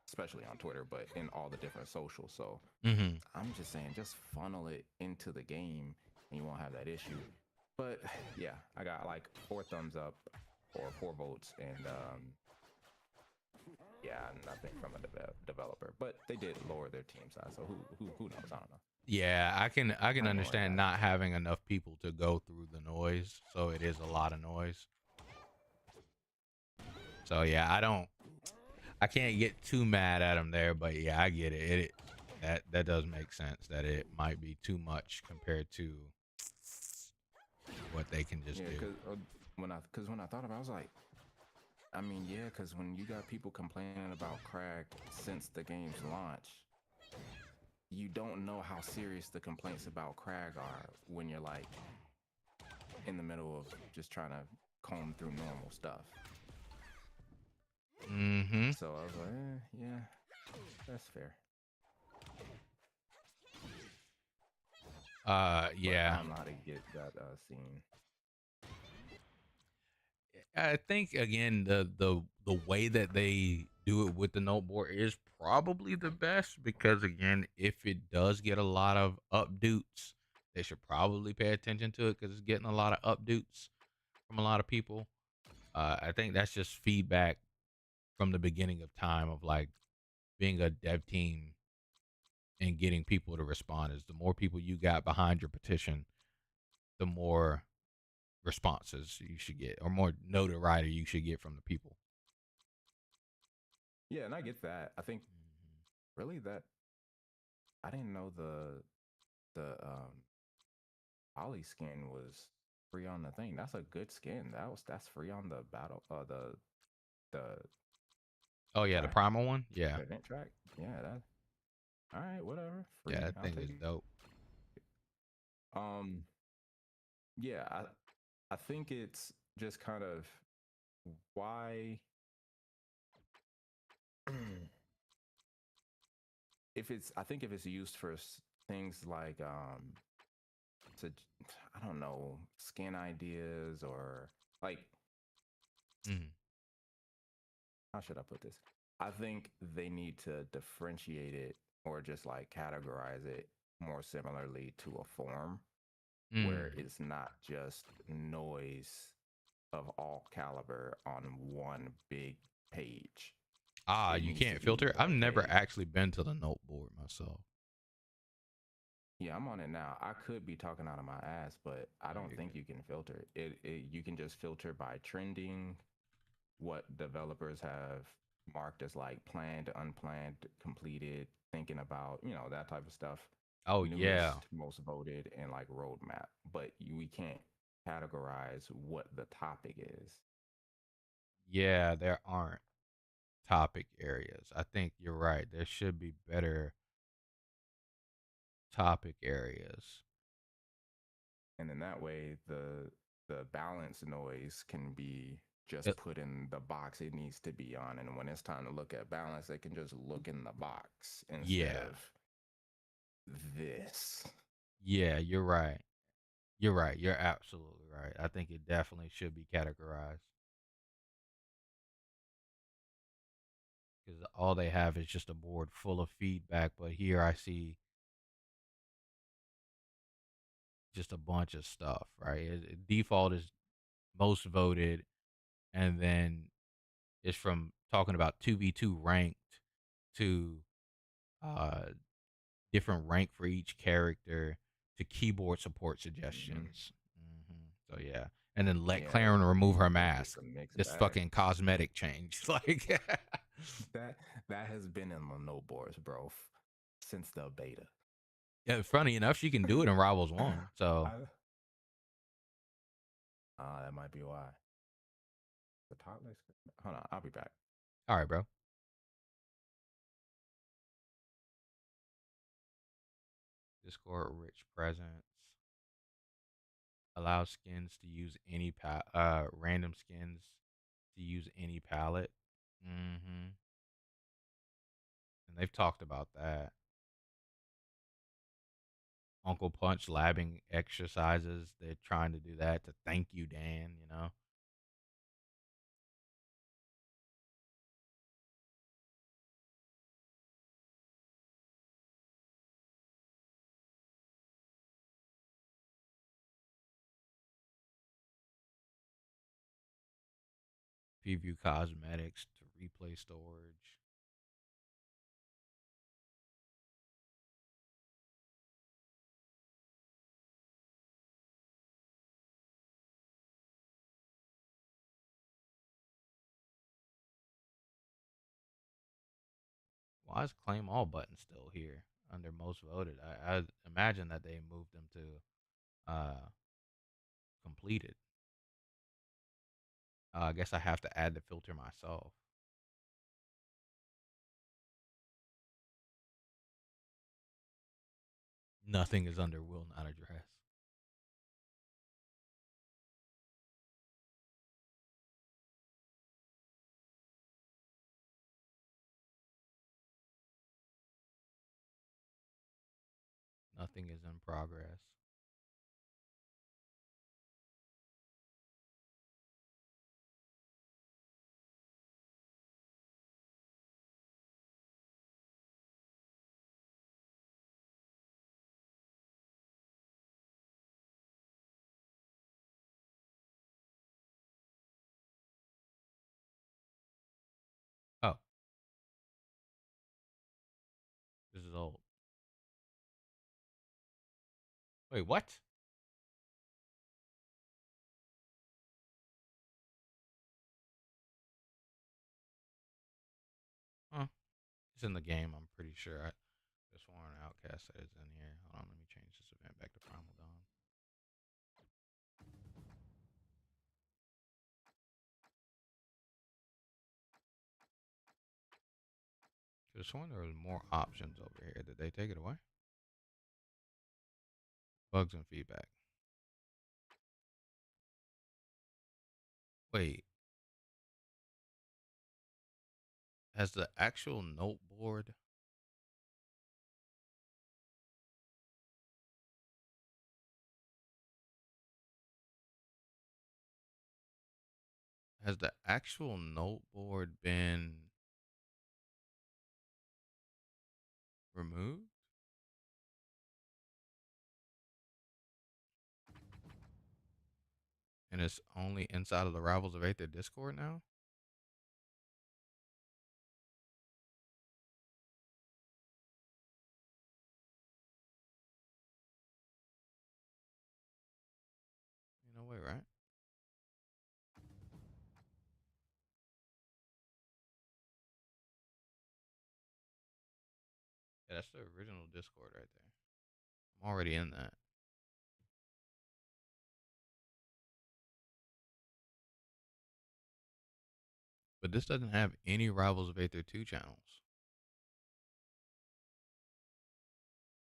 [SPEAKER 4] especially on Twitter, but in all the different socials. So I'm just saying, just funnel it into the game and you won't have that issue. But yeah, I got like 4 thumbs up or 4 votes, and yeah, nothing from a developer. But they did lower their team size, so who knows? I don't know.
[SPEAKER 1] Yeah, I can understand not having enough people to go through the noise, so it is a lot of noise. So yeah, I can't get too mad at them there, but yeah, I get it. That does make sense that it might be too much compared to what they can just do.
[SPEAKER 4] Because when I thought about it, I was like, I mean, yeah, because when you got people complaining about Crag since the game's launch, you don't know how serious the complaints about Crag are when you're like in the middle of just trying to comb through normal stuff. So I was like, yeah, that's fair.
[SPEAKER 1] Yeah.
[SPEAKER 4] I don't know how to get that scene.
[SPEAKER 1] I think again the way that they do it with the noteboard is probably the best because again, if it does get a lot of updates, they should probably pay attention to it because it's getting a lot of updates from a lot of people. I think that's just feedback from the beginning of time of like being a dev team and getting people to respond. Is the more people you got behind your petition, the more responses you should get, or more notoriety you should get from the people.
[SPEAKER 4] Yeah, and I get that. I think really that I didn't know the Ollie skin was free on the thing. That's a good skin. That's free on the battle the
[SPEAKER 1] Oh yeah, the
[SPEAKER 4] track,
[SPEAKER 1] primal one. Yeah,
[SPEAKER 4] the event track. Yeah, that all right, whatever.
[SPEAKER 1] yeah,
[SPEAKER 4] Free.
[SPEAKER 1] that
[SPEAKER 4] I'll
[SPEAKER 1] thing
[SPEAKER 4] take
[SPEAKER 1] is
[SPEAKER 4] it.
[SPEAKER 1] dope.
[SPEAKER 4] Um yeah, I think it's just kind of why if it's I think if it's used for things like to I don't know, skin ideas or like
[SPEAKER 1] Mm.
[SPEAKER 4] how should I put this? I think they need to differentiate it or just like categorize it more similarly to a form where
[SPEAKER 1] Mm.
[SPEAKER 4] it's not just noise of all caliber on one big page.
[SPEAKER 1] Ah,
[SPEAKER 4] It
[SPEAKER 1] you
[SPEAKER 4] needs to
[SPEAKER 1] can't
[SPEAKER 4] be
[SPEAKER 1] filter. I've never
[SPEAKER 4] okay.
[SPEAKER 1] actually been to the note board myself.
[SPEAKER 4] Yeah, I'm on it now. I could be talking out of my ass, but I
[SPEAKER 1] No,
[SPEAKER 4] don't
[SPEAKER 1] you're
[SPEAKER 4] think
[SPEAKER 1] good.
[SPEAKER 4] you can filter it. You can just filter by trending, what developers have marked as like planned, unplanned, completed, thinking about, that type of stuff.
[SPEAKER 1] Oh yeah,
[SPEAKER 4] Newest, most voted, and like roadmap. But we can't categorize what the topic is.
[SPEAKER 1] yeah. There aren't topic areas. I think you're right. There should be better topic areas.
[SPEAKER 4] And in that way, the balance noise can be
[SPEAKER 1] Uh,
[SPEAKER 4] just put in the box it needs to be on. And when it's time to look at balance, they can just look in the box instead
[SPEAKER 1] yeah,
[SPEAKER 4] of this.
[SPEAKER 1] yeah. You're right. You're right. You're absolutely right. I think it definitely should be categorized because all they have is just a board full of feedback. But here I see just a bunch of stuff. Right. Default is most voted, and then it's from talking about 2v2 ranked to uh different rank for each character to keyboard support
[SPEAKER 4] Mm-hmm.
[SPEAKER 1] suggestions. So yeah, and then let
[SPEAKER 4] Yeah,
[SPEAKER 1] Claren remove her
[SPEAKER 4] that's just
[SPEAKER 1] mask.
[SPEAKER 4] a mixed
[SPEAKER 1] This
[SPEAKER 4] bag.
[SPEAKER 1] fucking cosmetic change. Like
[SPEAKER 4] That that has been in the no boards, bro, since the beta.
[SPEAKER 1] yeah, funny enough, she can do it in Rivals One. So
[SPEAKER 4] That might be why. The top list. Hold on, I'll be back.
[SPEAKER 1] all right, bro. Discord rich presence allows skins to use any random skins to use any palette. And they've talked about that. Uncle Punch labbing exercises. They're trying to do that to thank you, Dan. You know. Preview cosmetics to replay storage. Why is claim all button still here under most voted? I imagine that they moved them to completed. I guess I have to add the filter myself. Nothing is under will not address. Nothing Nothing is in progress. Oh, this is old. Wait, what? Huh? It's in the game, I'm pretty sure. I just want an outcast that is in here. Hold on, let me change this event back to Primal Dawn. Could have sworn there was more options over here. Did they take it away? Bugs and feedback. Wait, has the actual note board? Has the actual note board been removed? And it's only inside of the Rivals of Aether Discord now? No way, right? Yeah, that's the original Discord right there. I'm already in that. But this doesn't have any Rivals of Aether 2 channels.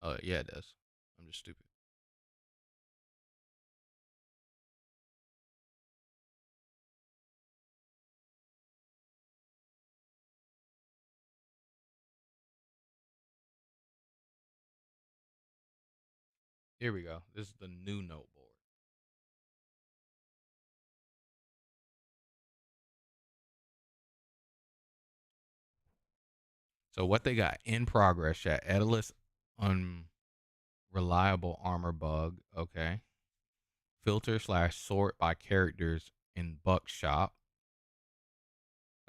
[SPEAKER 1] Oh, yeah, it does. I'm just stupid. Here we go. This is the new note board. So what they got in progress, chat. Edalus unreliable armor bug. Okay. Filter / sort by characters in Buck's shop.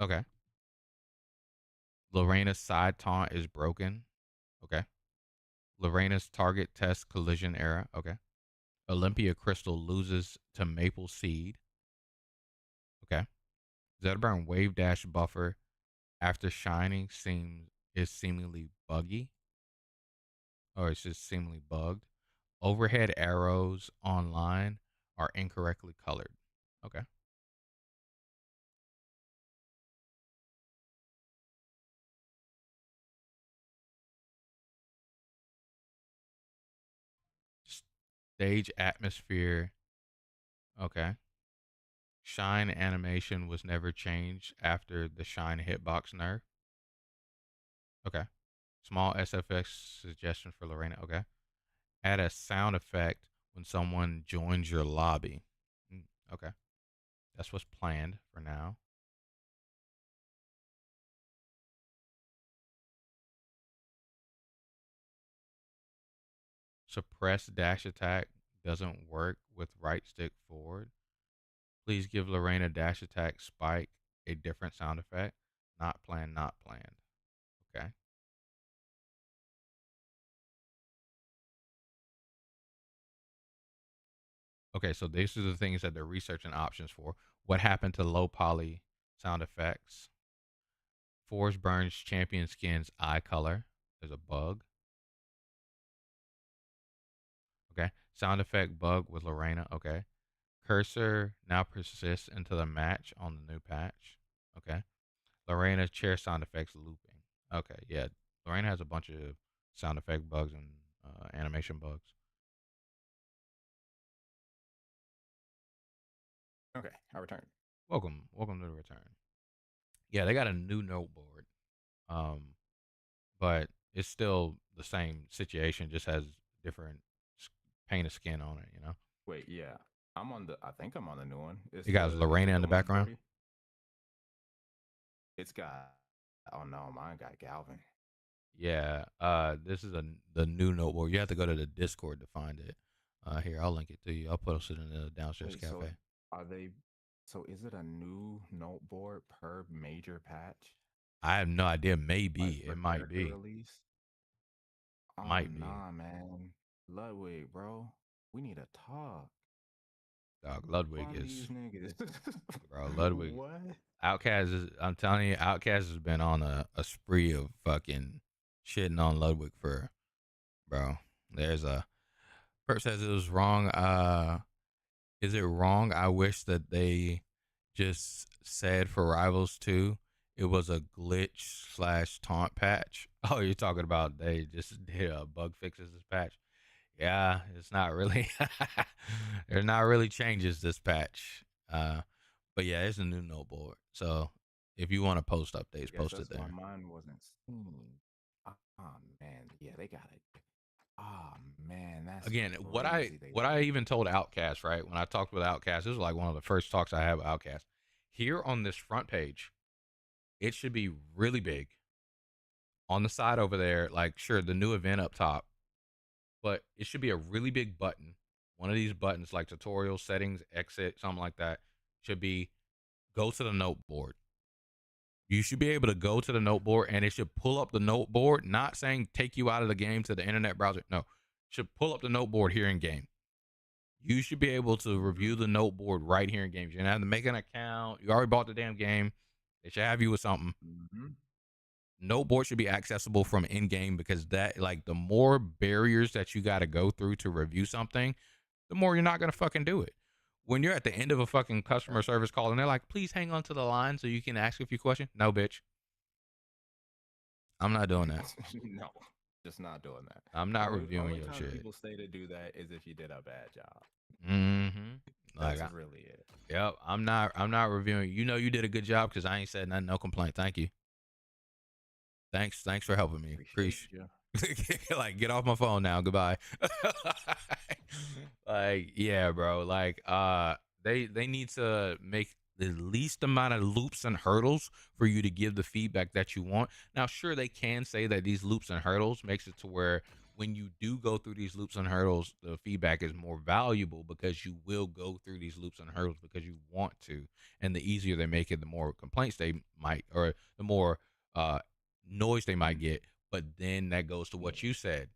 [SPEAKER 1] Okay. Lorena's side taunt is broken. Okay. Lorena's target test collision error. Okay. Olympia Crystal loses to Maple Seed. Okay. Zedburn wave dash buffer after shining is seemingly buggy. Or it's just seemingly bugged. Overhead arrows online are incorrectly colored. Okay. Stage atmosphere. Okay. Shine animation was never changed after the Shine hitbox nerf. Okay. Small SFX suggestion for Lorena. Okay. Add a sound effect when someone joins your lobby. Okay. That's what's planned for now. Suppress dash attack doesn't work with right stick forward. Please give Lorena dash attack spike a different sound effect. Not planned, not planned. Okay. Okay, so these are the things that they're researching options for. What happened to low poly sound effects? Force burns champion skin's eye color. There's a bug. Okay. Sound effect bug with Lorena. Okay. Cursor now persists into the match on the new patch. Okay. Lorena's chair sound effects looping. Okay. Yeah. Lorena has a bunch of sound effect bugs and animation bugs.
[SPEAKER 4] Okay, I returned.
[SPEAKER 1] Welcome to the return. Yeah, they got a new note board, but it's still the same situation. Just has different paint of skin on it. You know,
[SPEAKER 4] Wait, yeah. I think I'm on the new one. It's
[SPEAKER 1] it got
[SPEAKER 4] is
[SPEAKER 1] Lorena
[SPEAKER 4] it
[SPEAKER 1] in
[SPEAKER 4] the
[SPEAKER 1] the background.
[SPEAKER 4] 140? It's got, oh no, mine got Galvin.
[SPEAKER 1] Yeah, this is the new notebook. You have to go to the Discord to find it. Here, I'll link it to you. I'll post it in the downstairs
[SPEAKER 4] Wait, so
[SPEAKER 1] cafe.
[SPEAKER 4] are they, so is it a new note board per major patch?
[SPEAKER 1] I have no idea.
[SPEAKER 4] Like
[SPEAKER 1] Maybe
[SPEAKER 4] for
[SPEAKER 1] it might
[SPEAKER 4] character
[SPEAKER 1] be.
[SPEAKER 4] release? Oh
[SPEAKER 1] Might be.
[SPEAKER 4] nah, man. Ludwig, bro. We need a talk.
[SPEAKER 1] Dog, Ludwig
[SPEAKER 4] Fund these
[SPEAKER 1] is,
[SPEAKER 4] niggas.
[SPEAKER 1] bro. Ludwig,
[SPEAKER 4] What?
[SPEAKER 1] Outcast is. I'm telling you, Outcast has been on a spree of fucking shitting on Ludwig for, bro. There's a Perp says it was wrong. Is it wrong? I wish that they just said for Rivals 2 it was a glitch slash taunt patch. Oh, you're talking about they just did a bug fixes this patch. Yeah, it's not really. There's not really changes this patch. But yeah, it's a new note board. So if you want to post updates,
[SPEAKER 4] Guess
[SPEAKER 1] post it
[SPEAKER 4] that's why
[SPEAKER 1] there.
[SPEAKER 4] mine wasn't seen. Oh man, yeah, they got it. Oh man, that's
[SPEAKER 1] Again,
[SPEAKER 4] crazy. They
[SPEAKER 1] what I even told Outcast, right? When I talked with Outcast, this was like one of the first talks I had with Outcast. Here on this front page, it should be really big. On the side over there, like sure, the new event up top, but it should be a really big button. One of these buttons, like tutorial settings, exit, something like that, should be go to the note board. You should be able to go to the note board and it should pull up the note board, not saying take you out of the game to the internet browser. No, should pull up the note board here in game. You should be able to review the note board right here in game. You don't have to make an account. You already bought the damn game. They should have you with something.
[SPEAKER 4] Mm-hmm.
[SPEAKER 1] Note board should be accessible from in game because that, like, the more barriers that you got to go through to review something, the more you're not going to fucking do it. When you're at the end of a fucking customer service call and they're like, please hang on to the line so you can ask a few questions. No, bitch. I'm not doing that.
[SPEAKER 4] No, just not doing that.
[SPEAKER 1] I'm not reviewing
[SPEAKER 4] Only
[SPEAKER 1] your
[SPEAKER 4] time
[SPEAKER 1] shit.
[SPEAKER 4] people stay to do that is if you did a bad job.
[SPEAKER 1] Mm-hmm. Like,
[SPEAKER 4] That's really it.
[SPEAKER 1] yep. I'm not reviewing. You know, you did a good job because I ain't said nothing. No complaint. Thank you. Thanks for helping me.
[SPEAKER 4] Appreciate you.
[SPEAKER 1] Like, get off my phone now. Goodbye. Like, yeah, bro. Like, they need to make the least amount of loops and hurdles for you to give the feedback that you want. Now, sure, they can say that these loops and hurdles makes it to where when you do go through these loops and hurdles, the feedback is more valuable because you will go through these loops and hurdles because you want to. And the easier they make it, the more complaints they might, or the more noise they might get. But then that goes to what you said.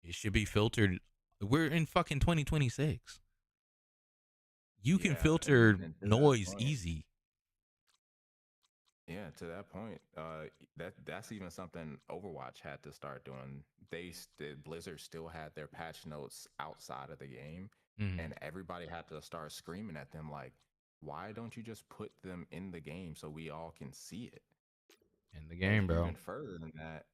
[SPEAKER 1] It should be filtered. We're in fucking 2026. You can filter
[SPEAKER 4] and to that
[SPEAKER 1] noise
[SPEAKER 4] point,
[SPEAKER 1] easy.
[SPEAKER 4] Yeah, to that point, that's even something Overwatch had to start doing. Blizzard still had their patch notes outside of the game, and everybody had to start screaming at them like, "Why don't you just put them in the game so we all can see it?"
[SPEAKER 1] In the game,
[SPEAKER 4] And
[SPEAKER 1] bro.
[SPEAKER 4] even further than that,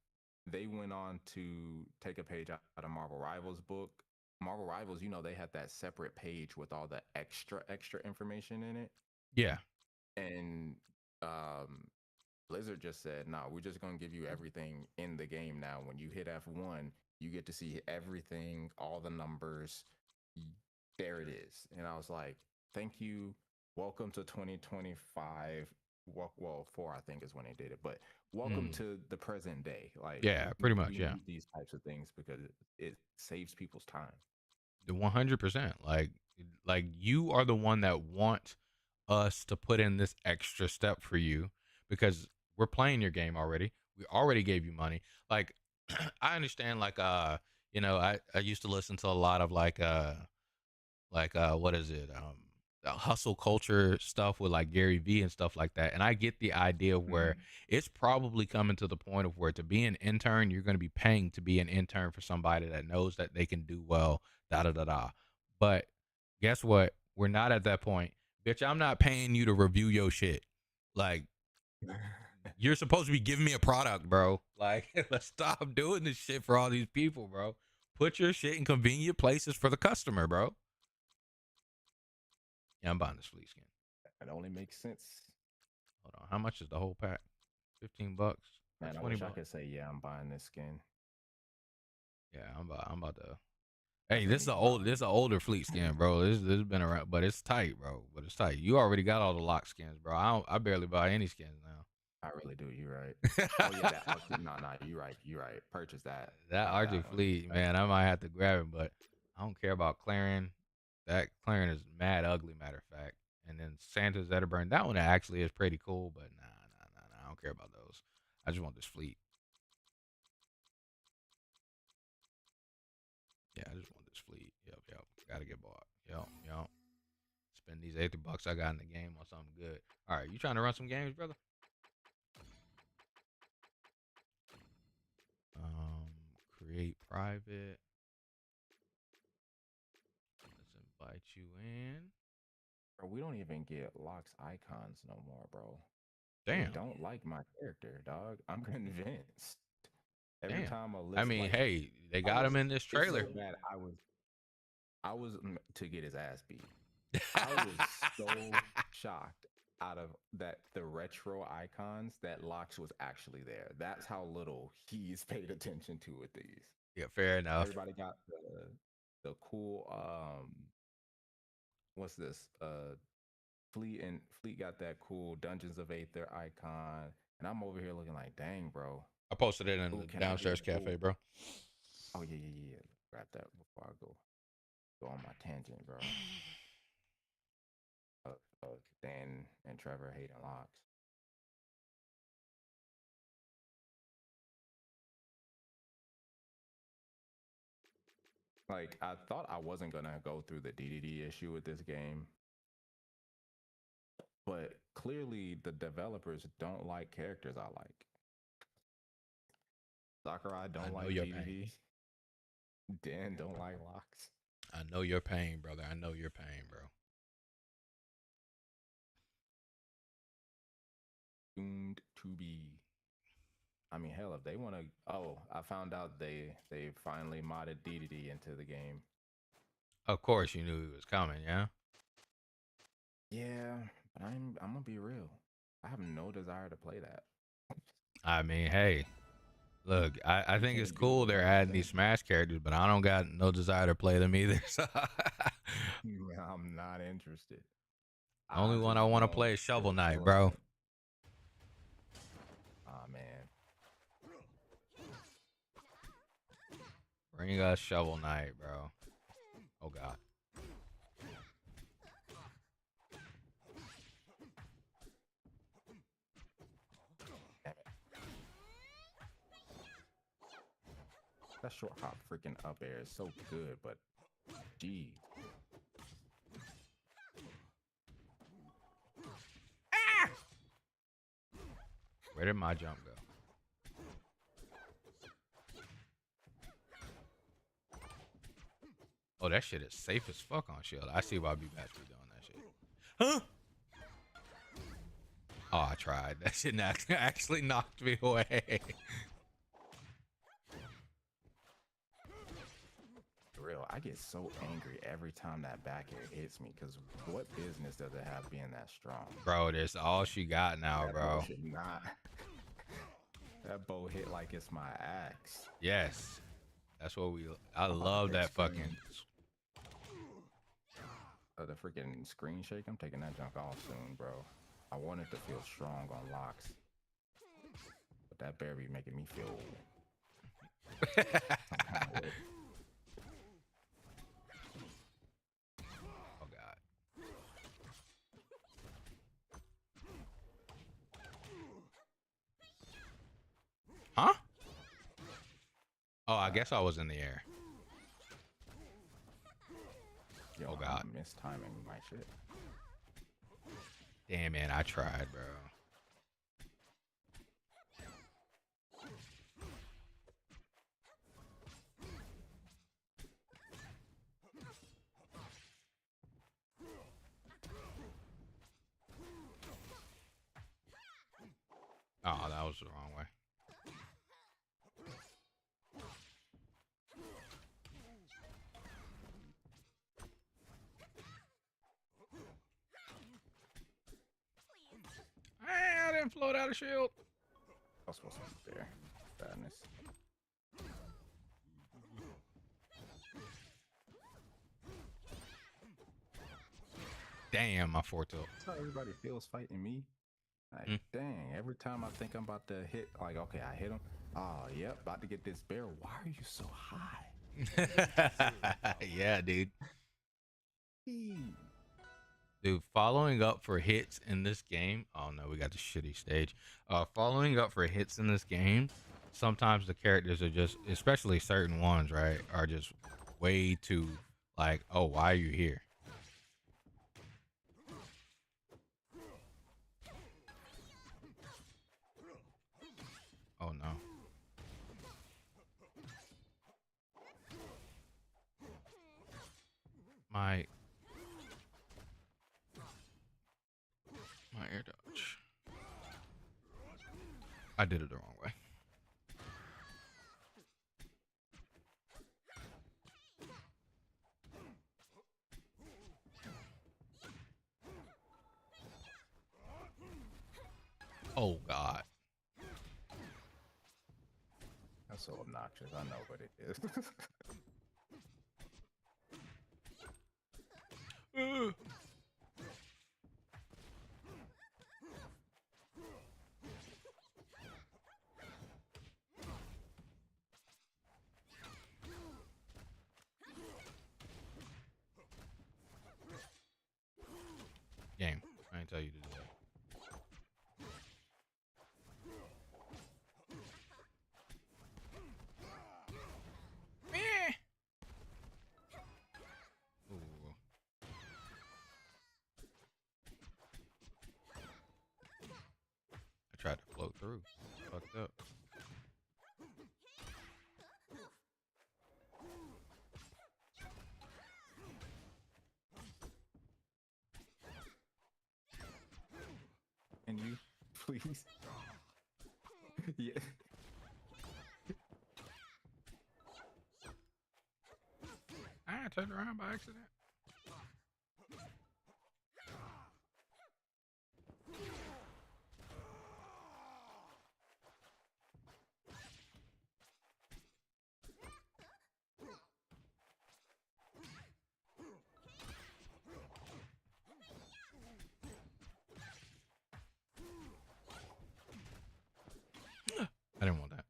[SPEAKER 4] they went on to take a page out of Marvel Rivals book. Marvel Rivals, they had that separate page with all the extra information in it.
[SPEAKER 1] Yeah.
[SPEAKER 4] And Blizzard just said, "No, we're just gonna give you everything in the game now. When you hit F1, you get to see everything, all the numbers. There it is." And I was like, "Thank you. Welcome to 2025." Well, 4 I think is when they did it, but welcome to the present day. Like,
[SPEAKER 1] Yeah, pretty much.
[SPEAKER 4] we
[SPEAKER 1] Yeah.
[SPEAKER 4] need these types of things because it saves people's time.
[SPEAKER 1] The 100%. Like you are the one that want us to put in this extra step for you because we're playing your game already. We already gave you money. Like, I understand, like, I used to listen to a lot of like what is it, hustle culture stuff with like Gary V and stuff like that. And I get the idea where it's probably coming to the point of where to be an intern, you're going to be paying to be an intern for somebody that knows that they can do well, da da da da. But guess what? We're not at that point. Bitch, I'm not paying you to review your shit. Like, you're supposed to be giving me a product, bro. Like, let's stop doing this shit for all these people, bro. Put your shit in convenient places for the customer, bro. Yeah, I'm buying this fleece skin.
[SPEAKER 4] It only makes sense.
[SPEAKER 1] Hold on. How much is the whole pack? $15.
[SPEAKER 4] Man, I
[SPEAKER 1] 20
[SPEAKER 4] wish I
[SPEAKER 1] bucks.
[SPEAKER 4] could say, yeah, I'm buying this skin.
[SPEAKER 1] Yeah, I'm about to. Hey, this is an older fleet skin, bro. This has been around, but it's tight, bro. But it's tight. You already got all the lock skins, bro. I barely buy any skins now.
[SPEAKER 4] I really do. You're right. Oh yeah, that no, you're right. You're right. Purchase that.
[SPEAKER 1] That
[SPEAKER 4] Buy
[SPEAKER 1] Arctic
[SPEAKER 4] that one.
[SPEAKER 1] fleet, man, I might have to grab it, but I don't care about Clarion. That Clarion is mad ugly, matter of fact. And then Santa's Zetterburn, that one actually is pretty cool, but nah. I don't care about those. I just want this fleet. Yeah, I just want this fleet. Yep. Gotta get bought. Yep. Spend these $80 I got in the game on something good. All right, you trying to run some games, brother? Create private. Let's invite you in.
[SPEAKER 4] Bro, we don't even get Locke's icons no more, bro.
[SPEAKER 1] Damn.
[SPEAKER 4] They don't like my character, dog. I'm convinced. Every
[SPEAKER 1] Damn.
[SPEAKER 4] time a list,
[SPEAKER 1] I mean, hey, they got him in this
[SPEAKER 4] it's
[SPEAKER 1] trailer.
[SPEAKER 4] so bad. I was to get his ass beat. I was so shocked out of that the retro icons that Locks was actually there. That's how little he's paid attention to with these.
[SPEAKER 1] Yeah, fair enough.
[SPEAKER 4] Everybody got the cool what's this? Fleet got that cool Dungeons of Aether icon, and I'm over here looking like, dang, bro.
[SPEAKER 1] I posted it in
[SPEAKER 4] Ooh,
[SPEAKER 1] the
[SPEAKER 4] can I get
[SPEAKER 1] downstairs
[SPEAKER 4] a
[SPEAKER 1] cafe,
[SPEAKER 4] cool-
[SPEAKER 1] bro.
[SPEAKER 4] Oh yeah. Grab that before I go on my tangent, bro. Dan and Trevor hating Locks. Like, I thought I wasn't gonna go through the DDD issue with this game, but clearly the developers don't like characters I like. Sakurai don't like
[SPEAKER 1] your
[SPEAKER 4] DDD.
[SPEAKER 1] pain.
[SPEAKER 4] Dan don't like Locks.
[SPEAKER 1] I know your pain, brother. I know your pain, bro.
[SPEAKER 4] Doomed to be. I mean, hell, if they want to. Oh, I found out they finally modded DDD into the game.
[SPEAKER 1] Of course, you knew he was coming, yeah.
[SPEAKER 4] Yeah, but I'm gonna be real. I have no desire to play that.
[SPEAKER 1] I mean, hey, look, I think it's
[SPEAKER 4] can't do
[SPEAKER 1] cool
[SPEAKER 4] it,
[SPEAKER 1] they're
[SPEAKER 4] man.
[SPEAKER 1] adding these Smash characters, but I don't got no desire to play them either. So
[SPEAKER 4] I'm not interested.
[SPEAKER 1] the only one I want to play is Shovel Knight, bro.
[SPEAKER 4] Ah, man.
[SPEAKER 1] Bring us Shovel Knight, bro. Oh God.
[SPEAKER 4] That short hop freaking up air is so good, but geez.
[SPEAKER 1] Where did my jump go? Oh, that shit is safe as fuck on shield. I see why B-Batch be doing that shit. Huh? Oh, I tried. That shit actually knocked me away.
[SPEAKER 4] Real, I get so angry every time that back air hits me, because what business does it have being that strong?
[SPEAKER 1] Bro, that's all she got now,
[SPEAKER 4] That
[SPEAKER 1] bro.
[SPEAKER 4] bow should not. That bow hit like it's my axe.
[SPEAKER 1] Yes. That's what I love that fucking.
[SPEAKER 4] The freaking screen shake. I'm taking that junk off soon, bro. I want it to feel strong on Locks, but that bear be making me feel some kind of way.
[SPEAKER 1] Oh God. Huh? Oh, I guess I was in the air.
[SPEAKER 4] Yo,
[SPEAKER 1] Oh, God.
[SPEAKER 4] I'm mistiming my shit.
[SPEAKER 1] Damn, man, I tried, bro. Oh, that was the wrong way. I didn't float out of shield.
[SPEAKER 4] I was supposed to be there. Badness.
[SPEAKER 1] Damn, my four tilt.
[SPEAKER 4] That's how everybody feels fighting me. Like,
[SPEAKER 1] Hmm.
[SPEAKER 4] dang, every time I think I'm about to hit, like, okay, I hit him. Oh, yep, about to get this bear. Why are you so high?
[SPEAKER 1] Yeah, dude.
[SPEAKER 4] Eee.
[SPEAKER 1] Dude, following up for hits in this game. Oh no, we got the shitty stage. Following up for hits in this game. Sometimes the characters are just, especially certain ones, right, are just way too like, oh, why are you here? Oh no. My air dodge. I did it the wrong way. Oh god.
[SPEAKER 4] That's so obnoxious. I know what it is.
[SPEAKER 1] Game. I didn't tell you to do that. Ooh. I tried to float through. Fucked up.
[SPEAKER 4] Can you please? Yeah.
[SPEAKER 1] I turned around by accident. I didn't want that.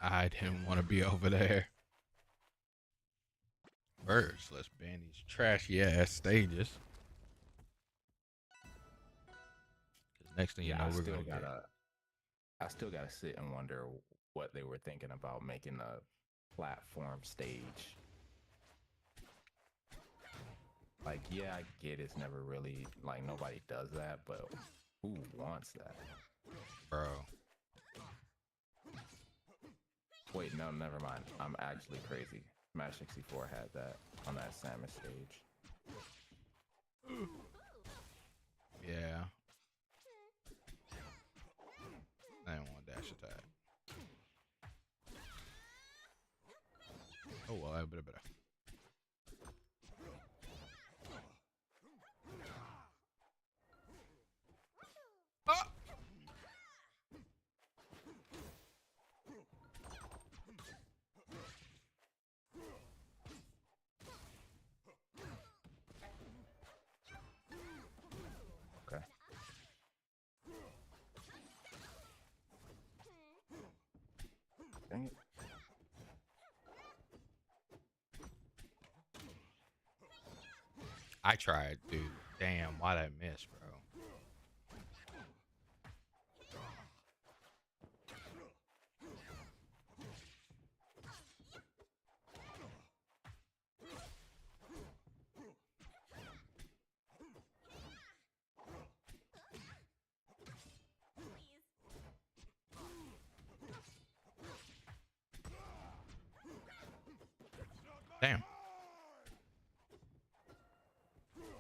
[SPEAKER 1] I didn't want to be over there. First, let's ban these trashy ass stages. Cause next thing you know, we're gonna get.
[SPEAKER 4] I still gotta sit and wonder what they were thinking about making a platform stage. Like, yeah, I get it's never really, like, nobody does that, but who wants that?
[SPEAKER 1] Bro.
[SPEAKER 4] Wait, no, never mind. I'm actually crazy. Smash 64 had that on that Samus stage.
[SPEAKER 1] Yeah. I didn't want dash attack. Oh well, I better. Ah!
[SPEAKER 4] Okay. Dang it.
[SPEAKER 1] I tried, dude. Damn, why'd I miss, bro? Damn.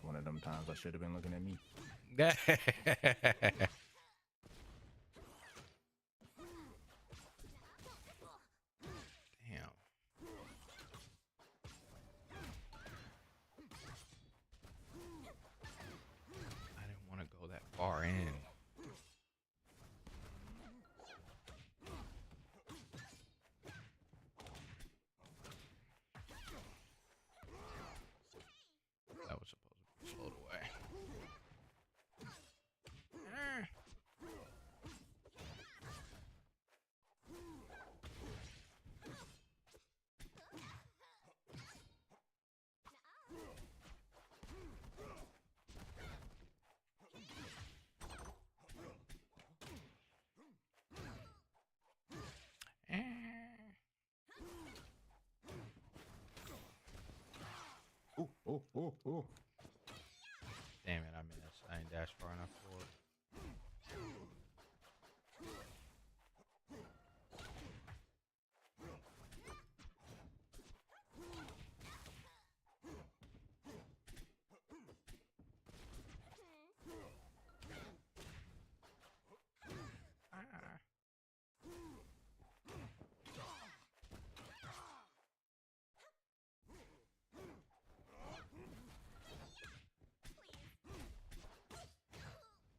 [SPEAKER 4] One of them times I should have been looking at me.
[SPEAKER 1] Damn. I didn't want to go that far in.
[SPEAKER 4] oh.
[SPEAKER 1] Damn it, I missed. I ain't dashed far enough forward.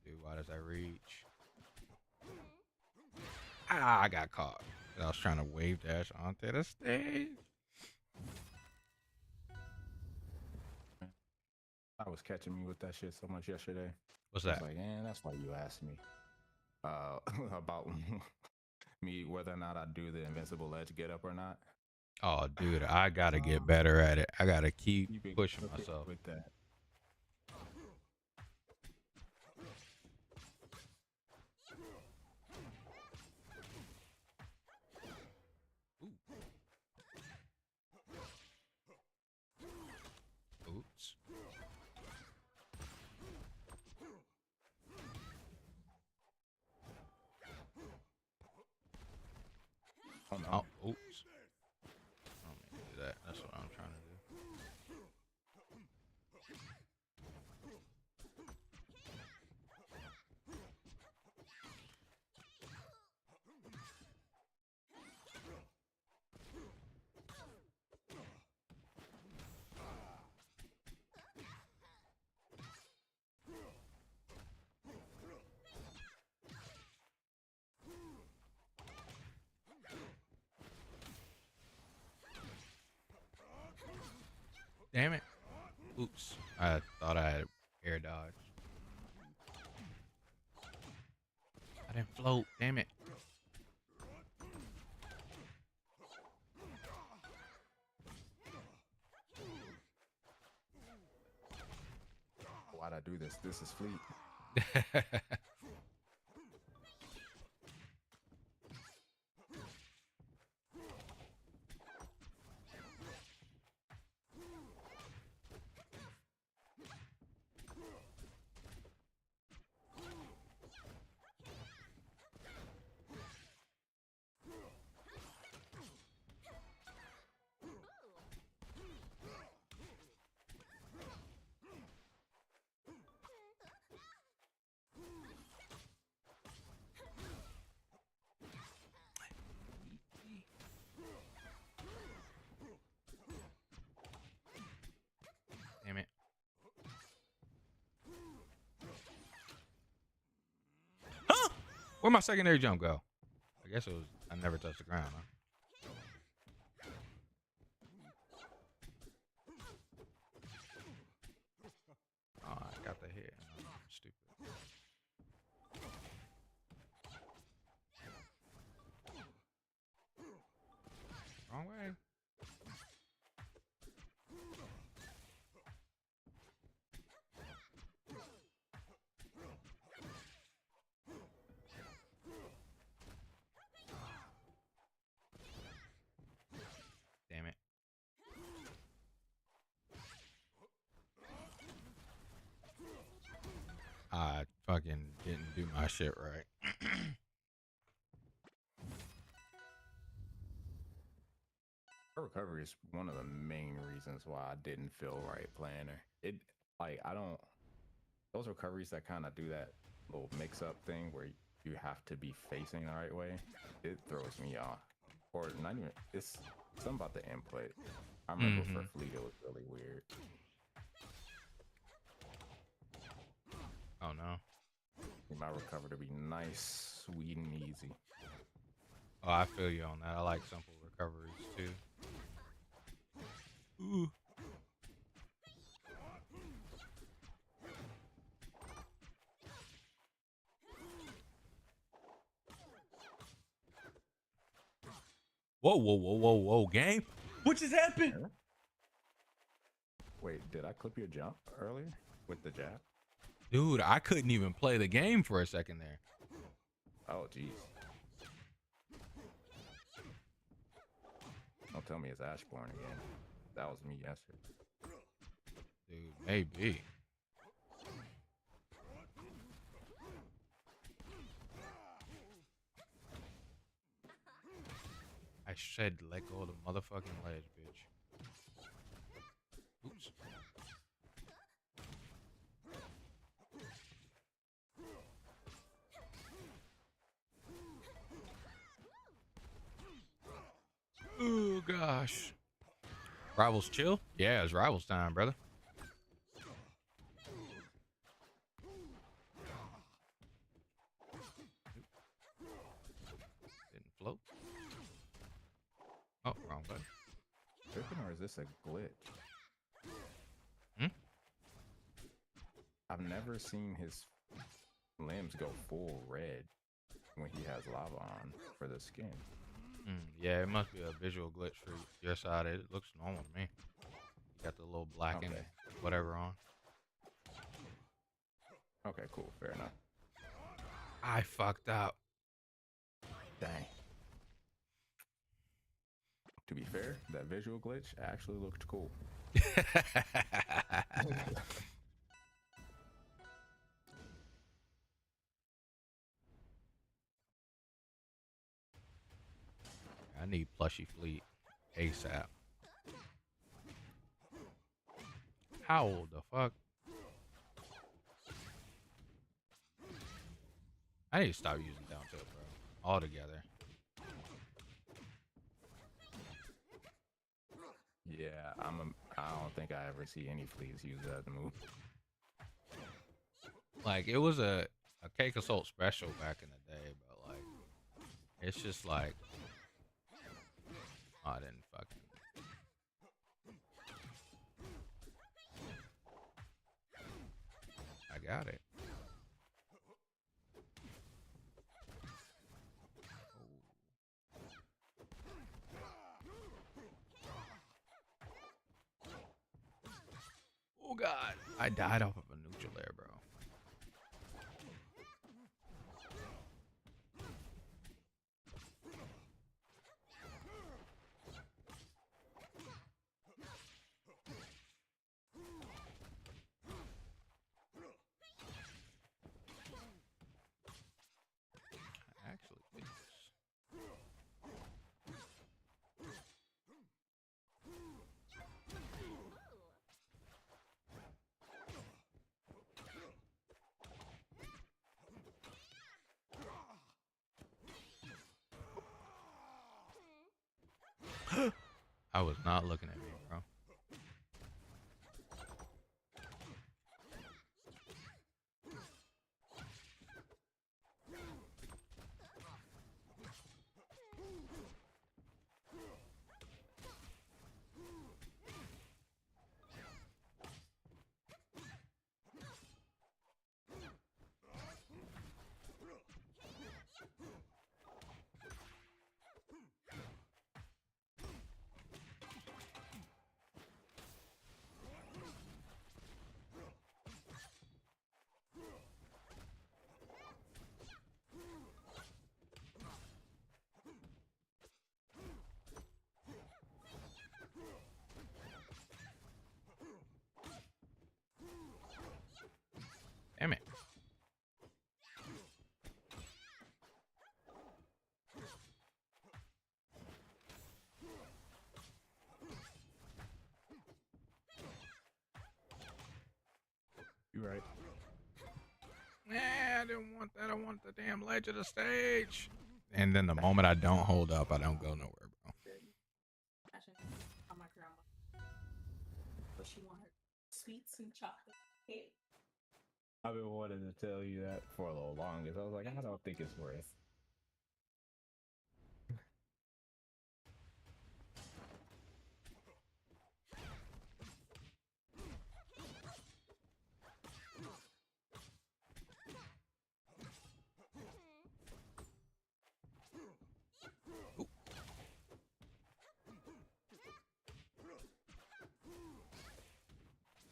[SPEAKER 1] Dude, why does that reach? Ah, I got caught. I was trying to wave dash onto the stage.
[SPEAKER 4] I was catching me with that shit so much yesterday.
[SPEAKER 1] What's
[SPEAKER 4] I was
[SPEAKER 1] that?
[SPEAKER 4] like, that's why you asked me about me whether or not I do the invincible ledge get up or not.
[SPEAKER 1] Oh, dude, I gotta get better at it. I gotta keep
[SPEAKER 4] You've been
[SPEAKER 1] pushing
[SPEAKER 4] cooking
[SPEAKER 1] myself.
[SPEAKER 4] with that.
[SPEAKER 1] Oops.
[SPEAKER 4] Oh no.
[SPEAKER 1] Oh, oops. I don't mean to do that. That's what I'm trying to do. Damn it. Oops. I thought I had air dodge. I didn't float. Damn it.
[SPEAKER 4] Why'd I do this? This is fleet.
[SPEAKER 1] Damn it. Huh? Where'd my secondary jump go? I guess it was, I never touched the ground, huh? Oh, I got the hit. I'm stupid. Wrong way. Damn it. I fucking didn't do my shit right.
[SPEAKER 4] Her recovery is one of the main reasons why I didn't feel right playing her. It like I don't those recoveries that kind of do that little mix up thing where you have to be facing the right way. It throws me off. Or not even it's something about the input. I remember for Fleet it was really weird.
[SPEAKER 1] Oh no.
[SPEAKER 4] Need my recovery to be nice, sweet, and easy.
[SPEAKER 1] Oh, I feel you on that. I like simple recoveries too. Ooh. Whoa, whoa, whoa, whoa, whoa, game. What just happened?
[SPEAKER 4] Wait, did I clip your jump earlier with the jab?
[SPEAKER 1] Dude, I couldn't even play the game for a second there.
[SPEAKER 4] Oh, jeez. Don't tell me it's Ashbourne again. That was me yesterday.
[SPEAKER 1] Maybe. I said let go of the motherfucking ledge, bitch. Oops. Oh gosh. Rivals chill? Yeah, it's rivals time, brother. Didn't float. Oh, wrong button.
[SPEAKER 4] Tripping, or is this a glitch?
[SPEAKER 1] Hmm?
[SPEAKER 4] I've never seen his limbs go full red when he has lava on for the skin.
[SPEAKER 1] Yeah, it must be a visual glitch for your side. It looks normal to me. Got the little black and
[SPEAKER 4] Okay.
[SPEAKER 1] whatever on.
[SPEAKER 4] Okay, cool. Fair enough.
[SPEAKER 1] I fucked up.
[SPEAKER 4] Dang. To be fair, that visual glitch actually looked cool.
[SPEAKER 1] I need plushy fleet ASAP. How the fuck? I need to stop using down tilt, bro. Altogether.
[SPEAKER 4] Yeah, I don't think I ever see any fleas use that move.
[SPEAKER 1] Like, it was a Cake Assault special back in the day, but like, it's just like, oh, I didn't fucking. I got it. Oh god, I died off of a neutral there, bro. I actually think this. I was not looking at me, bro. Damn it.
[SPEAKER 4] You right.
[SPEAKER 1] Nah, I didn't want that. I want the damn ledge of the stage. And then the moment I don't hold up, I don't go nowhere, bro.
[SPEAKER 5] On my grandma, but she wanted sweets and chocolate cake.
[SPEAKER 4] I've been wanting to tell you that for a little longest. I was like, I don't think it's worth.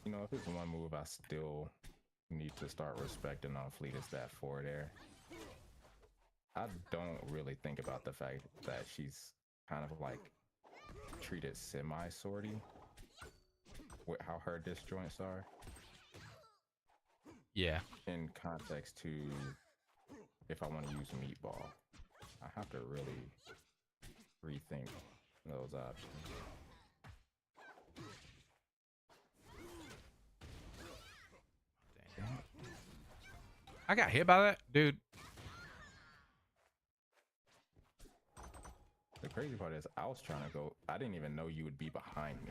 [SPEAKER 4] You know, if it's one move I still need to start respecting on fleet, is that forward air. I don't really think about the fact that she's kind of like treated semi-sorty. how her disjoints are
[SPEAKER 1] Yeah.
[SPEAKER 4] in context to if I want to use meatball. I have to really rethink those options.
[SPEAKER 1] Damn. I got hit by that, dude.
[SPEAKER 4] The crazy part is I was trying to go. I didn't even know you would be behind me.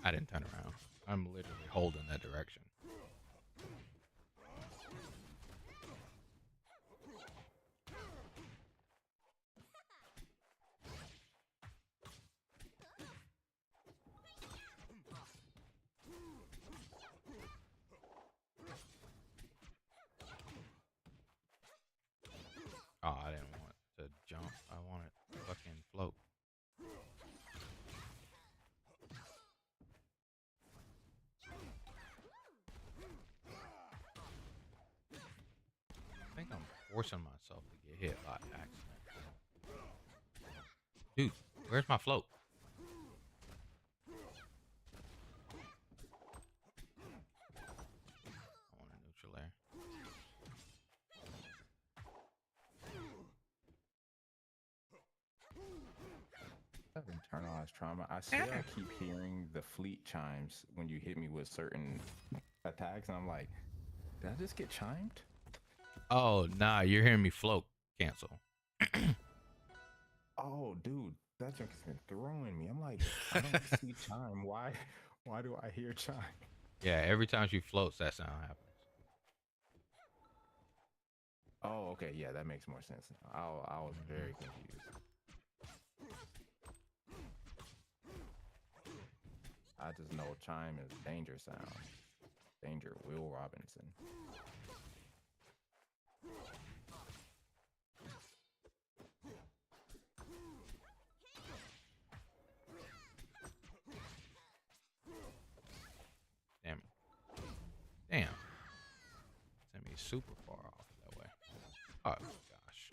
[SPEAKER 1] I didn't turn around. I'm literally holding that direction. Oh, I didn't want to jump. I wanted to fucking float. I think I'm forcing myself to get hit by accident. Dude, where's my float? I want a neutral air.
[SPEAKER 4] I have internalized trauma. I swear I keep hearing the fleet chimes when you hit me with certain attacks, and I'm like, did I just get chimed?
[SPEAKER 1] Oh, nah, you're hearing me float. Cancel.
[SPEAKER 4] Oh, dude, that junk's been throwing me. I'm like, I don't see chime. Why do I hear chime?
[SPEAKER 1] Yeah, every time she floats, that sound happens.
[SPEAKER 4] Oh, okay, yeah, that makes more sense now. I was very confused. I just know chime is danger sound. Danger, Will Robinson.
[SPEAKER 1] Damn it. Damn. Sent me super far off that way. Oh, gosh.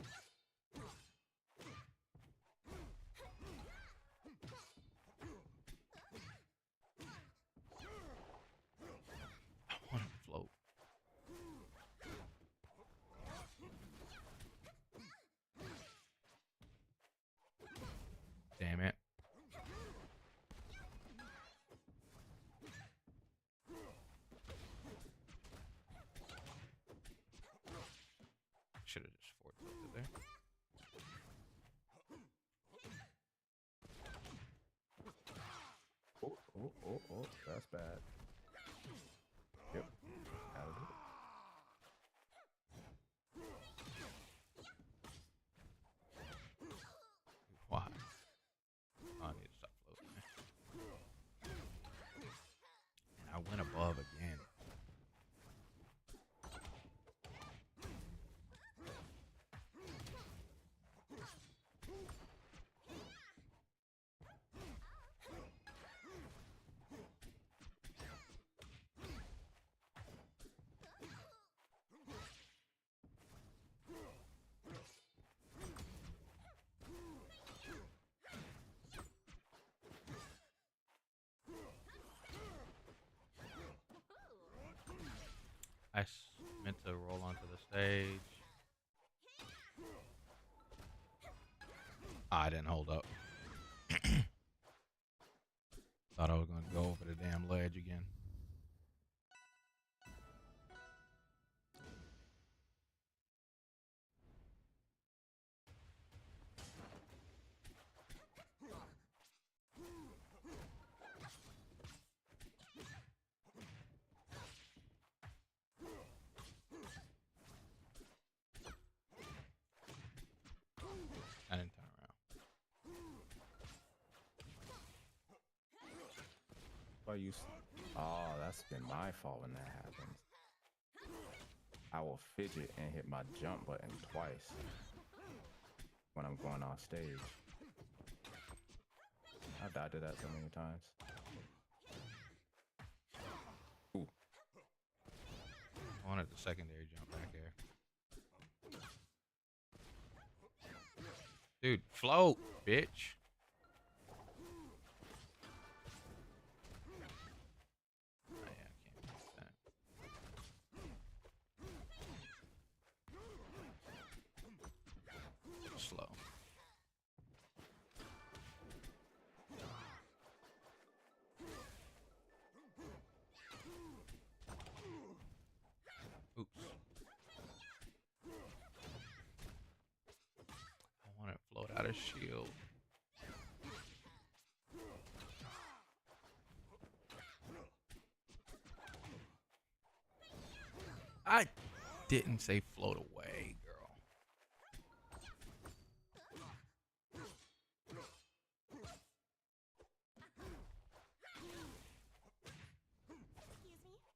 [SPEAKER 1] I want to float. Damn it. Should have just forward tilted there.
[SPEAKER 4] Oh, that's bad. Yep, that'll do it.
[SPEAKER 1] Why? Oh, I need to stop floating. And I went above again. I meant to roll onto the stage. I didn't hold up. Thought I was going to go over the damn ledge again. I didn't turn around.
[SPEAKER 4] Why you? Oh, that's been my fault when that happens. I will fidget and hit my jump button twice when I'm going off stage. I've died to that so many times. Ooh.
[SPEAKER 1] I wanted the secondary jump back there. Dude, float, bitch. a shield. I didn't say float away, girl.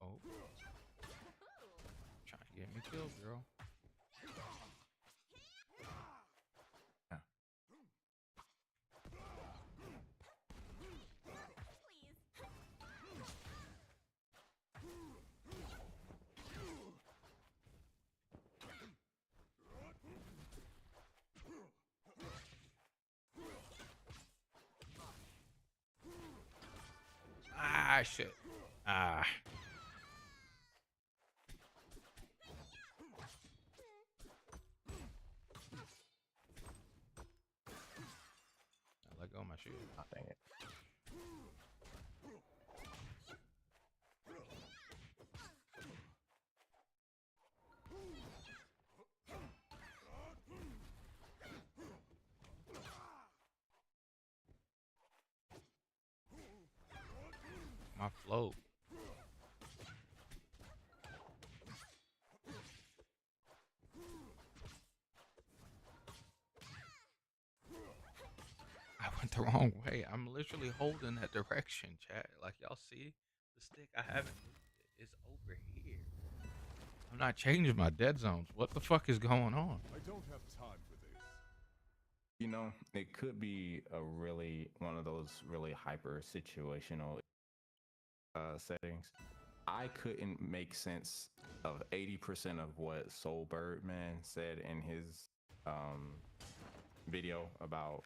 [SPEAKER 1] Oh. Trying to get me killed, girl. Ah, shit. Ah. I let go of my shield.
[SPEAKER 4] Oh, dang it.
[SPEAKER 1] My float. I went the wrong way. I'm literally holding that direction, chat. Like, y'all see the stick? I haven't moved it. It's over here. I'm not changing my dead zones. What the fuck is going on?
[SPEAKER 6] I don't have time for this.
[SPEAKER 4] You know, it could be a really one of those really hyper situational settings. I couldn't make sense of 80% of what Soul Birdman said in his video about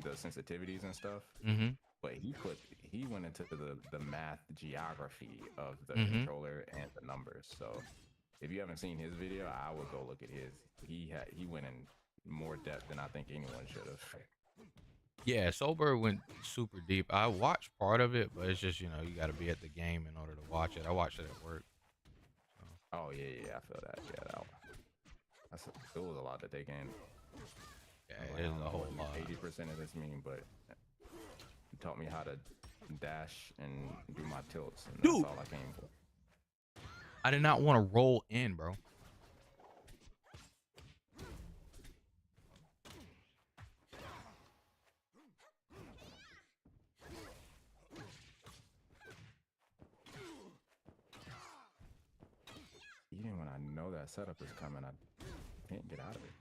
[SPEAKER 4] the sensitivities and stuff.
[SPEAKER 1] Mm-hmm.
[SPEAKER 4] But he went into the math geography of the controller and the numbers. So if you haven't seen his video, I would go look at his. He went in more depth than I think anyone should have.
[SPEAKER 1] Yeah, Sober went super deep. I watched part of it, but it's just, you know, you got to be at the game in order to watch it. I watched it at work. So.
[SPEAKER 4] Oh yeah, I feel that. Yeah, it was a lot to take in.
[SPEAKER 1] Yeah, it is a whole lot.
[SPEAKER 4] 80% of this mean, but it taught me how to dash and do my tilts, and that's all I came for.
[SPEAKER 1] I did not want to roll in, bro.
[SPEAKER 4] Even when I know that setup is coming, I can't get out of it.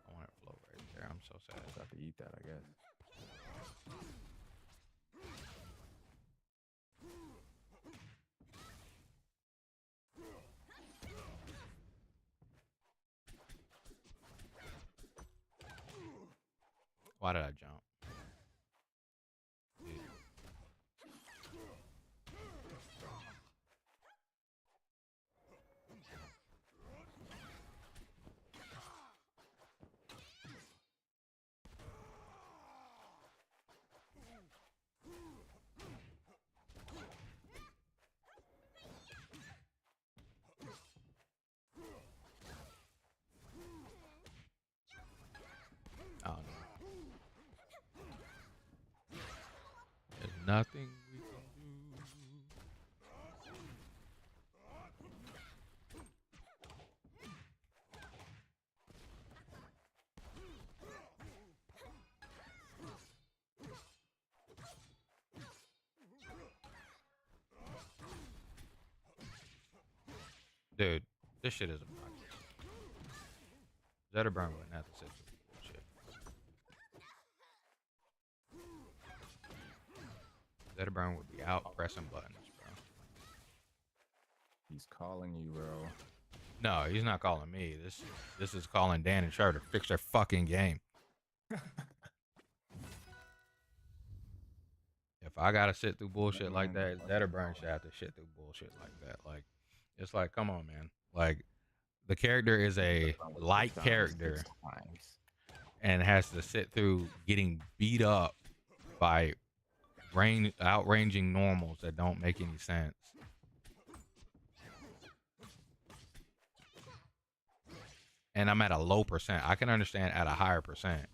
[SPEAKER 1] I want it to float right there. I'm so sad.
[SPEAKER 4] I'll have to eat that, I guess.
[SPEAKER 1] Why did I jump? Oh no. There's nothing we can do. Dude, this shit is obnoxious. Zetterburn wouldn't have to sit through bullshit. Zetterburn would be out pressing buttons, bro.
[SPEAKER 4] He's calling you, bro.
[SPEAKER 1] No, he's not calling me. This is calling Dan and Char to fix their fucking game. If I gotta sit through bullshit like that, Zetterburn should have to sit through bullshit like that. Like, it's like, come on, man. Like, the character is a light character and has to sit through getting beat up by outranging normals that don't make any sense. and I'm at a low percent. I can understand at a higher percent,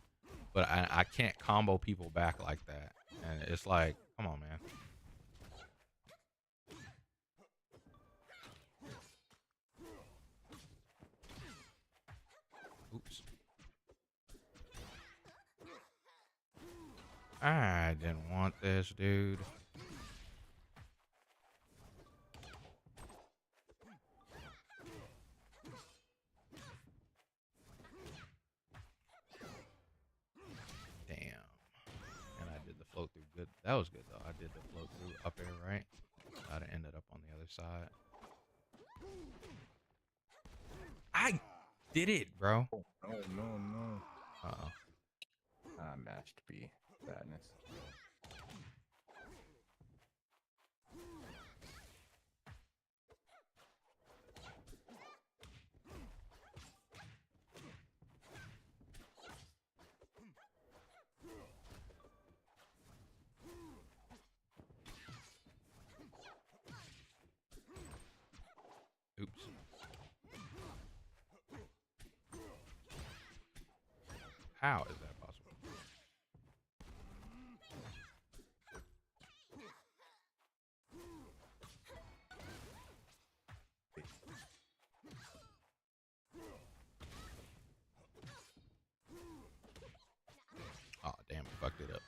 [SPEAKER 1] but I can't combo people back like that. And it's like, come on, man. Oops. I didn't want this, dude. Damn. And I did the float through good. That was good, though. I did the float through up air, right? I'd have ended up on the other side. I did it, bro.
[SPEAKER 4] Oh, no.
[SPEAKER 1] Uh-oh.
[SPEAKER 4] I mashed B. Sadness.
[SPEAKER 1] Oops. How is that possible? Oh, damn, I fucked it up.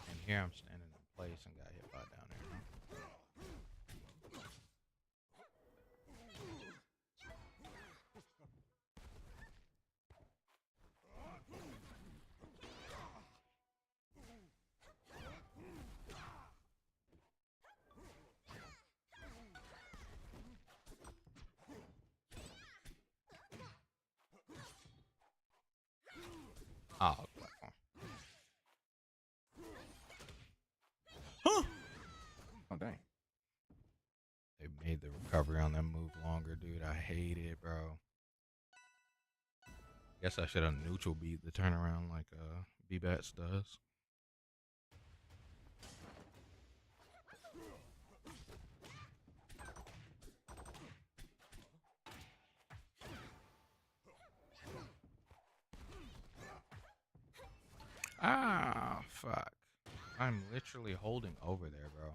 [SPEAKER 1] And here I'm standing in place and got hit by down there. Oh, platform.
[SPEAKER 4] Oh, dang.
[SPEAKER 1] They made the recovery on that move longer, dude. I hate it, bro. Guess I should have neutral beat the turnaround like B-Bats does. Ah, fuck. I'm literally holding over there, bro.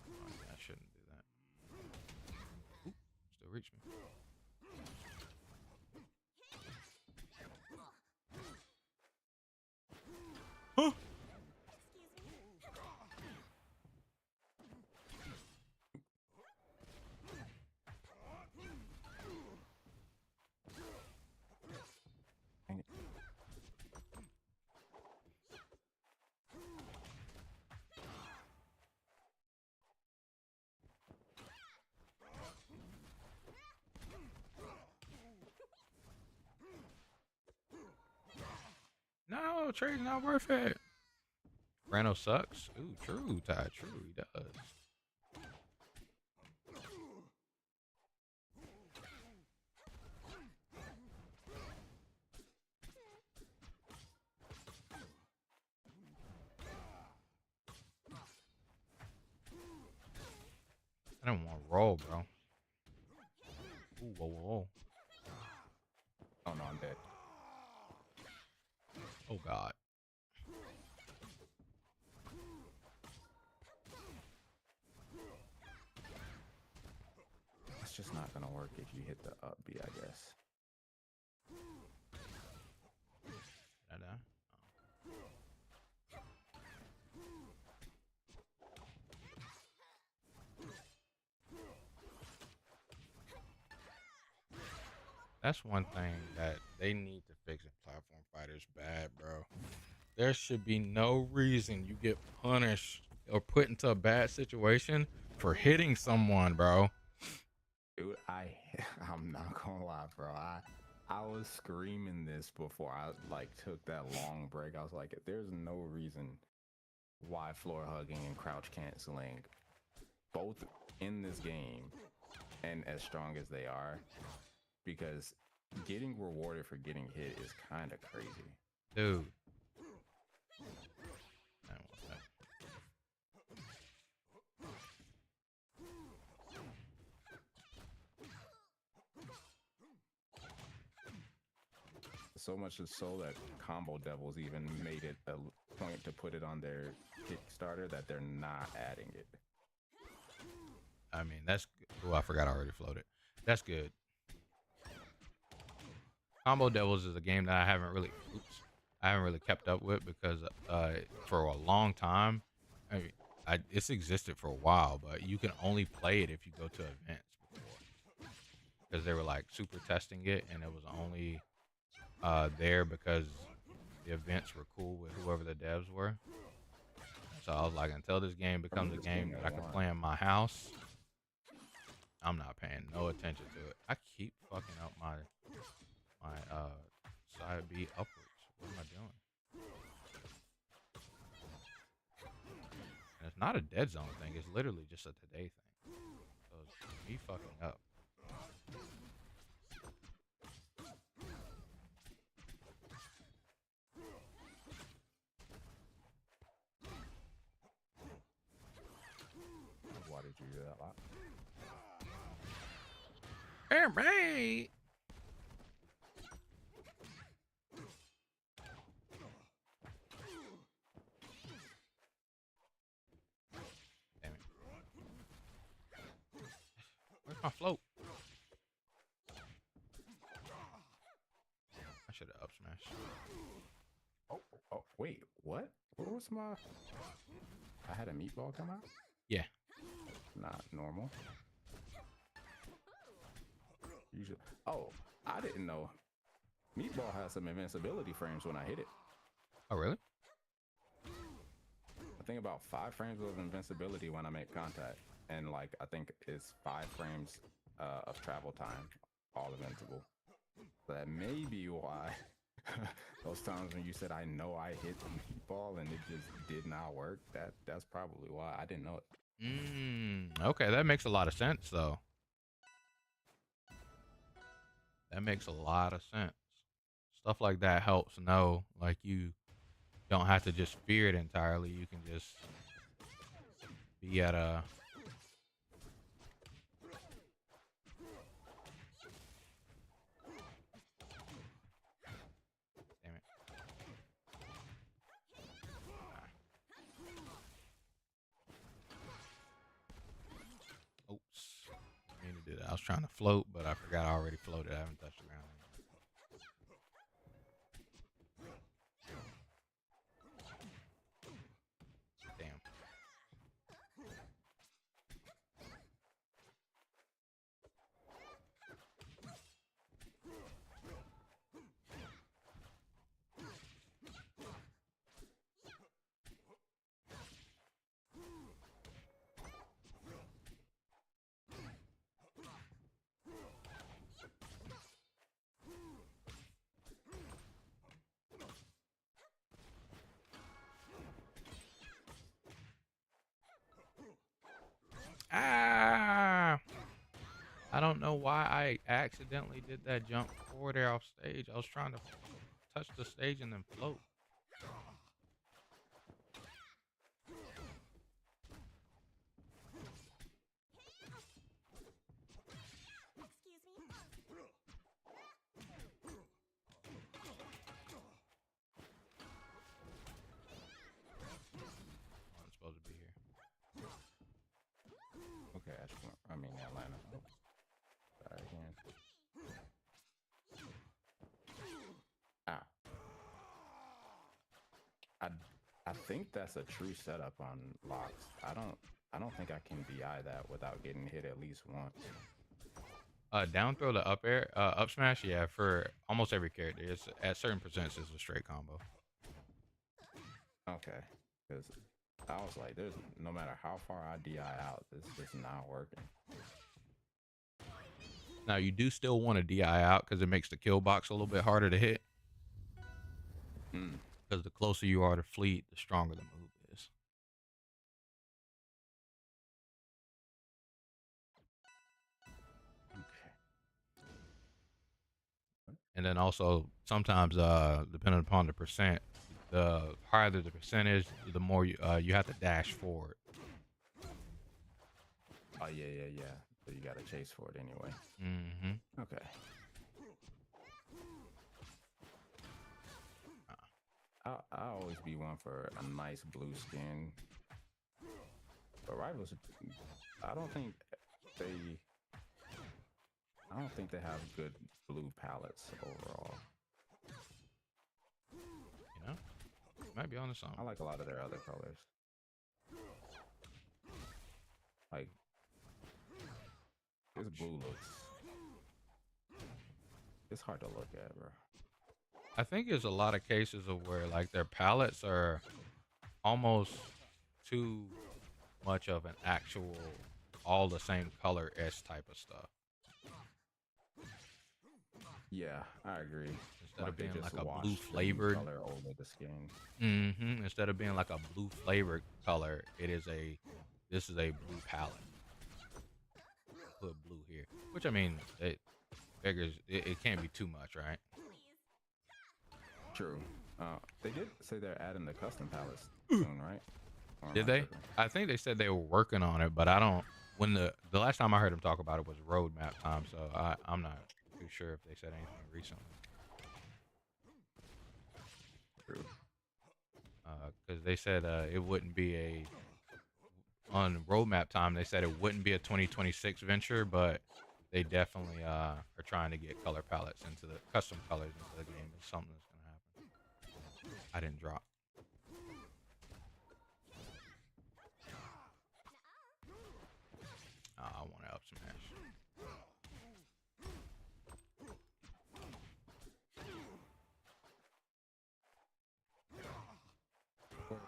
[SPEAKER 1] Oh, yeah, I shouldn't do that. Ooh, still reach me. Huh?
[SPEAKER 4] Dang it.
[SPEAKER 1] No, trade's not worth it. Brano sucks. Ooh, true, Ty. True, he does. I don't want to roll, bro. Ooh, whoa, whoa.
[SPEAKER 4] Oh, no, I'm dead.
[SPEAKER 1] Oh, God.
[SPEAKER 4] It's just not gonna work if you hit the up B, I guess.
[SPEAKER 1] Did I die? That's one thing that they need to fix in platform fighters bad, bro. There should be no reason you get punished or put into a bad situation for hitting someone, bro.
[SPEAKER 4] Dude, I'm not gonna lie, bro. I was screaming this before I like took that long break. I was like, there's no reason why floor hugging and crouch canceling, both in this game and as strong as they are, because getting rewarded for getting hit is kind of crazy.
[SPEAKER 1] Dude.
[SPEAKER 4] So much so that Combo Devils even made it a point to put it on their Kickstarter that they're not adding it.
[SPEAKER 1] I mean, that's good. Oh, I forgot I already floated. That's good. Combo Devils is a game that I haven't really kept up with because for a long time, I mean, it's existed for a while, but you can only play it if you go to events before, because they were like super testing it, and it was only there because the events were cool with whoever the devs were. So I was like, until this game becomes a game that I can play in my house, I'm not paying no attention to it. I keep fucking up my side B upwards. What am I doing? And it's not a dead zone thing. It's literally just a today thing. So it's me fucking up.
[SPEAKER 4] Why did you do that lot?
[SPEAKER 1] Hooray! Damn it. Where's my float? I should have up smashed.
[SPEAKER 4] Oh, wait, what? What was my... I had a meatball come out?
[SPEAKER 1] Yeah.
[SPEAKER 4] Not normal. Usually... Oh, I didn't know. Meatball has some invincibility frames when I hit it.
[SPEAKER 1] Oh, really?
[SPEAKER 4] I think about 5 frames of invincibility when I make contact. And like, I think it's 5 frames of travel time, all invincible. So that may be why those times when you said, I know I hit the meatball and it just did not work, that's probably why. I didn't know it.
[SPEAKER 1] Okay, that makes a lot of sense, though. That makes a lot of sense. Stuff like that helps know, like, you don't have to just fear it entirely. You can just be at a... Damn it. Oops. I mean to do that. I was trying to float, but I forgot I already floated. I haven't touched the ground anymore. Damn. Ah! I don't know why I accidentally did that jump forward there off stage. I was trying to touch the stage and then float. I'm supposed to be here.
[SPEAKER 4] Okay, I mean Atlanta. Oh, sorry again. Ah. I think that's a true setup on locks. I don't think I can DI that without getting hit at least once.
[SPEAKER 1] Down throw the up air, up smash, yeah, for almost every character. It's at certain percents it's a straight combo.
[SPEAKER 4] Okay, because I was like, there's no matter how far I DI out, this is not working.
[SPEAKER 1] Now you do still want to DI out because it makes the kill box a little bit harder to hit. Because the closer you are to fleet, the stronger the move is. And then also sometimes, depending upon the percent, the higher the percentage, the more you have to dash forward.
[SPEAKER 4] Oh yeah. So you gotta chase for it anyway.
[SPEAKER 1] Mm-hmm.
[SPEAKER 4] Okay. I always be one for a nice blue skin. But rivals, I don't think they have good blue palettes overall.
[SPEAKER 1] You know, might be on the song.
[SPEAKER 4] I like a lot of their other colors. Like this blue looks. It's hard to look at, bro.
[SPEAKER 1] I think there's a lot of cases of where like their palettes are almost too much of an actual all the same color-ish type of stuff.
[SPEAKER 4] Yeah, I agree.
[SPEAKER 1] Instead of being like a
[SPEAKER 4] washed
[SPEAKER 1] blue
[SPEAKER 4] the
[SPEAKER 1] flavored
[SPEAKER 4] color over the skin.
[SPEAKER 1] Instead of being like a blue flavored color, this is a blue palette. Put blue here, which I mean, it figures it can't be too much, right?
[SPEAKER 4] True. They did say they're adding the custom palettes soon, right? Or am
[SPEAKER 1] Did
[SPEAKER 4] I
[SPEAKER 1] they?
[SPEAKER 4] tripping?
[SPEAKER 1] I think they said they were working on it, but I don't. When the last time I heard them talk about it was roadmap time, so I'm not too sure if they said anything recently.
[SPEAKER 4] True.
[SPEAKER 1] Because they said it wouldn't be on roadmap time. They said it wouldn't be a 2026 venture, but they definitely are trying to get color palettes into the custom colors into the game. It's something that's gonna happen. I didn't drop. I want to up smash.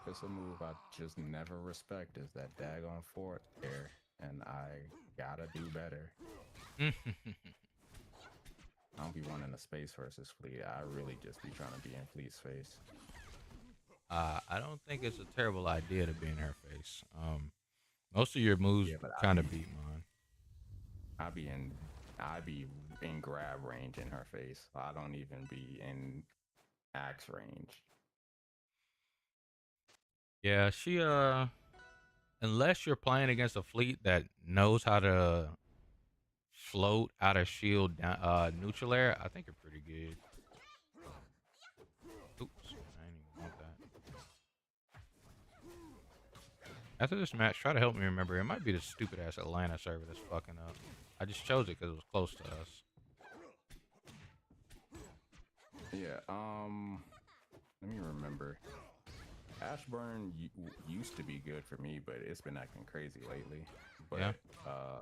[SPEAKER 4] It's a move I just never respect is that daggone fort there, and I gotta do better. I don't be wanting a space versus fleet. I really just be trying to be in fleet space.
[SPEAKER 1] I don't think it's a terrible idea to be in her face. Most of your moves kind of beat mine.
[SPEAKER 4] I be in grab range in her face. I don't even be in axe range.
[SPEAKER 1] Yeah, she unless you're playing against a fleet that knows how to float out of shield neutral air, I think you're pretty good. Oops, I didn't even want that. After this match, try to help me remember. It might be the stupid ass Atlanta server that's fucking up. I just chose it because it was close to us.
[SPEAKER 4] Yeah. Let me remember. Ashburn used to be good for me, but it's been acting crazy lately. But
[SPEAKER 1] Yeah.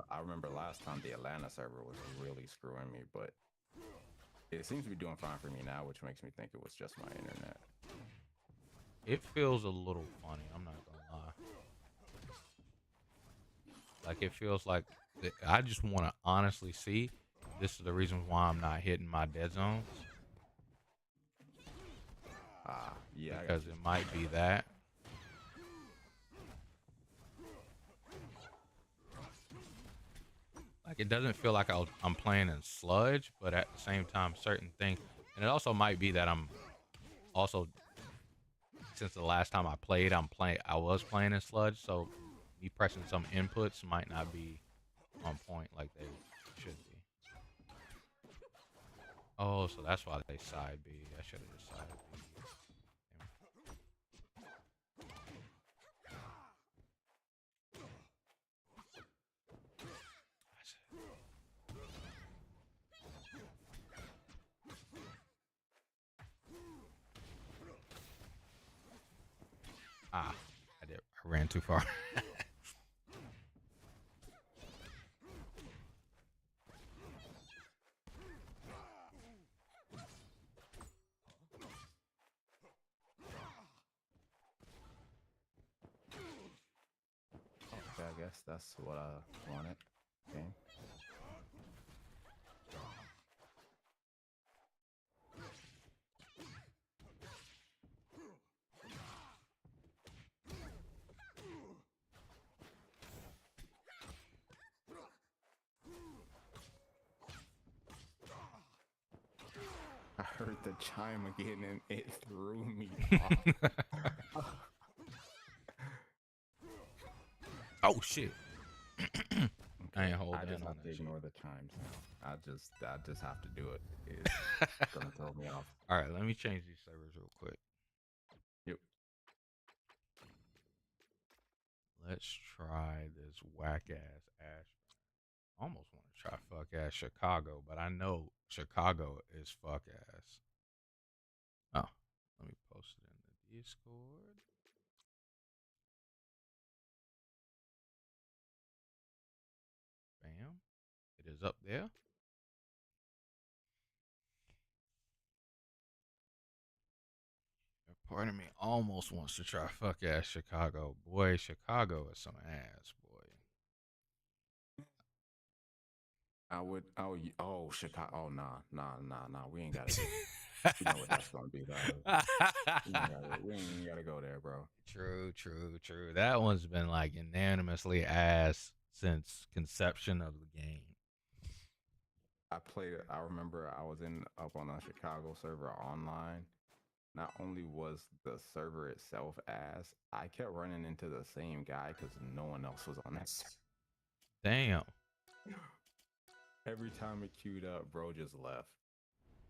[SPEAKER 4] I remember last time the Atlanta server was really screwing me, but it seems to be doing fine for me now, which makes me think it was just my internet.
[SPEAKER 1] It feels a little funny, I'm not gonna lie. Like, it feels like I just want to honestly see this is the reason why I'm not hitting my dead zones.
[SPEAKER 4] Yeah,
[SPEAKER 1] Because it might be that. Like, it doesn't feel like I'm playing in sludge, but at the same time, certain things. And it also might be that I'm also, since the last time I played, I was playing in sludge, so me pressing some inputs might not be on point like they should be. Oh, so that's why they side B. I should have just side B. I ran too far.
[SPEAKER 4] Okay, I guess that's what I wanted. Okay. the chime again and it threw me off.
[SPEAKER 1] Oh shit. I ain't holding
[SPEAKER 4] I just
[SPEAKER 1] on
[SPEAKER 4] have to
[SPEAKER 1] that shit.
[SPEAKER 4] ignore the chimes now. I just have to do it. It's gonna throw me off.
[SPEAKER 1] All right, let me change these servers real quick.
[SPEAKER 4] Yep.
[SPEAKER 1] Let's try this whack ass Ash. I almost want to try fuck ass Chicago, but I know Chicago is fuck ass. Oh, let me post it in the Discord. Bam. It is up there. Part of me almost wants to try fuck ass Chicago. Boy, Chicago is some ass, boy.
[SPEAKER 4] Oh, Chicago. Oh, nah. We ain't got to. You know what that's gonna be, though. We ain't gotta go there, bro.
[SPEAKER 1] True. That one's been like unanimously ass since conception of the game.
[SPEAKER 4] I remember I was up on a Chicago server online. Not only was the server itself ass, I kept running into the same guy because no one else was on that server.
[SPEAKER 1] Damn.
[SPEAKER 4] Every time it queued up, bro just left.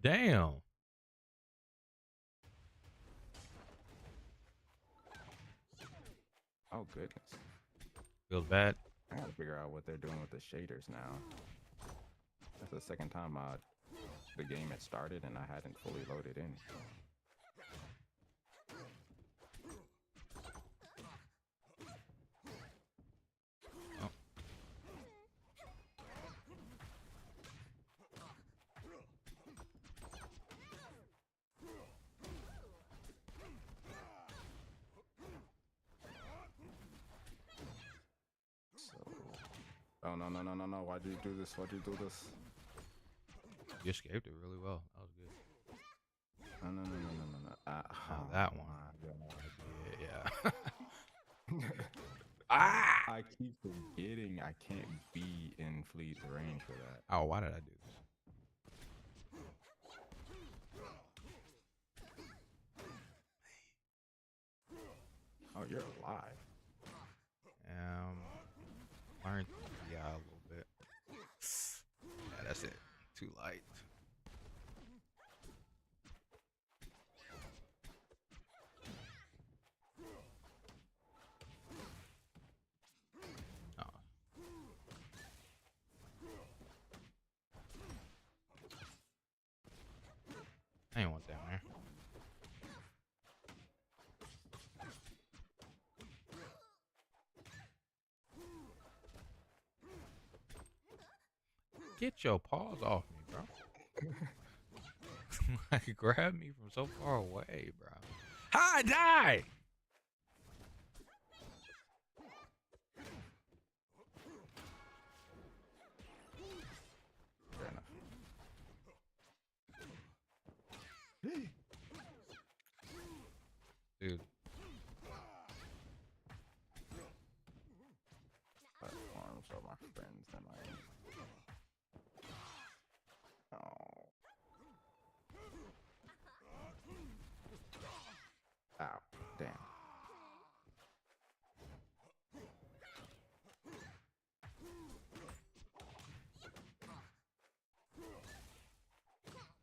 [SPEAKER 1] Damn.
[SPEAKER 4] Oh, goodness.
[SPEAKER 1] Feels bad.
[SPEAKER 4] I gotta figure out what they're doing with the shaders now. That's the second time the game had started and I hadn't fully loaded in.
[SPEAKER 1] Oh.
[SPEAKER 4] Oh, no. Why'd you do this?
[SPEAKER 1] You escaped it really well. That was good.
[SPEAKER 4] No.
[SPEAKER 1] Oh, that one. Yeah.
[SPEAKER 4] I keep forgetting I can't be in Fleet's range for that.
[SPEAKER 1] Oh, why did I do this?
[SPEAKER 4] Oh, you're alive.
[SPEAKER 1] Learn yeah, a little bit. Yeah, that's it. Too light. Oh. I ain't want that, man. Get your paws off me, bro. Like, grab me from so far away, bro. Hi, die!
[SPEAKER 4] Fair enough.
[SPEAKER 1] Dude.
[SPEAKER 4] Platforms are my friends and Oh. Ow. Damn.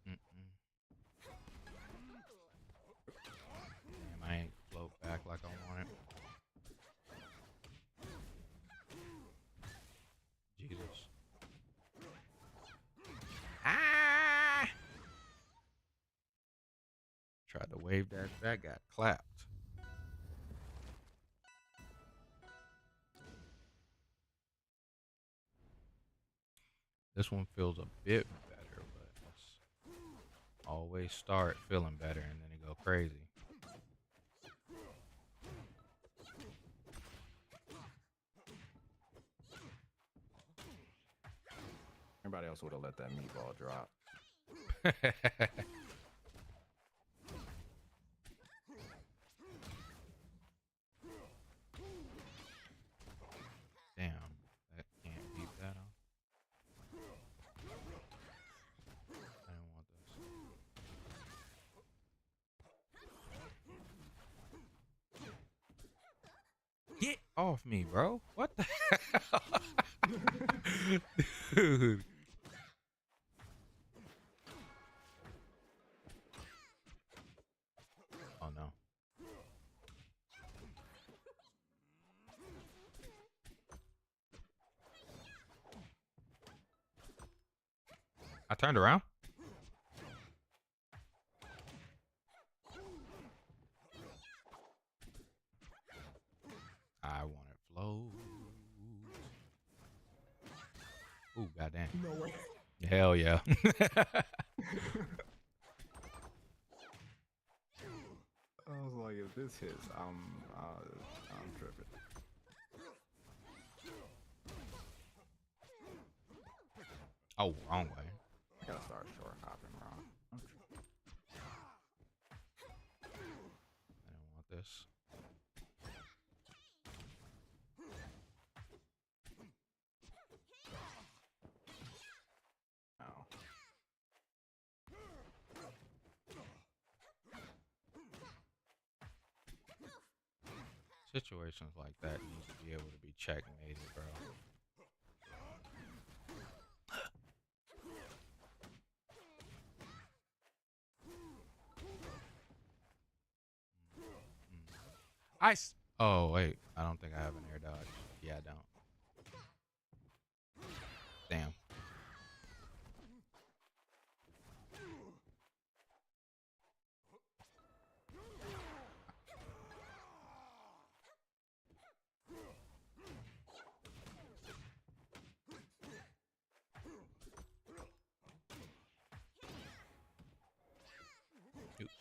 [SPEAKER 1] Damn, I ain't float back like I want it. Jesus. Ah! Tried to wave that got clapped. This one feels a bit better, but it's always start feeling better and then it go crazy.
[SPEAKER 4] Everybody else would have let that meatball drop.
[SPEAKER 1] Damn, that can't beat that off. I don't want this. Get off me, bro. What the hell? Dude. Oh no. I turned around. I want it flow. Ooh, goddamn.
[SPEAKER 4] No way.
[SPEAKER 1] Hell yeah.
[SPEAKER 4] I was like, if this hits, I'm tripping.
[SPEAKER 1] Oh, wrong way.
[SPEAKER 4] I gotta start short hopping, wrong.
[SPEAKER 1] I don't want this.
[SPEAKER 4] No.
[SPEAKER 1] Situations like that need to be able to be checkmated, bro. Oh, wait. I don't think I have an air dodge. Yeah, I don't. Damn. Oops.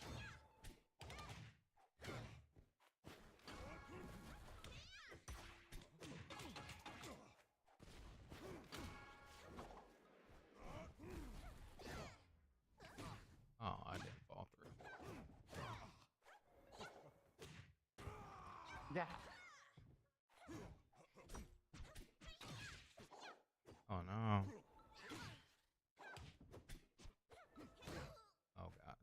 [SPEAKER 1] Oh, I didn't fall through.
[SPEAKER 4] Yeah.
[SPEAKER 1] Oh no. Oh god.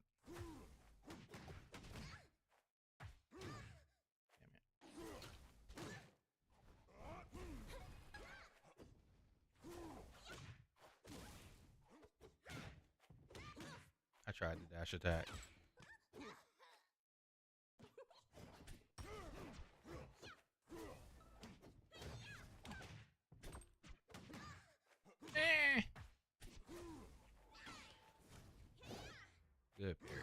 [SPEAKER 1] I tried to dash attack. Good parry.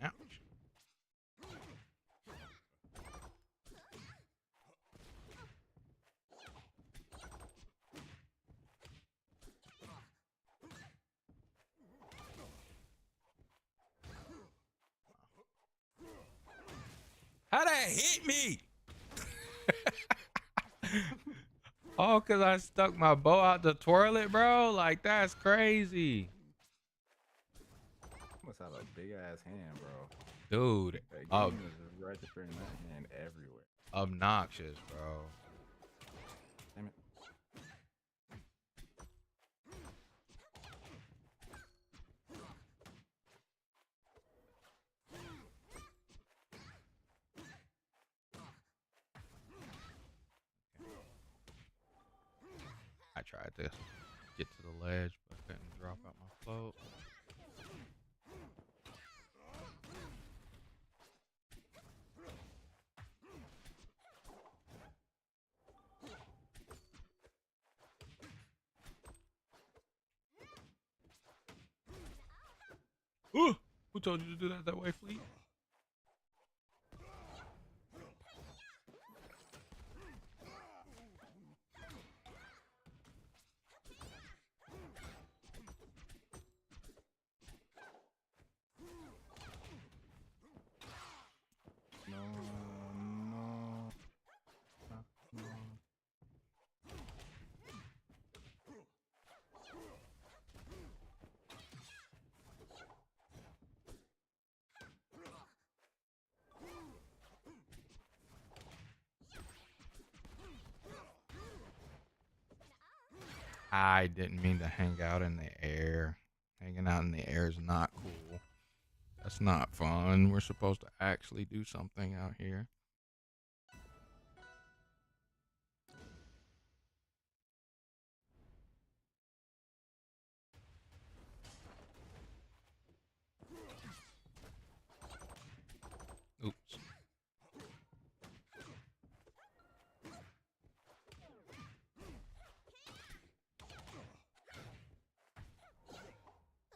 [SPEAKER 1] Ouch. How that hit me? Oh, because I stuck my bow out the toilet, bro? Like, that's crazy.
[SPEAKER 4] Must have a big ass hand, bro.
[SPEAKER 1] Dude,
[SPEAKER 4] That game is just registering that hand everywhere.
[SPEAKER 1] obnoxious, bro.
[SPEAKER 4] Damn it.
[SPEAKER 1] I tried to get to the ledge, but couldn't drop out my float. Ooh, who told you to do that way, Fleet?
[SPEAKER 4] No,
[SPEAKER 1] I didn't mean to hang out in the air. Hanging out in the air is not cool. That's not fun. We're supposed to actually do something out here. Oops.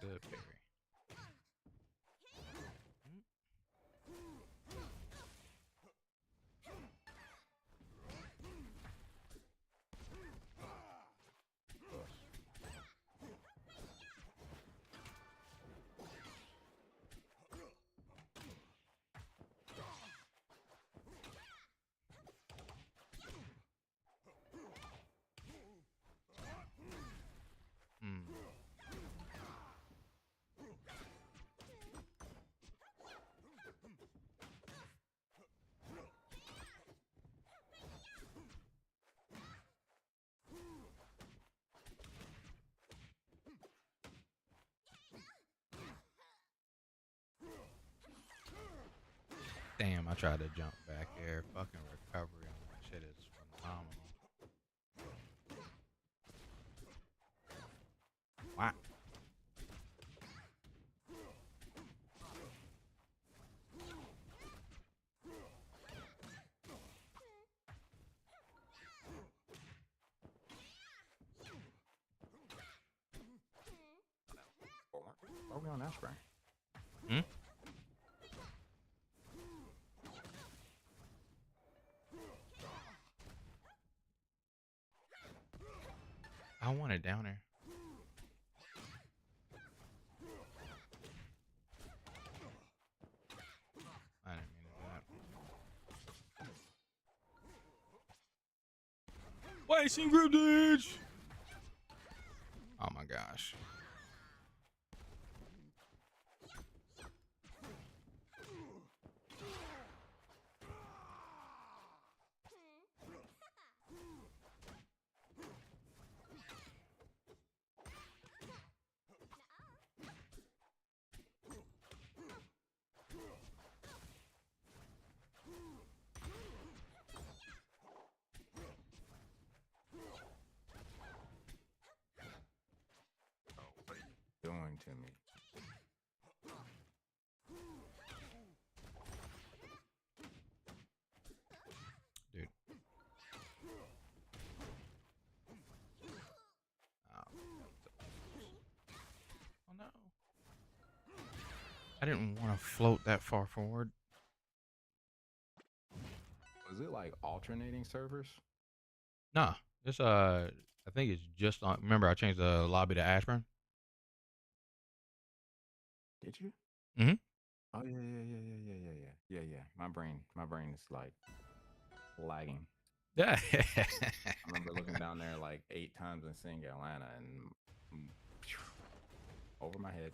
[SPEAKER 1] Good parry. Damn, I tried to jump back there. Fucking recovery on that shit is phenomenal. Wow.
[SPEAKER 4] Are we on that spring?
[SPEAKER 1] Hmm? I want it down there. I didn't mean to do that. Wasting group ditch! Oh my gosh.
[SPEAKER 4] Doing to me.
[SPEAKER 1] Dude. Oh no. I didn't want to float that far forward.
[SPEAKER 4] Was it like alternating servers?
[SPEAKER 1] Nah. It's I think it's just on. Remember I changed the lobby to Ashburn?
[SPEAKER 4] Did you?
[SPEAKER 1] Mm-hmm.
[SPEAKER 4] Oh yeah. My brain is like lagging.
[SPEAKER 1] Yeah.
[SPEAKER 4] I remember looking down there like 8 times and seeing Atlanta and over my head.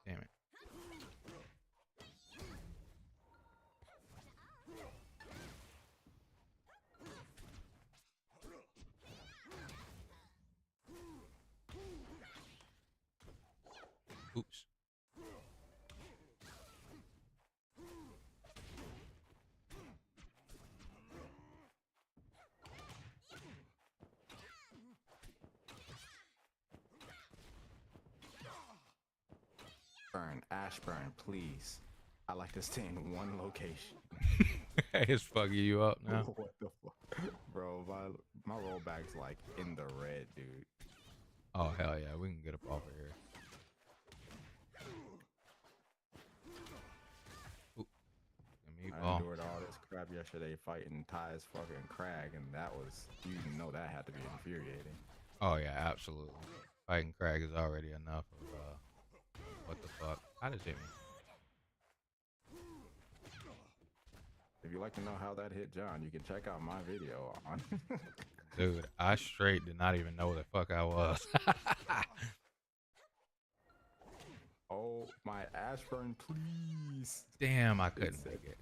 [SPEAKER 1] Damn it. Oops.
[SPEAKER 4] Ashburn, please. I like to stay in one location.
[SPEAKER 1] It's fucking you up now.
[SPEAKER 4] What the fuck? Bro, my rollback's like in the red, dude.
[SPEAKER 1] Oh, hell yeah. We can get up off of here. Ooh.
[SPEAKER 4] I endured all this crap yesterday fighting Ty's fucking Crag, and that was, you know, that had to be infuriating.
[SPEAKER 1] Oh, yeah, absolutely. Fighting Crag is already enough of, what the fuck? How does it hit me?
[SPEAKER 4] If you'd like to know how that hit John, you can check out my video on.
[SPEAKER 1] Dude, I straight did not even know where the fuck I was.
[SPEAKER 4] Oh, my Ashburn, please.
[SPEAKER 1] Damn, I couldn't make it.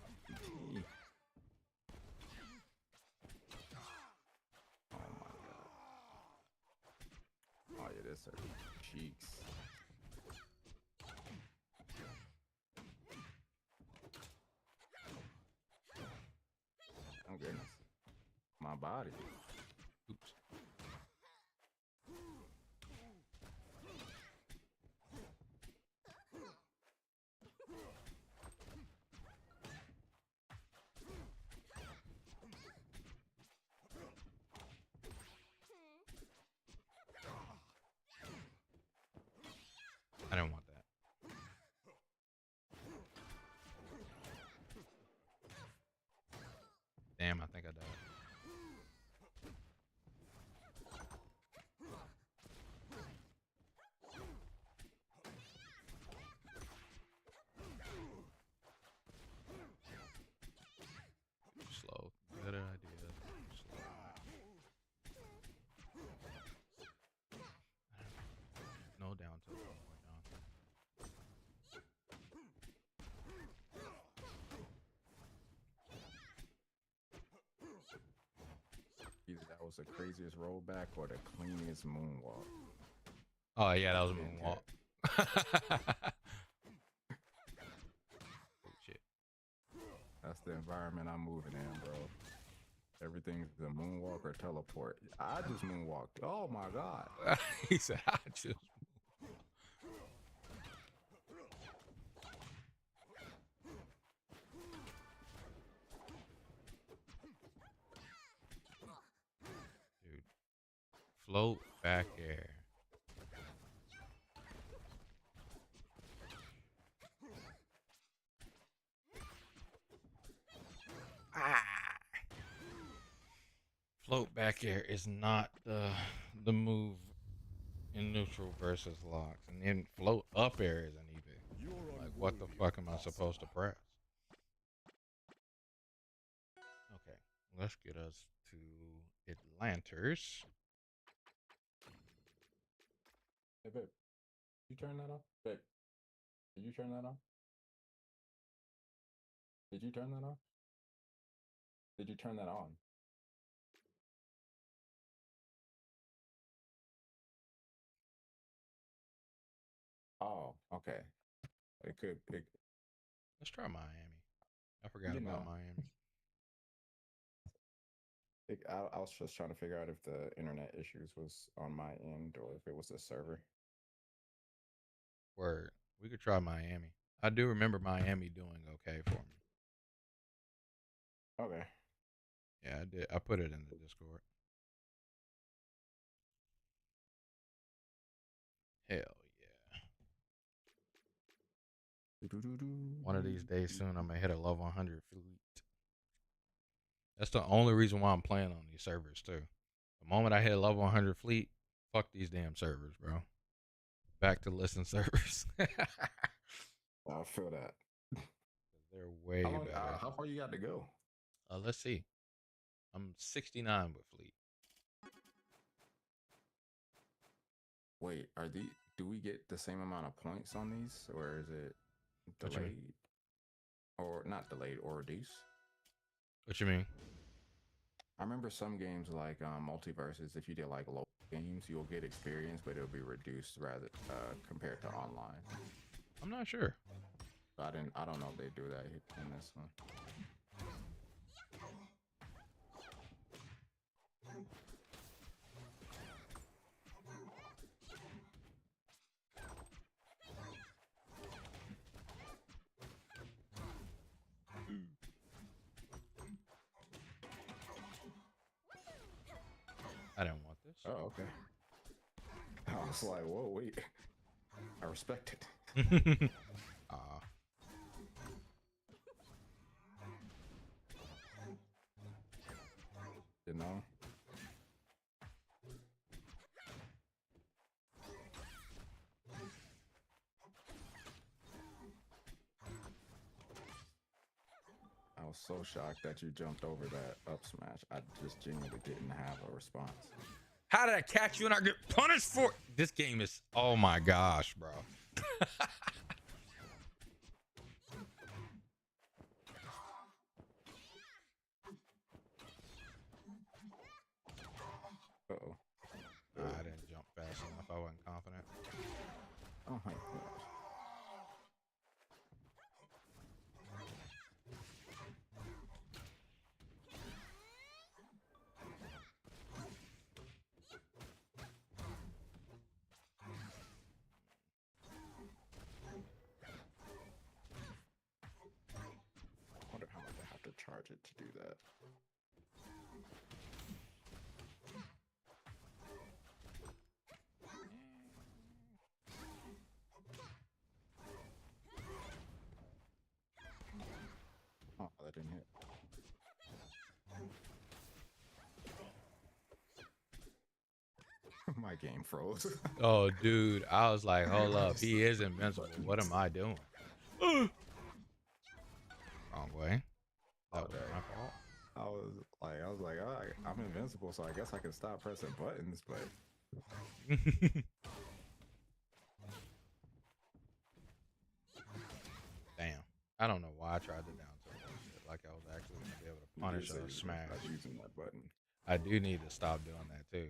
[SPEAKER 4] Oh my god. Oh yeah, this hurt cheeks. Oh goodness. My body.
[SPEAKER 1] Oops. I didn't want that. Damn, I think I died. Slow. Good idea. Slow. No down tilt. No more down.
[SPEAKER 4] Either that was the craziest rollback or the cleanest moonwalk.
[SPEAKER 1] Oh yeah, that was a moonwalk. Oh shit.
[SPEAKER 4] That's the environment I'm moving in, bro. Everything's a moonwalk or teleport. I just moonwalked. Oh my god.
[SPEAKER 1] He said, I just. Dude. Float back air. Float back air is not the move in neutral versus locks, and then float up air isn't even. Like, what the fuck am I supposed to press? Okay, let's get us to Atlantis.
[SPEAKER 4] Hey babe, you turn that off? Babe, did you turn that off? Did you turn that off? Did you turn that on? Oh, okay. It could.
[SPEAKER 1] Let's try Miami. I forgot
[SPEAKER 4] You
[SPEAKER 1] about
[SPEAKER 4] know.
[SPEAKER 1] Miami.
[SPEAKER 4] I was just trying to figure out if the internet issues was on my end or if it was the server.
[SPEAKER 1] Word. We could try Miami. I do remember Miami doing okay for me.
[SPEAKER 4] Okay.
[SPEAKER 1] Yeah, I did. I put it in the Discord. Hell yeah. One of these days soon, I'm going to hit a level 100 fleet. That's the only reason why I'm playing on these servers, too. The moment I hit level 100 fleet, fuck these damn servers, bro. Back to listen servers.
[SPEAKER 4] I feel that.
[SPEAKER 1] They're way better.
[SPEAKER 4] How far you got to go?
[SPEAKER 1] Let's see. I'm 69 with fleet.
[SPEAKER 4] Wait, do we get the same amount of points on these, or is it
[SPEAKER 1] What you mean?
[SPEAKER 4] delayed? Or not delayed, or reduced?
[SPEAKER 1] What you mean?
[SPEAKER 4] I remember some games like Multiverses, if you did like low games, you'll get experience, but it'll be reduced rather compared to online.
[SPEAKER 1] I'm not sure.
[SPEAKER 4] I don't know if they do that in this one.
[SPEAKER 1] I didn't want this.
[SPEAKER 4] Oh, okay. I was like, whoa, wait. I respect it. You know? I was so shocked that you jumped over that up smash. I just genuinely didn't have a response.
[SPEAKER 1] How did I catch you and I get punished for it? This game is, oh my gosh, bro.
[SPEAKER 4] Uh-oh.
[SPEAKER 1] I didn't jump fast enough. I wasn't confident.
[SPEAKER 4] Oh my gosh. I wonder how much I have to charge it to do that. Oh, that didn't hit. My game froze.
[SPEAKER 1] Oh, dude. I was like, hold up. He is invincible. What am I doing? Wrong way. That was my fault.
[SPEAKER 4] I was like, oh, I'm invincible, so I guess I can stop pressing buttons, but
[SPEAKER 1] Damn. I don't know why I tried the down tilt shit. Like I was actually gonna be able to punish a smash.
[SPEAKER 4] Not using that button.
[SPEAKER 1] I do need to stop doing that too.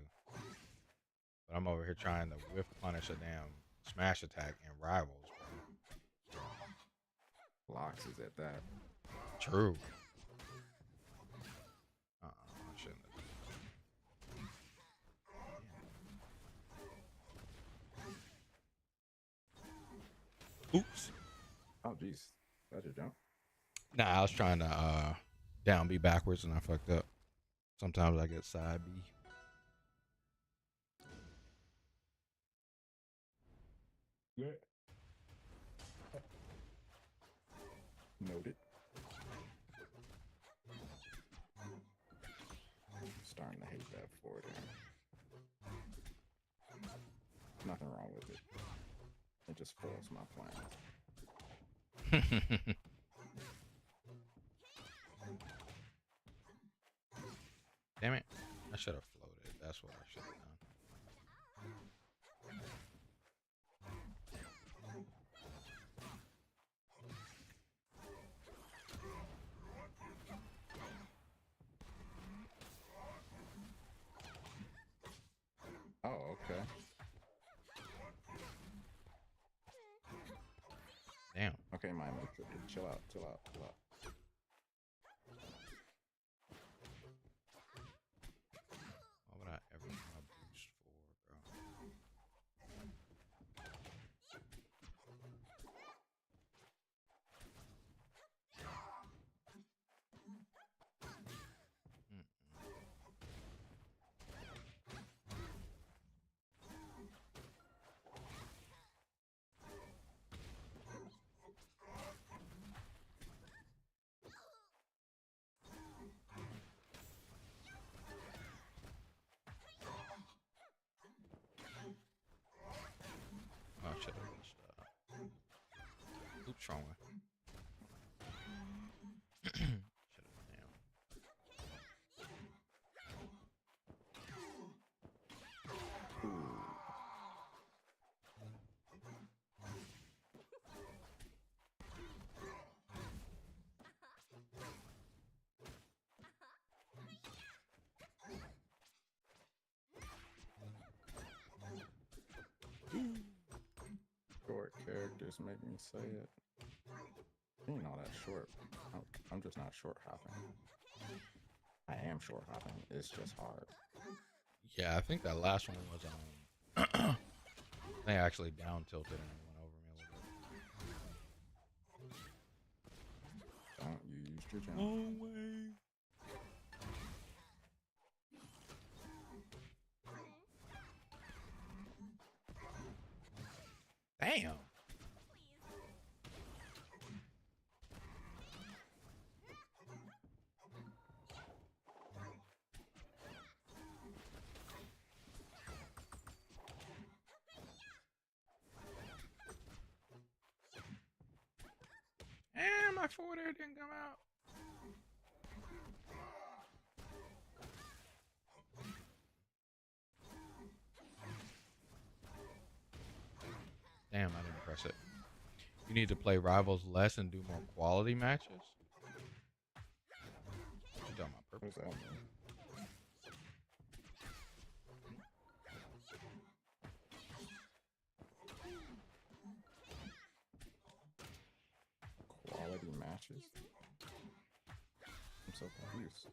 [SPEAKER 1] But I'm over here trying to whiff punish a damn smash attack in Rivals, bro.
[SPEAKER 4] Locks is at that.
[SPEAKER 1] True. I shouldn't have done that. Oops.
[SPEAKER 4] Oh jeez, that's a jump.
[SPEAKER 1] Nah, I was trying to down B backwards and I fucked up. Sometimes I get side B.
[SPEAKER 4] Yeah. Noted. Starting to hate that forward air. Nothing wrong with it. It just foils my plans.
[SPEAKER 1] Damn it. I should have floated. That's what I should have done.
[SPEAKER 4] Oh, okay.
[SPEAKER 1] Damn.
[SPEAKER 4] Okay, my chill out, chill out, chill out.
[SPEAKER 1] What would I ever want a boost for, bro? Oh, I should have just, oops, wrong way. Should have, damn.
[SPEAKER 4] Short characters make me say it. You know that short. I'm just not short hopping. I am short hopping. It's just hard.
[SPEAKER 1] Yeah, I think that last one was they actually down tilted and it went over me a little bit.
[SPEAKER 4] Don't you use your jump.
[SPEAKER 1] No way. Damn. And my forward air didn't come out. Damn, I didn't press press it. You need to play rivals less and do more quality matches. What you talking about,
[SPEAKER 4] What
[SPEAKER 1] purple?
[SPEAKER 4] does that mean? Quality matches? I'm so confused.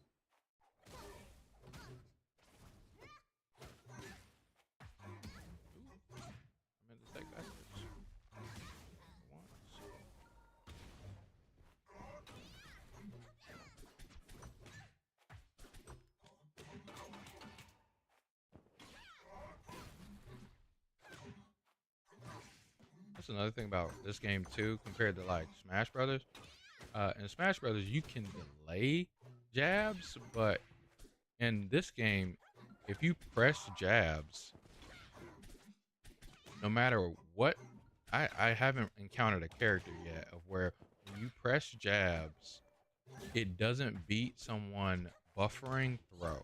[SPEAKER 1] I meant to take backwards. Once. That's another thing about this game too, compared to like Smash Brothers. In Smash Brothers, you can delay jabs, but in this game, if you press jabs, no matter what, I haven't encountered a character yet of where when you press jabs, it doesn't beat someone buffering throw.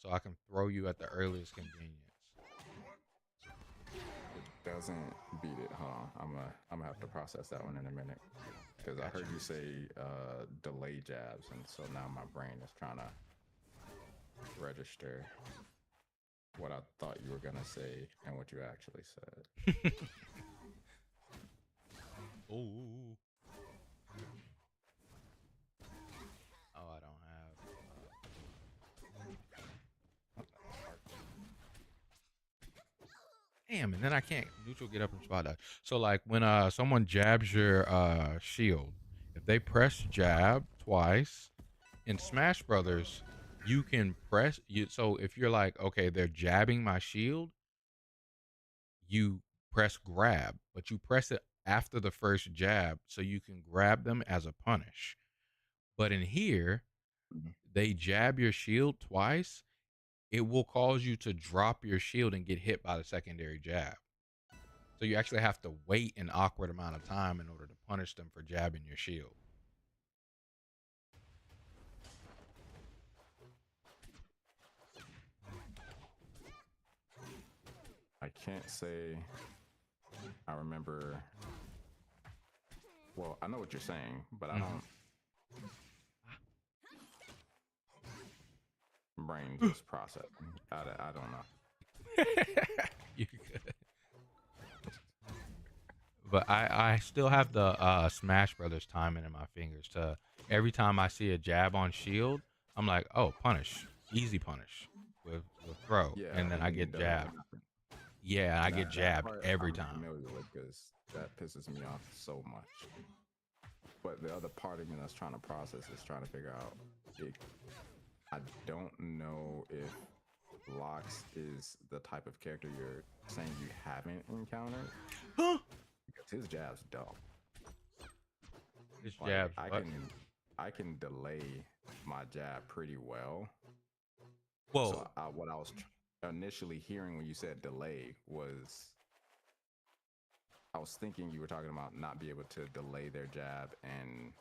[SPEAKER 1] So I can throw you at the earliest convenience.
[SPEAKER 4] It doesn't beat it, huh? I'm gonna have to process that one in a minute. Because I heard you say delay jabs, and so now my brain is trying to register what I thought you were gonna say and what you actually said.
[SPEAKER 1] Oh. Oh, I don't have. Damn, and then I can't neutral get up and spot dodge. So like when someone jabs your shield, if they press jab twice in Smash Brothers, you can press you. So if you're like, okay, they're jabbing my shield, you press grab, but you press it after the first jab so you can grab them as a punish. But in here, they jab your shield twice, it will cause you to drop your shield and get hit by the secondary jab. So you actually have to wait an awkward amount of time in order to punish them for jabbing your shield.
[SPEAKER 4] I can't say I remember. Well, I know what you're saying, but I don't. Brain just processing. I don't know.
[SPEAKER 1] You could. But I still have the Smash Brothers timing in my fingers. To every time I see a jab on shield, I'm like, oh, punish, easy punish with throw,
[SPEAKER 4] Yeah,
[SPEAKER 1] and then I get jabbed. Yeah, I get jabbed
[SPEAKER 4] part
[SPEAKER 1] every
[SPEAKER 4] I'm
[SPEAKER 1] time.
[SPEAKER 4] familiar with because that pisses me off so much. But the other part of me that's trying to process is trying to figure out. I don't know if Lox is the type of character you're saying you haven't encountered.
[SPEAKER 1] Huh?
[SPEAKER 4] Because his jab's dumb.
[SPEAKER 1] His
[SPEAKER 4] Like,
[SPEAKER 1] jabs.
[SPEAKER 4] I can delay my jab pretty well.
[SPEAKER 1] Whoa.
[SPEAKER 4] So what I was initially hearing when you said delay was, I was thinking you were talking about not be able to delay their jab and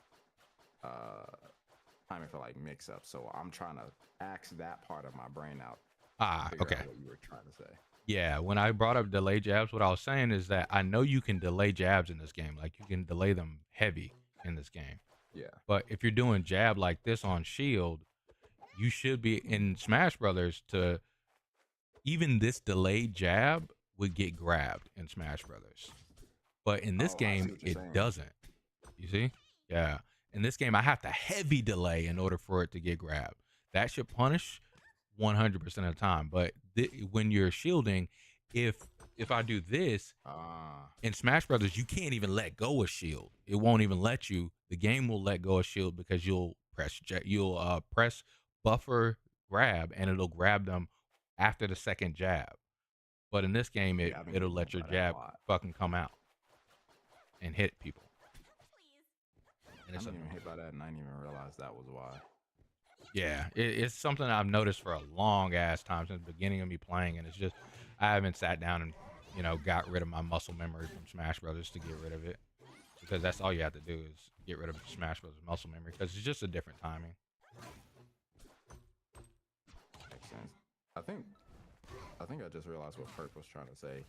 [SPEAKER 4] timing for like mix up. So I'm trying to axe that part of my brain out.
[SPEAKER 1] Okay.
[SPEAKER 4] Out what you were trying to say.
[SPEAKER 1] Yeah, when I brought up delay jabs, what I was saying is that I know you can delay jabs in this game. Like you can delay them heavy in this game.
[SPEAKER 4] Yeah.
[SPEAKER 1] But if you're doing jab like this on shield, you should be in Smash Brothers to even this delayed jab would get grabbed in Smash Brothers. But in this game, it doesn't. You see? Yeah. In this game, I have to heavy delay in order for it to get grabbed. That should punish 100% of the time. But when you're shielding, if I do this in Smash Brothers, you can't even let go of shield. It won't even let you. The game will let go of shield because you'll press buffer grab and it'll grab them after the second jab. But in this game, it'll let your jab fucking come out and hit people. And
[SPEAKER 4] I didn't even hit by that, and I didn't even realize that was why.
[SPEAKER 1] Yeah, it's something I've noticed for a long ass time since the beginning of me playing, and it's just I haven't sat down and got rid of my muscle memory from Smash Brothers to get rid of it, because that's all you have to do is get rid of Smash Brothers muscle memory because it's just a different timing.
[SPEAKER 4] Makes sense. I think I just realized what Perk was trying to say.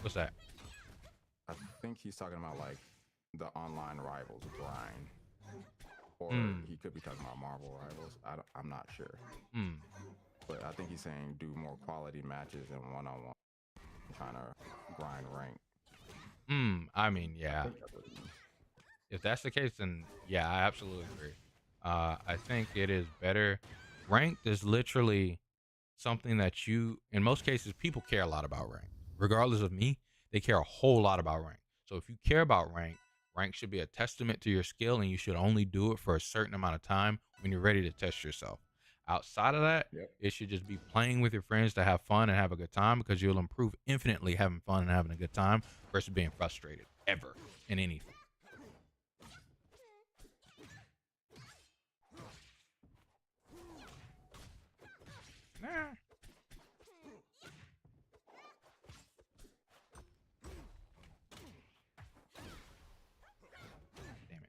[SPEAKER 1] What's that?
[SPEAKER 4] I think he's talking about like the online rivals grind, or he could be talking about Marvel rivals. I'm not sure, but I think he's saying do more quality matches and one-on-one, trying to grind rank.
[SPEAKER 1] I mean, yeah. If that's the case, then yeah, I absolutely agree. I think it is better. Ranked is literally something that you, in most cases, people care a lot about rank. Regardless of me, they care a whole lot about rank. So if you care about rank, rank should be a testament to your skill, and you should only do it for a certain amount of time when you're ready to test yourself. Outside of that, it should just be playing with your friends to have fun and have a good time, because you'll improve infinitely having fun and having a good time versus being frustrated ever in anything. Nah. Damn it.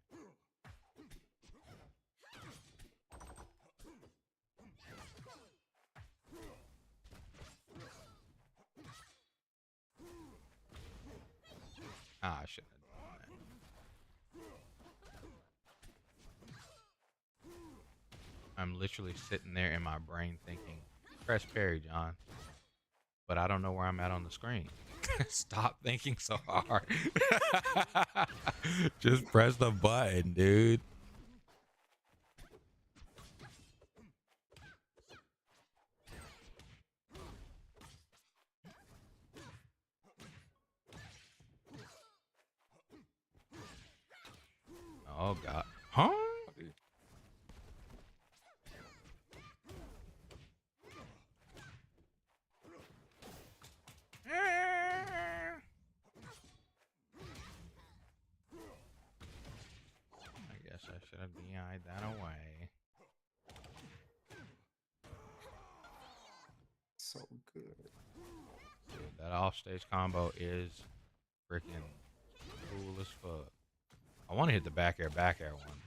[SPEAKER 1] I shouldn't have done that. I'm literally sitting there in my brain thinking, press parry, John. But I don't know where I'm at on the screen. Stop thinking so hard. Just press the button, dude. Oh, God. Huh? I guess I should have DI'd that away.
[SPEAKER 4] So good.
[SPEAKER 1] Dude, that offstage combo is freaking cool as fuck. I want to hit the back air one.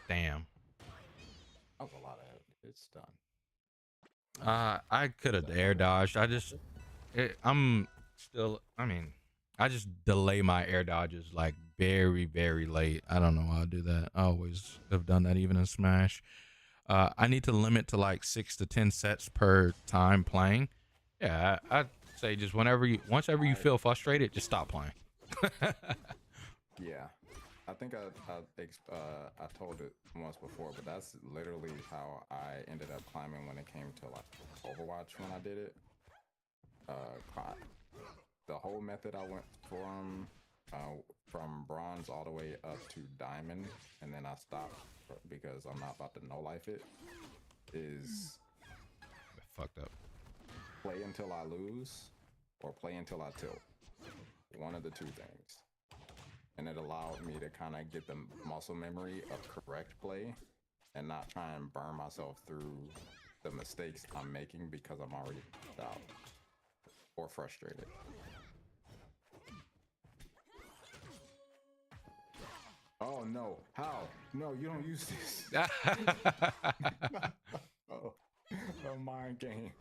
[SPEAKER 1] Damn.
[SPEAKER 4] That was a lot of it's done.
[SPEAKER 1] I could have air dodged. I just delay my air dodges like very, very late. I don't know how I do that. I always have done that even in Smash. I need to limit to like 6 to 10 sets per time playing. Yeah, I'd say just once you feel frustrated, just stop playing.
[SPEAKER 4] Yeah, I think I told it once before, but that's literally how I ended up climbing when it came to like Overwatch when I did it. The whole method I went from bronze all the way up to diamond, and then I stopped because I'm not about to no life it. Is
[SPEAKER 1] fucked up.
[SPEAKER 4] Play until I lose, or play until I tilt. One of the two things. And it allowed me to kind of get the muscle memory of correct play and not try and burn myself through the mistakes I'm making because I'm already out or frustrated. Oh no, how? No, you don't use this. Oh, a mind game.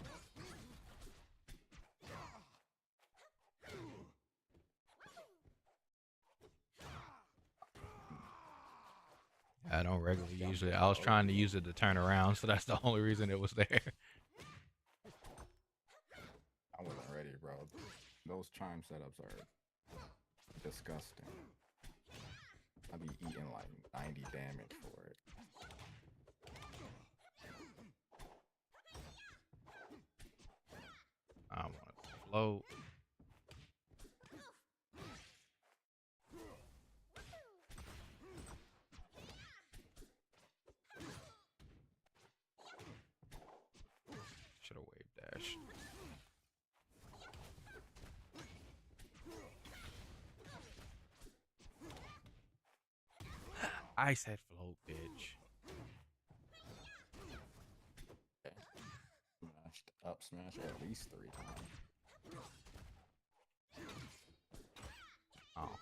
[SPEAKER 1] I don't regularly use it. I was trying to use it to turn around, so that's the only reason it was there.
[SPEAKER 4] I wasn't ready, bro. Those chime setups are disgusting. I'd be eating like 90 damage for it.
[SPEAKER 1] I want to float. Should have wave dash. I said float, bitch.
[SPEAKER 4] Okay. Smashed up smash at least 3 times.
[SPEAKER 1] Oh.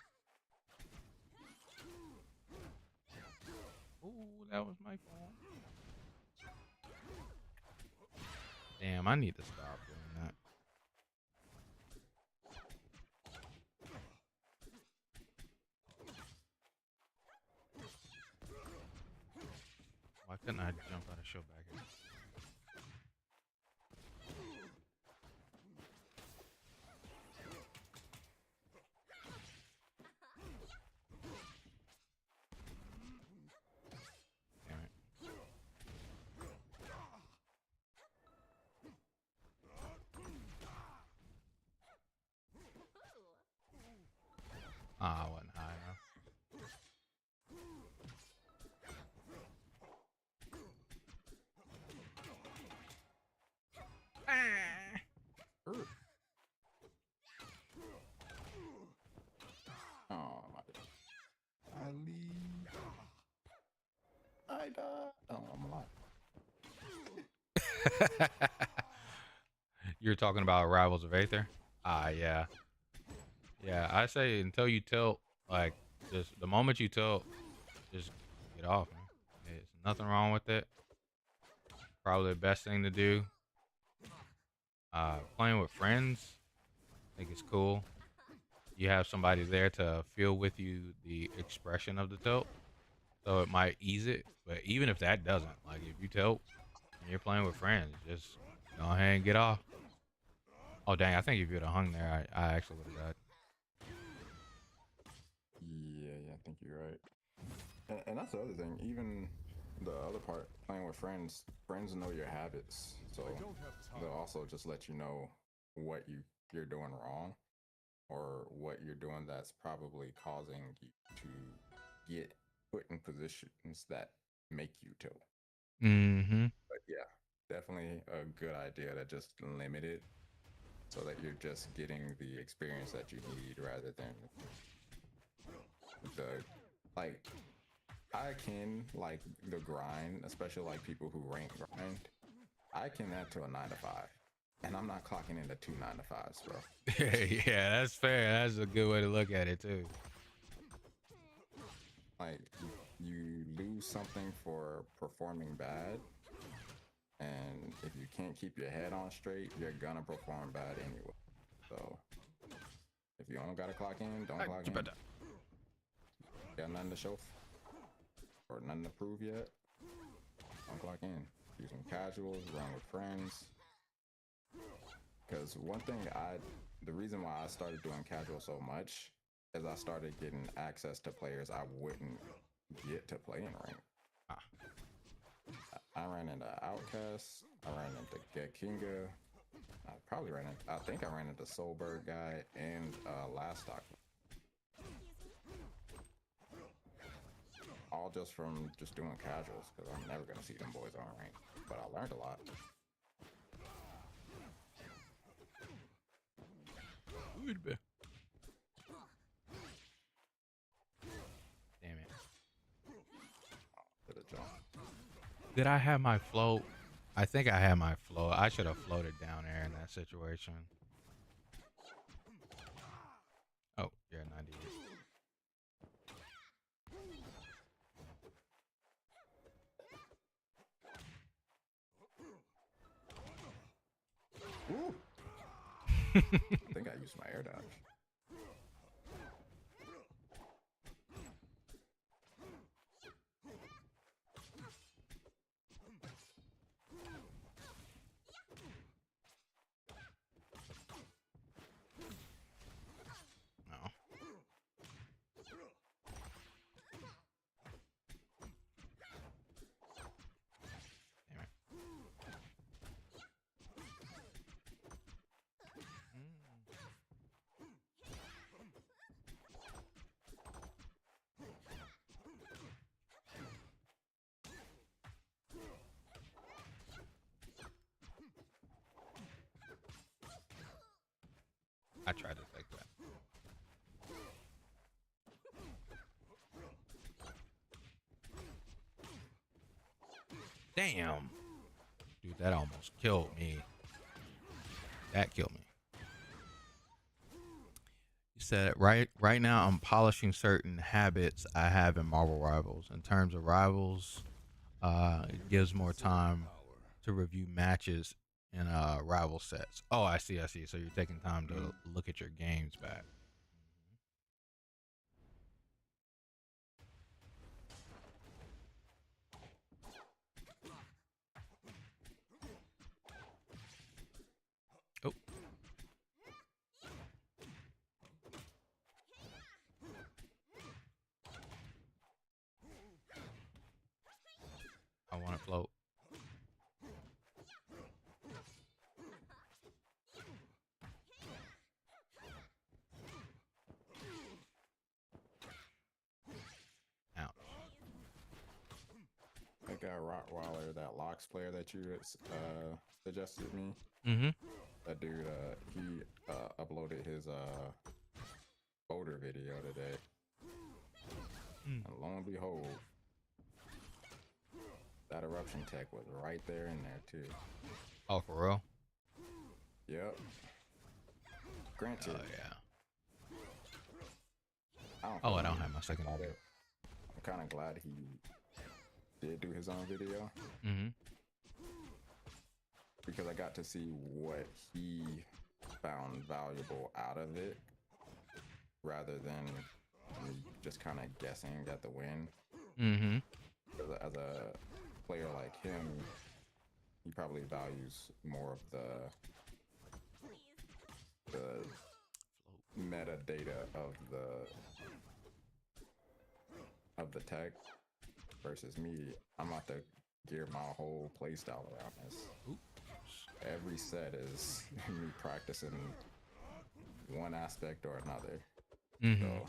[SPEAKER 1] Ooh, that was my fault. Damn, I need to stop doing that. Why couldn't I jump out of show back here? Damn it. Ah, I wasn't high enough.
[SPEAKER 4] Oh my god. I leave. I died. Oh, I'm alive.
[SPEAKER 1] You're talking about Rivals of Aether? Ah, yeah. Yeah, I say until you tilt, like, just the moment you tilt, just get off, man. There's nothing wrong with it. Probably the best thing to do. Playing with friends, I think it's cool. You have somebody there to feel with you the expression of the tilt, so it might ease it. But even if that doesn't, like if you tilt and you're playing with friends, just go ahead and get off. Oh dang, I think if you'd have hung there, I actually would have died.
[SPEAKER 4] Yeah, I think you're right. And that's the other thing. Even the other part, playing with friends know your habits, so they'll also just let you know what you're doing wrong, or what you're doing that's probably causing you to get put in positions that make you tilt.
[SPEAKER 1] Mm-hmm.
[SPEAKER 4] But yeah, definitely a good idea to just limit it so that you're just getting the experience that you need rather than the, like, I can like the grind, especially like people who rank grind. I can that to a 9 to 5, and I'm not clocking into 2 9 to 5s, bro.
[SPEAKER 1] Yeah, that's fair. That's a good way to look at it too.
[SPEAKER 4] Like, you lose something for performing bad, and if you can't keep your head on straight, you're gonna perform bad anyway. So if you don't gotta clock in, don't clock in. Got nothing to show or nothing to prove yet, don't clock in. Do some casuals, run with friends. Because one thing the reason why I started doing casual so much is I started getting access to players I wouldn't get to play in rank. I ran into Outcast, I ran into Gekinga, I think I ran into Soulbird guy and Last Stock. All just from just doing casuals, because I'm never gonna see them boys on rank. But I learned a lot.
[SPEAKER 1] Damn it.
[SPEAKER 4] Did a jump.
[SPEAKER 1] Did I have my float? I think I had my float. I should have floated down there in that situation. Oh, yeah, 98.
[SPEAKER 4] Ooh. I think I used my air dodge.
[SPEAKER 1] No. Damn it. I tried to take that. Damn. Dude, that almost killed me. That killed me. You said right now I'm polishing certain habits I have in Marvel Rivals. In terms of Rivals, it gives more time to review matches in rival sets. Oh, I see. So you're taking time to look at your games back. Oh. I want to float. Ouch.
[SPEAKER 4] That guy Rottweiler, that Locks player that you suggested me.
[SPEAKER 1] Mm-hmm.
[SPEAKER 4] That dude, he uploaded his boulder video today. And lo and behold, that eruption tech was right there in there too.
[SPEAKER 1] Oh, for real?
[SPEAKER 4] Yep. Granted.
[SPEAKER 1] Oh, yeah.
[SPEAKER 4] I
[SPEAKER 1] don't have my second video.
[SPEAKER 4] I'm kind of glad he did do his own video.
[SPEAKER 1] Mm-hmm.
[SPEAKER 4] Because I got to see what he found valuable out of it rather than me just kind of guessing at the win.
[SPEAKER 1] Mm-hmm.
[SPEAKER 4] As a player like him, he probably values more of the metadata of the tech versus me. I'm about to gear my whole playstyle around this.
[SPEAKER 1] Oops.
[SPEAKER 4] Every set is me practicing one aspect or another.
[SPEAKER 1] Mm-hmm.
[SPEAKER 4] So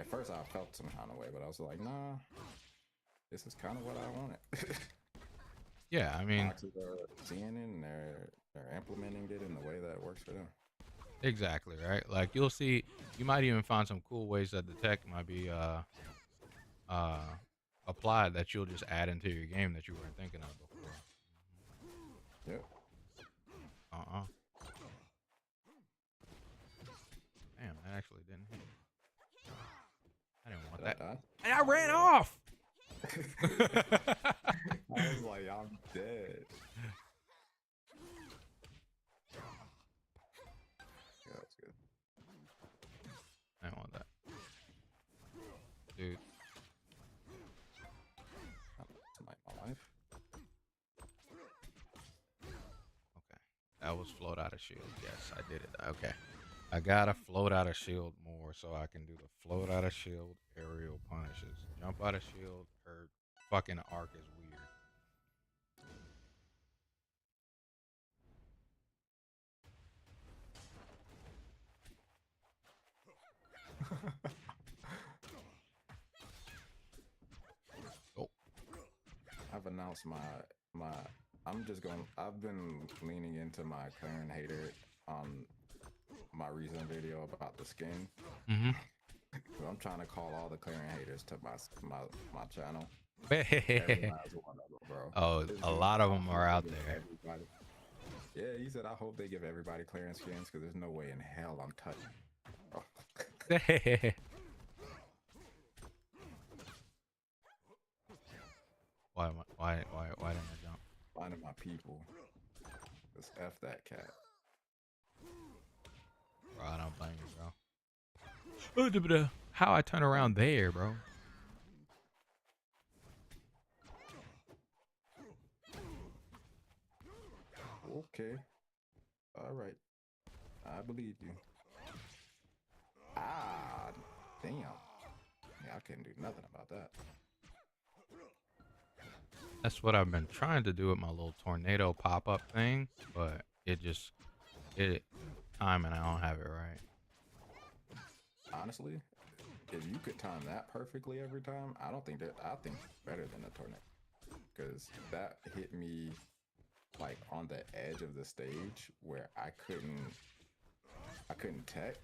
[SPEAKER 4] at first I felt some kind of way, but I was like, nah, this is kind of what I wanted.
[SPEAKER 1] Yeah, I mean,
[SPEAKER 4] Boxers are seeing it and they're implementing it in the way that works for them.
[SPEAKER 1] exactly, right? Like you might even find some cool ways that the tech might be applied that you'll just add into your game that you weren't thinking of before.
[SPEAKER 4] Yep.
[SPEAKER 1] Damn, that actually didn't hit. I didn't want
[SPEAKER 4] Did
[SPEAKER 1] that.
[SPEAKER 4] I die?
[SPEAKER 1] And I ran off.
[SPEAKER 4] I was like, I'm dead. Yeah, that's good.
[SPEAKER 1] I didn't want that. Dude.
[SPEAKER 4] Tonight, my life.
[SPEAKER 1] Okay. That was float out of shield. Yes, I did it. Okay. I gotta float out of shield more so I can do the float out of shield aerial punishes. Jump out of shield, her fucking arc is weird. Oh.
[SPEAKER 4] I've announced I've been leaning into my clearing hater on my recent video about the skin.
[SPEAKER 1] Mm-hmm.
[SPEAKER 4] I'm trying to call all the clearing haters to my channel.
[SPEAKER 1] Oh,
[SPEAKER 4] Every last one of them, bro.
[SPEAKER 1] a lot of them are out there.
[SPEAKER 4] Everybody. Yeah, he said, I hope they give everybody clearing skins because there's no way in hell I'm touching. Oh.
[SPEAKER 1] Why didn't I jump?
[SPEAKER 4] Finding my people. Just F that cat.
[SPEAKER 1] Bro, I don't blame you, bro. How I turn around there, bro?
[SPEAKER 4] Okay. All right. I believe you. Ah, damn. Yeah, I couldn't do nothing about that.
[SPEAKER 1] That's what I've been trying to do with my little tornado pop-up thing, but it time and I don't have it right.
[SPEAKER 4] Honestly, if you could time that perfectly every time, I think better than a tornado. Because that hit me like on the edge of the stage where I couldn't tech,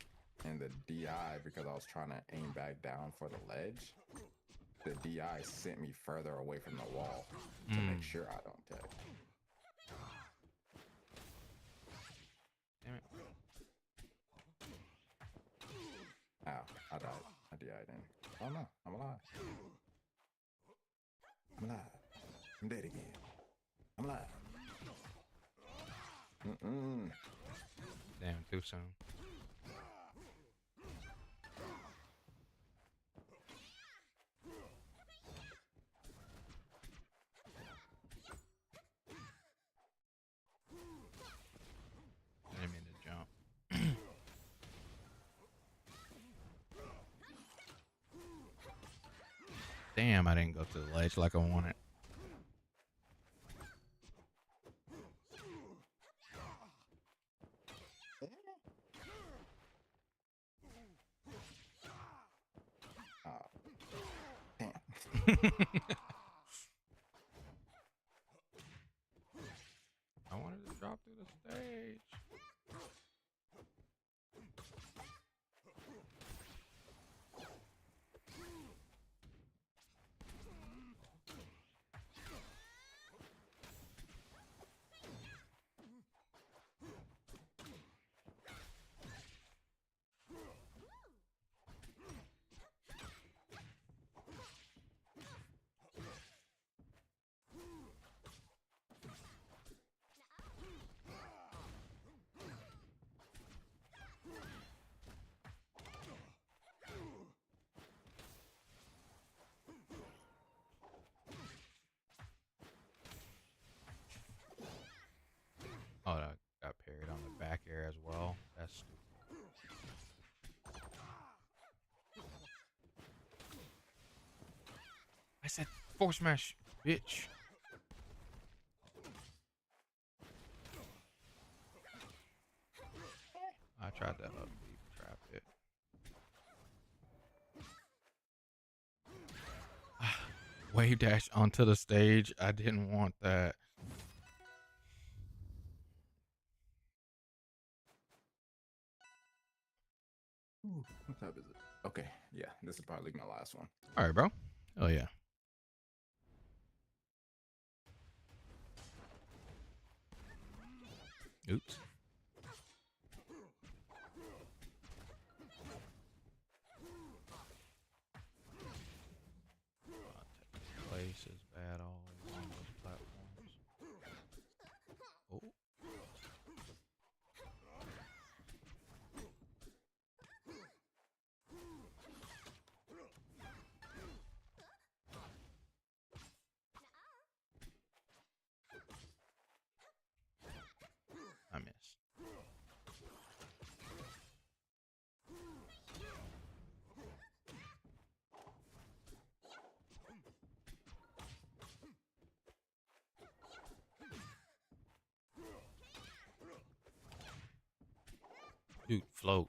[SPEAKER 4] and the DI, because I was trying to aim back down for the ledge, the DI sent me further away from the wall to make sure I don't tech.
[SPEAKER 1] Damn it.
[SPEAKER 4] Ow, I died. I DI'd in. Oh no, I'm alive. I'm alive. I'm dead again. I'm alive.
[SPEAKER 1] Damn, too soon. I didn't mean to jump. Damn, I didn't go to the ledge like I wanted.
[SPEAKER 4] Damn.
[SPEAKER 1] I wanted to drop through the stage. Oh, I got parried on the back air as well. That's stupid. I said force smash, bitch. I tried to up B, trapped it. Wave dash onto the stage. I didn't want that.
[SPEAKER 4] What type is it? Okay, yeah, this is probably my last one.
[SPEAKER 1] All right, bro. Oh yeah. Oops. Place is bad all on those platforms. Oh. I missed. Dude, float.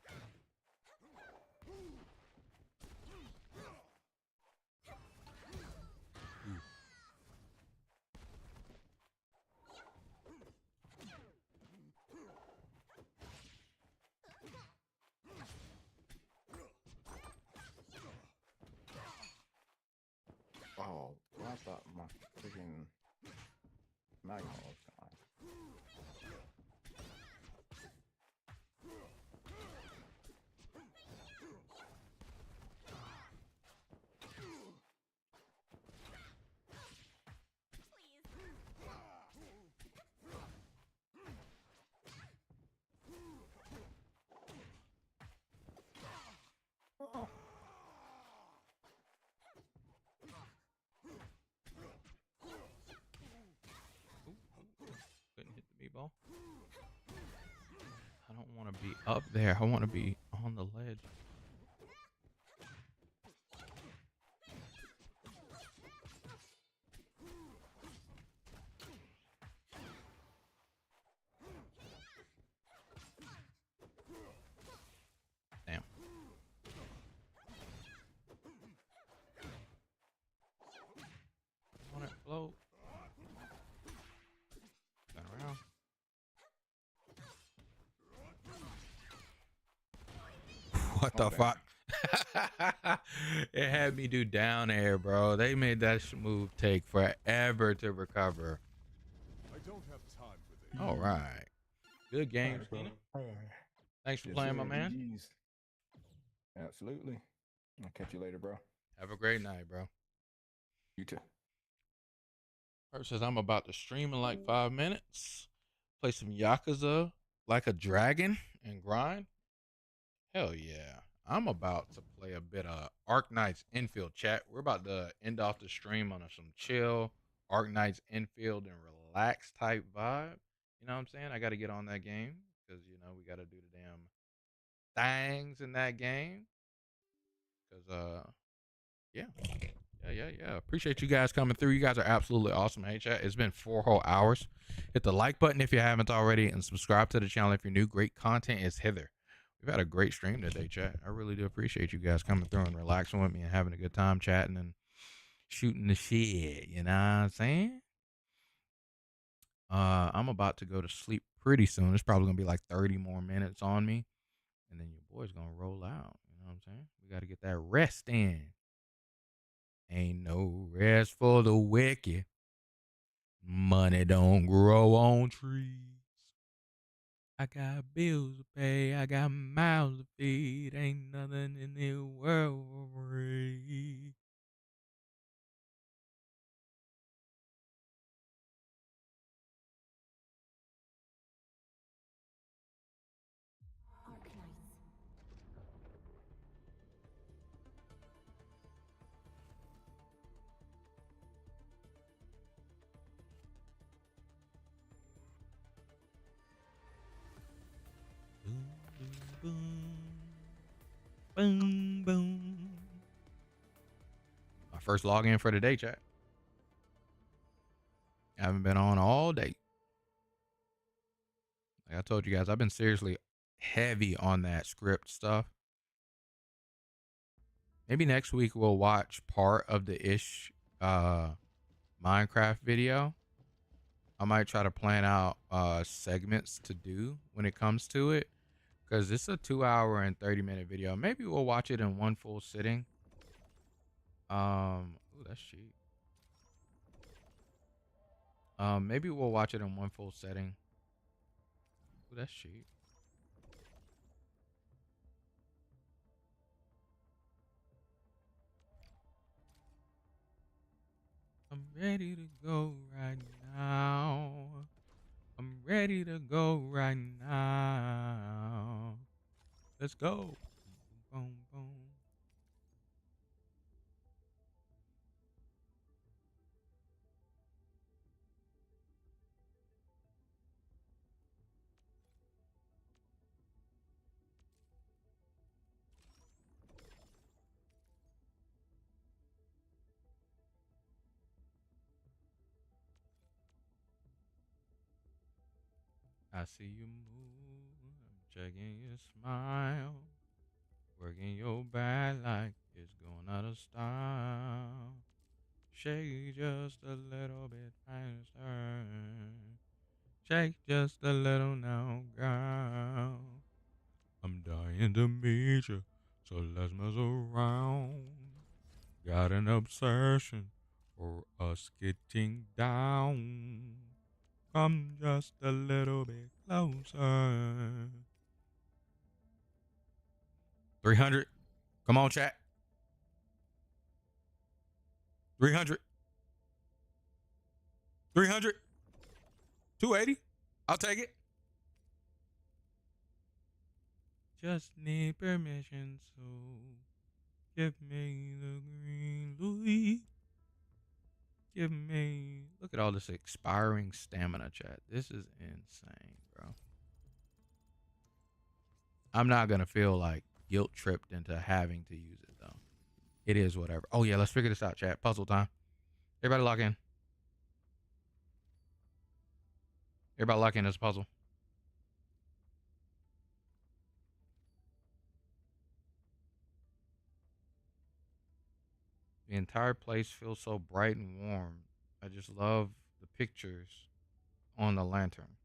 [SPEAKER 4] Oh, well, I thought my freaking magma was gone.
[SPEAKER 1] Couldn't hit the b-ball. I don't want to be up there. I want to be on the ledge. Damn. I want to float. Turn around. What the
[SPEAKER 4] Okay.
[SPEAKER 1] fuck? It had me do down air, bro. They made that move take forever to recover.
[SPEAKER 6] I don't have time for this.
[SPEAKER 1] All right. Good game, Dina. Thanks for
[SPEAKER 4] Yes,
[SPEAKER 1] playing,
[SPEAKER 4] sir,
[SPEAKER 1] my man.
[SPEAKER 4] GGs. Absolutely. I'll catch you later, bro.
[SPEAKER 1] Have a great night, bro.
[SPEAKER 4] You too.
[SPEAKER 1] First says I'm about to stream in like 5 minutes. Play some Yakuza like a dragon and grind. Hell yeah. I'm about to play a bit of Ark Knights Infield chat. We're about to end off the stream on some chill Ark Knights Infield and relax type vibe. You know what I'm saying? I got to get on that game because, you know, we got to do the damn things in that game. Because, yeah. Yeah. Appreciate you guys coming through. You guys are absolutely awesome. Hey, chat. It's been 4 whole hours. Hit the like button if you haven't already and subscribe to the channel if you're new. Great content is hither. We've had a great stream today, chat. I really do appreciate you guys coming through and relaxing with me and having a good time chatting and shooting the shit. You know what I'm saying? I'm about to go to sleep pretty soon. It's probably going to be like 30 more minutes on me. And then your boy's going to roll out. You know what I'm saying? We got to get that rest in. Ain't no rest for the wicked. Money don't grow on trees. I got bills to pay. I got mouths to feed. Ain't nothing in the world for free. Boom, boom. My first login for the day, chat. I haven't been on all day. Like I told you guys, I've been seriously heavy on that script stuff. Maybe next week we'll watch part of the Minecraft video. I might try to plan out segments to do when it comes to it. Because it's a 2-hour and 30-minute video. Maybe we'll watch it in one full sitting. Ooh, that's cheap. Maybe we'll watch it in one full setting. Ooh, that's cheap. I'm ready to go right now. I'm ready to go right now. Let's go. Boom, boom. I see you move. I'm checking your smile. Working your back like it's going out of style. Shake just a little bit faster. Shake just a little now, girl. I'm dying to meet you, so let's mess around. Got an obsession for us getting down. Come just a little bit closer. 300. Come on, chat. 300. 300. 280. I'll take it. Just need permission, so give me the green Louis. Give me. Look at all this expiring stamina, chat. This is insane, bro. I'm not going to feel like guilt tripped into having to use it, though. It is whatever. Oh, yeah, let's figure this out, chat. Puzzle time. Everybody lock in. Everybody lock in this puzzle. The entire place feels so bright and warm. I just love the pictures on the lantern.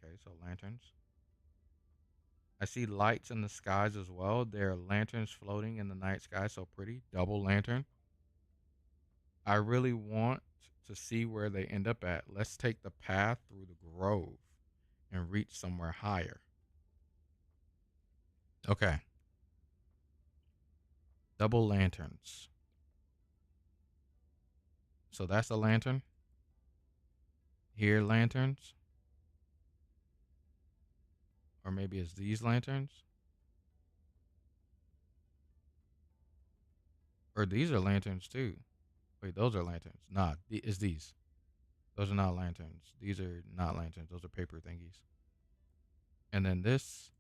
[SPEAKER 1] Okay, so lanterns. I see lights in the skies as well. There are lanterns floating in the night sky. So pretty. Double lantern. I really want to see where they end up at. Let's take the path through the grove and reach somewhere higher. Okay. Double lanterns. So that's a lantern. Here, lanterns. Or maybe it's these lanterns. Or these are lanterns too. Wait, those are lanterns. Nah, it's these. Those are not lanterns. These are not lanterns. Those are paper thingies. And then this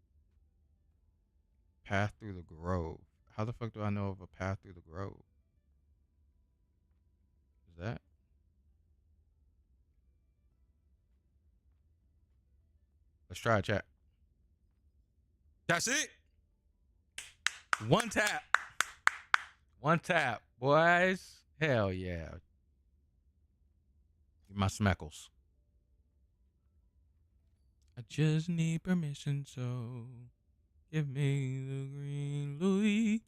[SPEAKER 1] path through the grove. How the fuck do I know of a path through the grove? Is that? Let's try it, chat. That's it. One tap. One tap, boys. Hell yeah. Get my smeckles. I just need permission, so give me the green Louis.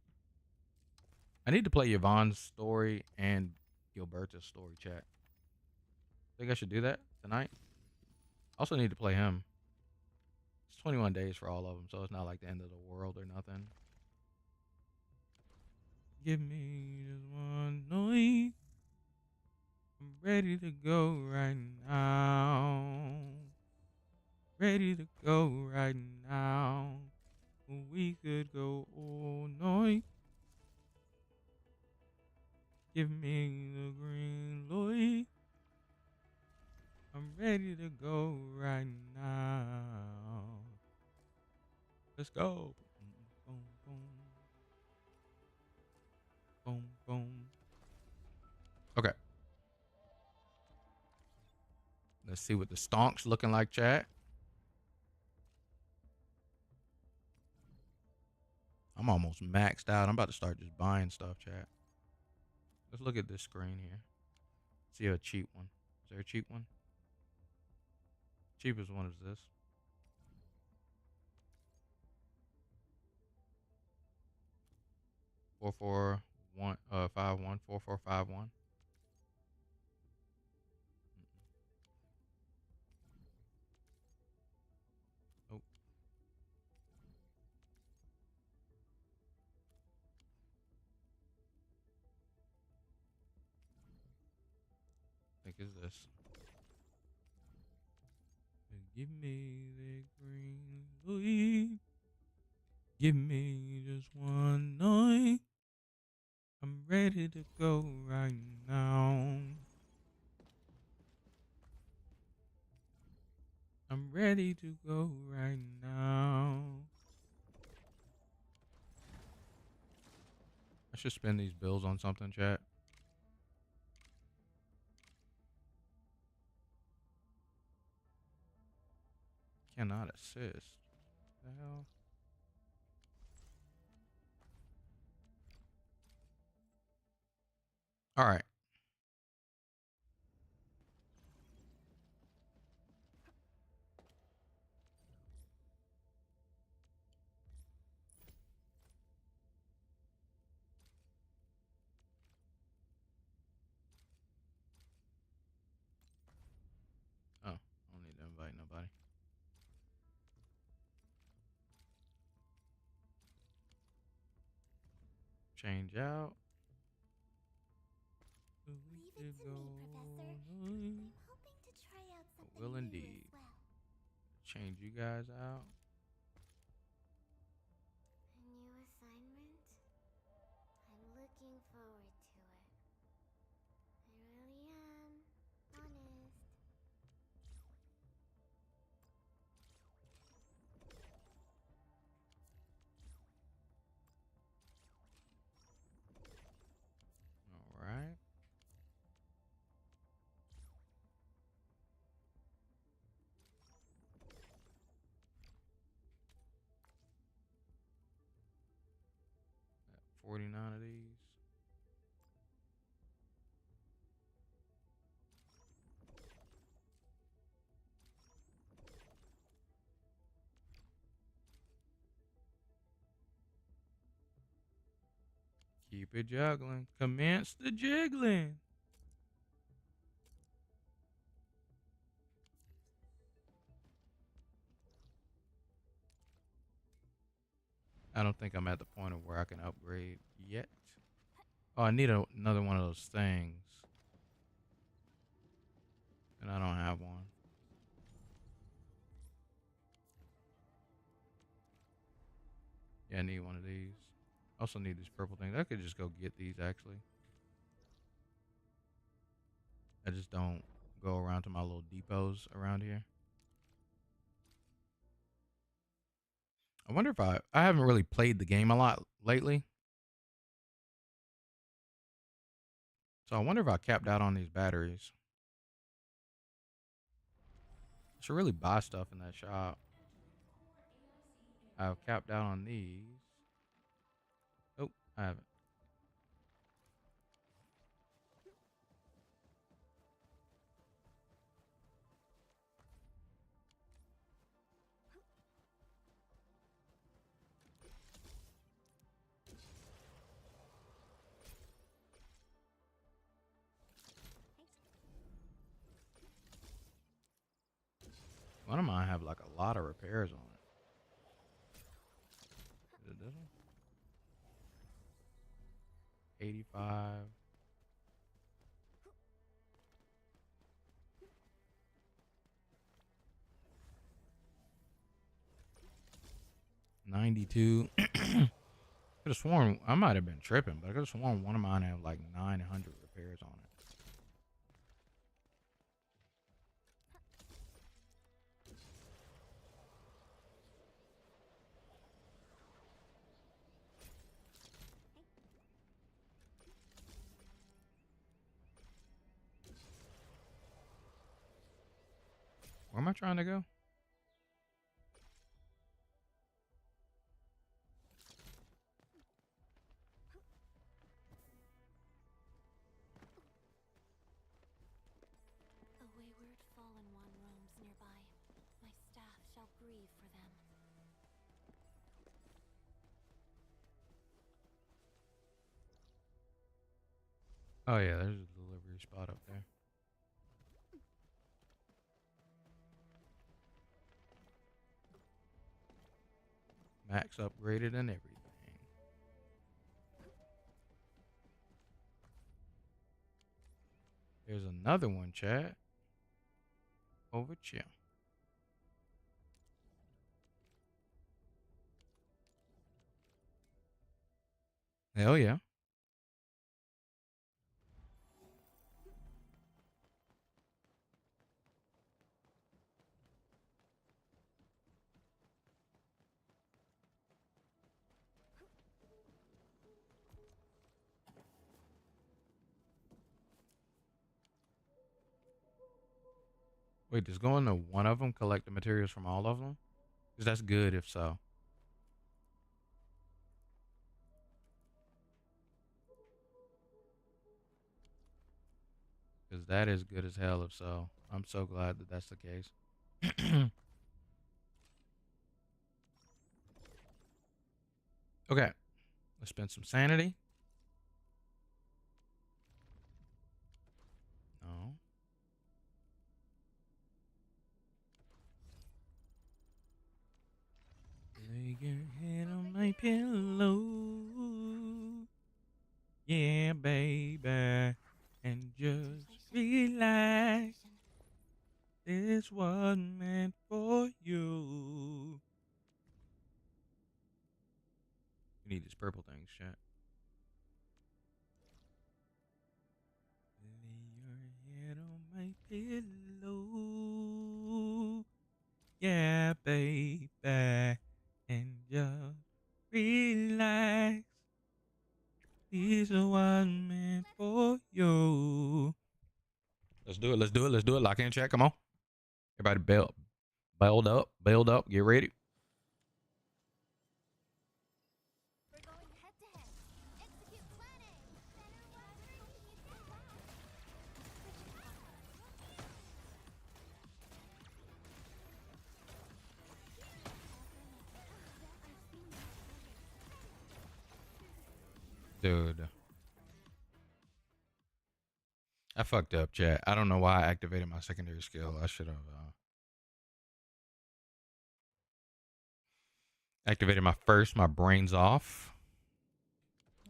[SPEAKER 1] I need to play Yvonne's story and Gilberta's story, chat. Think I should do that tonight? Also need to play him. It's 21 days for all of them, so it's not like the end of the world or nothing. Give me just one night. I'm ready to go right now. Ready to go right now. We could go all night. Give me the green light. I'm ready to go right now. Let's go. Boom, boom. Boom, boom. Okay. Let's see what the stonks looking like, chat. I'm almost maxed out. I'm about to start just buying stuff, chat. Let's look at this screen here. See a cheap one. Is there a cheap one? Cheapest one is this. 4451 Oh. I think it's this. Give me the green light. Give me just one night. I'm ready to go right now. I'm ready to go right now. I should spend these bills on something, chat. Cannot assist. What the hell? All right. Oh, I don't need to invite nobody. Change out.
[SPEAKER 2] Leave it to me, Professor. I'm hoping to try out something
[SPEAKER 1] Will
[SPEAKER 2] new
[SPEAKER 1] indeed.
[SPEAKER 2] as well.
[SPEAKER 1] Change you guys out.
[SPEAKER 2] A new assignment? I'm looking forward to it. I really am. Honest.
[SPEAKER 1] All right. Got 49 of these. Keep it juggling. Commence the jiggling. I don't think I'm at the point of where I can upgrade yet. Oh, I need another one of those things. And I don't have one. Yeah, I need one of these. Also need these purple things. I could just go get these actually. I just don't go around to my little depots around here. I wonder if I haven't really played the game a lot lately. So I wonder if I capped out on these batteries. I should really buy stuff in that shop. I've capped out on these. Oh, I haven't. One of mine have like a lot of repairs on it. Is it this one? 85. $92. Could have sworn I might have been tripping, but I could have sworn one of mine had like 900 repairs on it. Where am I trying to go?
[SPEAKER 2] A wayward fallen one roams nearby. My staff shall grieve for them.
[SPEAKER 1] Oh yeah, there's a delivery spot up there. Max upgraded and everything. There's another one, chat. Over here. Hell yeah. Wait, does going to one of them collect the materials from all of them? Because that's good if so. Because that is good as hell if so. I'm so glad that that's the case. Okay. Let's spend some sanity. No. Lay your head on my pillow. Yeah, baby. And just relax. This was meant for you. You need these purple things, chat. Lay your head on my pillow. Yeah, baby. And just relax. This was meant for you. Let's do it. Let's do it. Let's do it. Lock in, chat. Come on. Everybody build up. Build up. Get ready.
[SPEAKER 2] We're going head to head. Execute plan A. Better run,
[SPEAKER 1] Dude. I fucked up, chat. I don't know why I activated my secondary skill. I should have activated my first. My brain's off.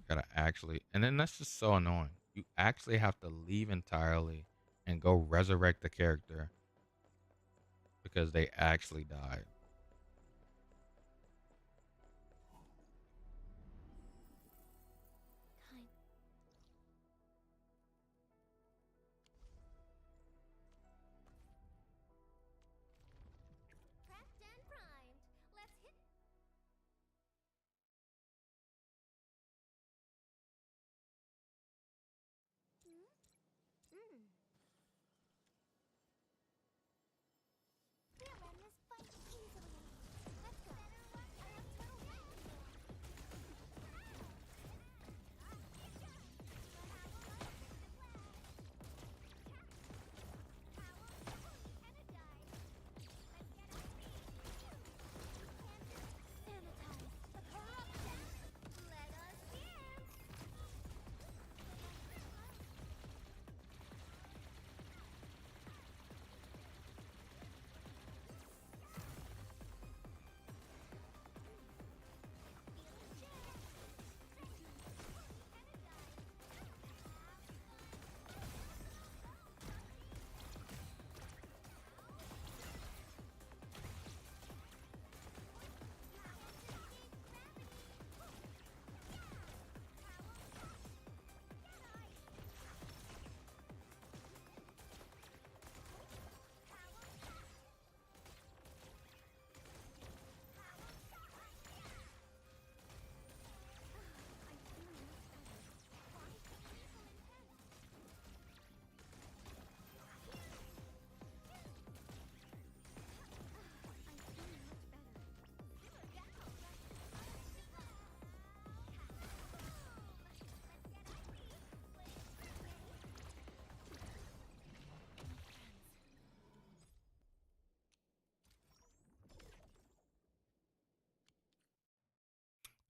[SPEAKER 1] Gotta actually, and then that's just so annoying. You actually have to leave entirely and go resurrect the character because they actually died.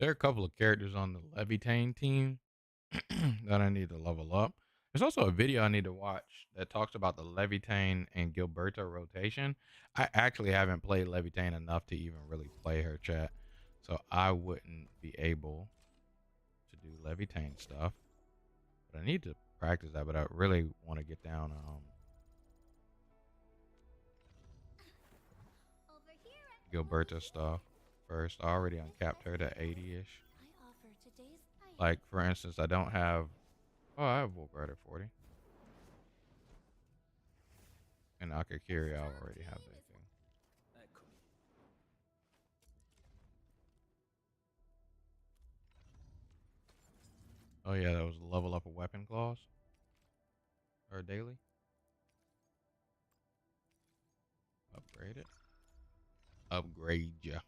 [SPEAKER 1] There are a couple of characters on the Levitain team that I need to level up. There's also a video I need to watch that talks about the Levitain and Gilberta rotation. I actually haven't played Levitain enough to even really play her, chat. So I wouldn't be able to do Levitain stuff. But I need to practice that, but I really want to get down Gilberta stuff first. I already uncapped her to 80-ish. Like, for instance, I don't have... Oh, I have Wolfguard at 40. And Akakiri, I already have that too. Oh yeah, that was level up a weapon clause. Or daily. Upgrade it. Upgrade ya.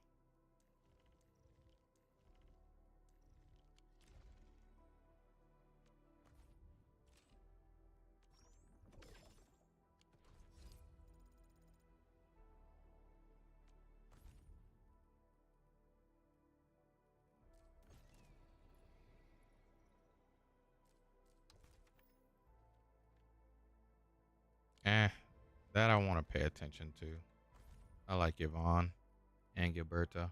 [SPEAKER 1] That I want to pay attention to. I like Yvonne and Gilberta.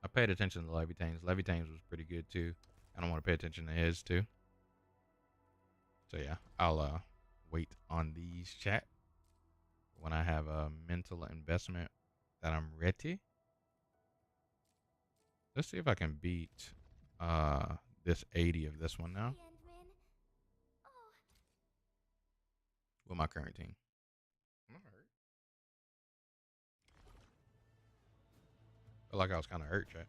[SPEAKER 1] I paid attention to Levitain's. Levitain's was pretty good too. I don't want to pay attention to his too. So yeah, I'll wait on these, chat. When I have a mental investment that I'm ready. Let's see if I can beat this 80 of this one now. With my current team. Feel like I was kind of hurt, chat.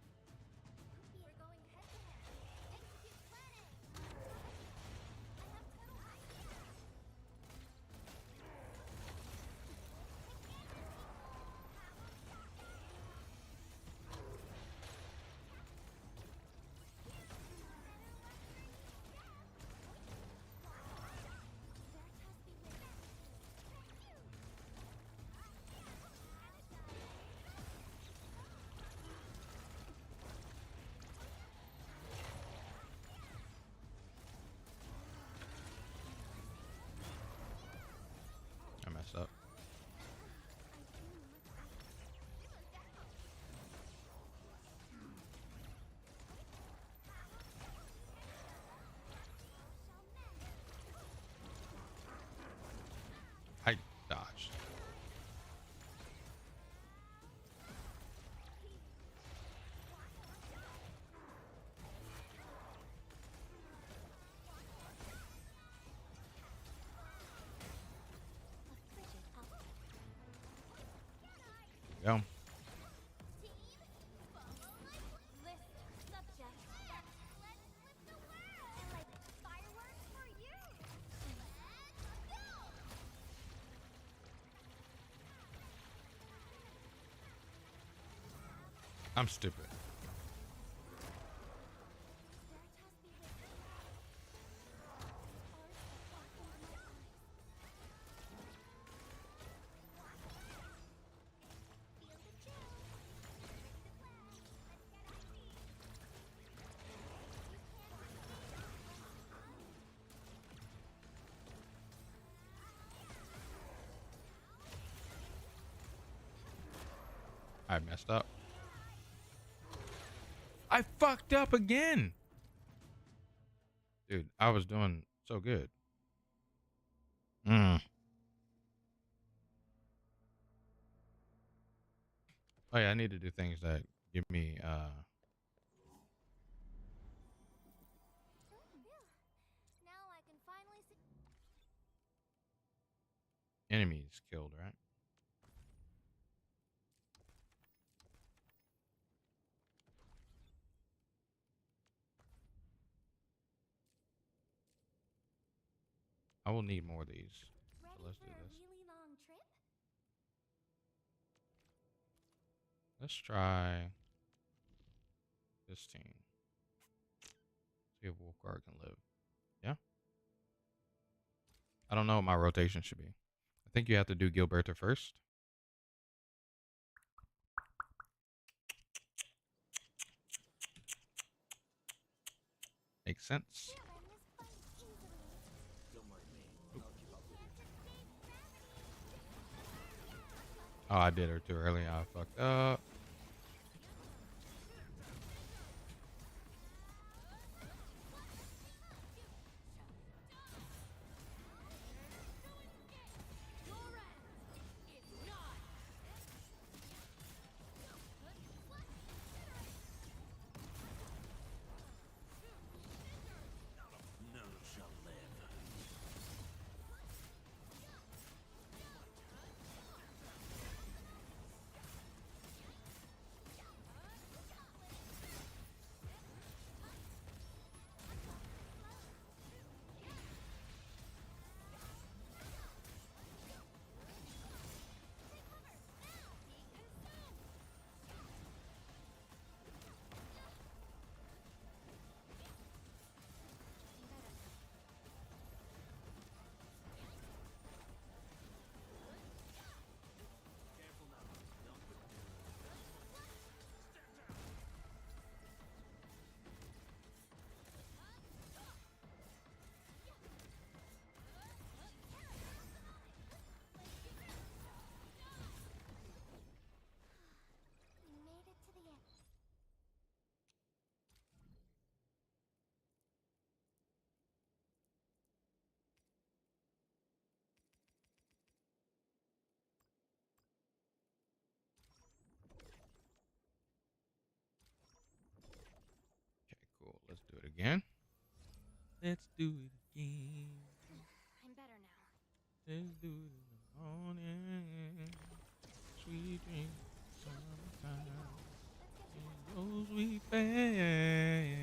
[SPEAKER 1] I messed up. I dodged. Go. I'm stupid. I messed up. I fucked up again. Dude, I was doing so good. Oh yeah, I need to do things that give me enemies killed, right? I will need more of these. So let's do this. Let's try this team. See if Wolfguard can live. Yeah. I don't know what my rotation should be. I think you have to do Gilberta first. Makes sense. Oh, I did her too early. I fucked up.
[SPEAKER 2] We made it to the end.
[SPEAKER 1] Okay, cool. Let's do it again. Let's do it again.
[SPEAKER 2] I'm better now.
[SPEAKER 1] Let's do it in the morning. Sweet dreams, summertime. And those sweet babe.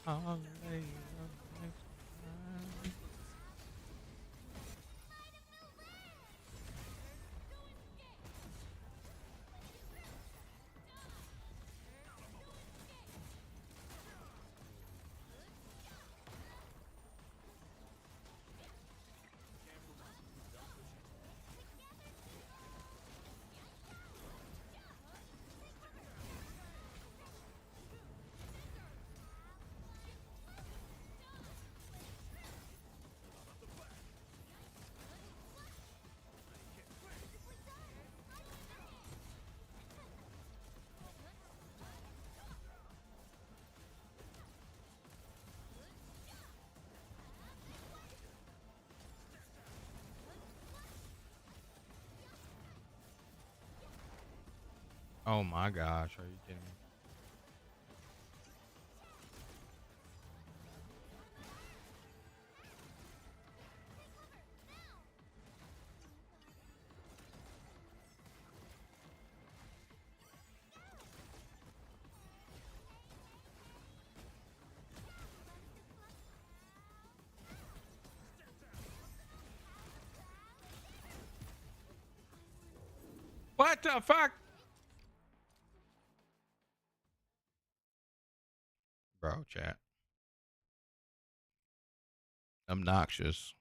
[SPEAKER 1] Holiday of next time. Oh my gosh, are you kidding me? What the fuck? Bro, chat. Obnoxious.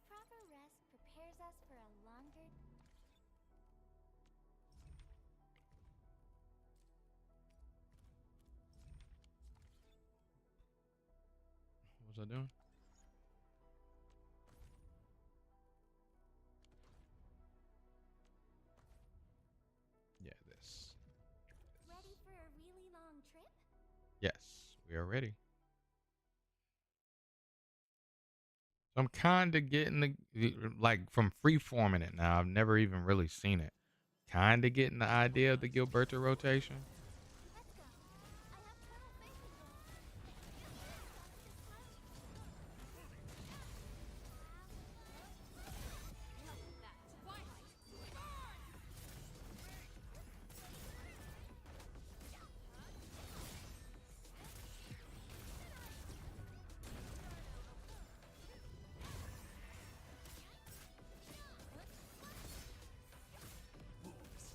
[SPEAKER 2] Proper rest prepares us for a longer.
[SPEAKER 1] What was I doing? Yeah, this.
[SPEAKER 2] Ready for a really long trip?
[SPEAKER 1] Yes, we are ready. So I'm kind of getting like from freeforming it now. I've never even really seen it. Kind of getting the idea of the Gilberto rotation.
[SPEAKER 2] Let's go. I have total faith in you.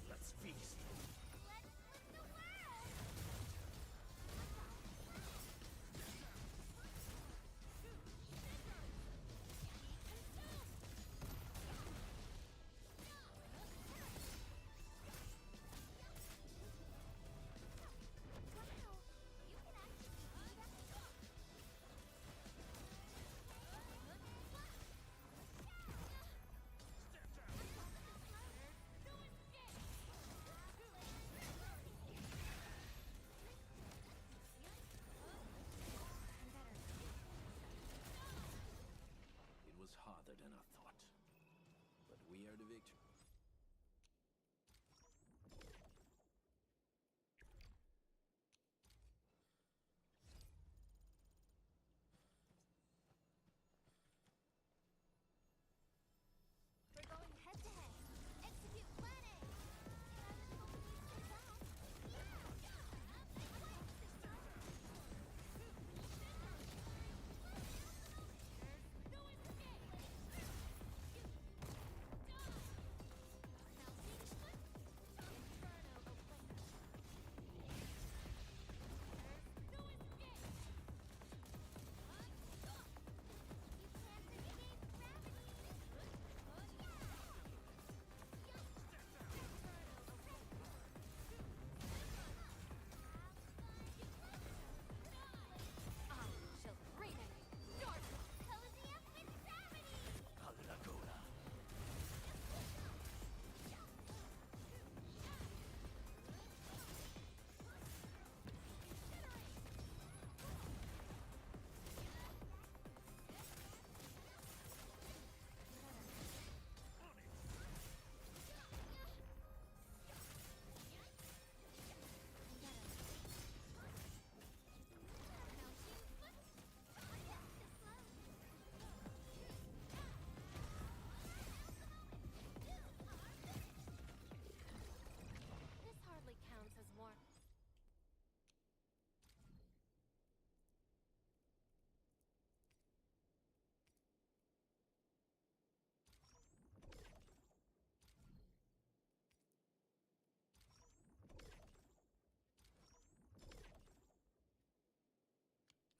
[SPEAKER 6] Let's feast.
[SPEAKER 2] Let's win the world.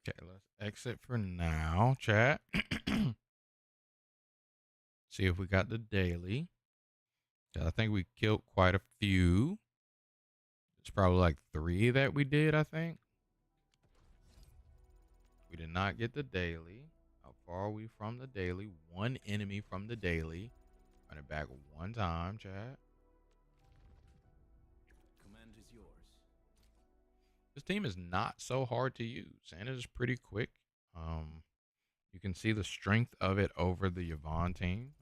[SPEAKER 1] Okay, let's exit for now, chat. See if we got the daily. I think we killed quite a few. It's probably like 3 that we did, I think. We did not get the daily. How far are we from the daily? 1 enemy from the daily. Run it back 1 time, chat.
[SPEAKER 6] Command is yours.
[SPEAKER 1] This team is not so hard to use, and it is pretty quick. You can see the strength of it over the Yvonne team,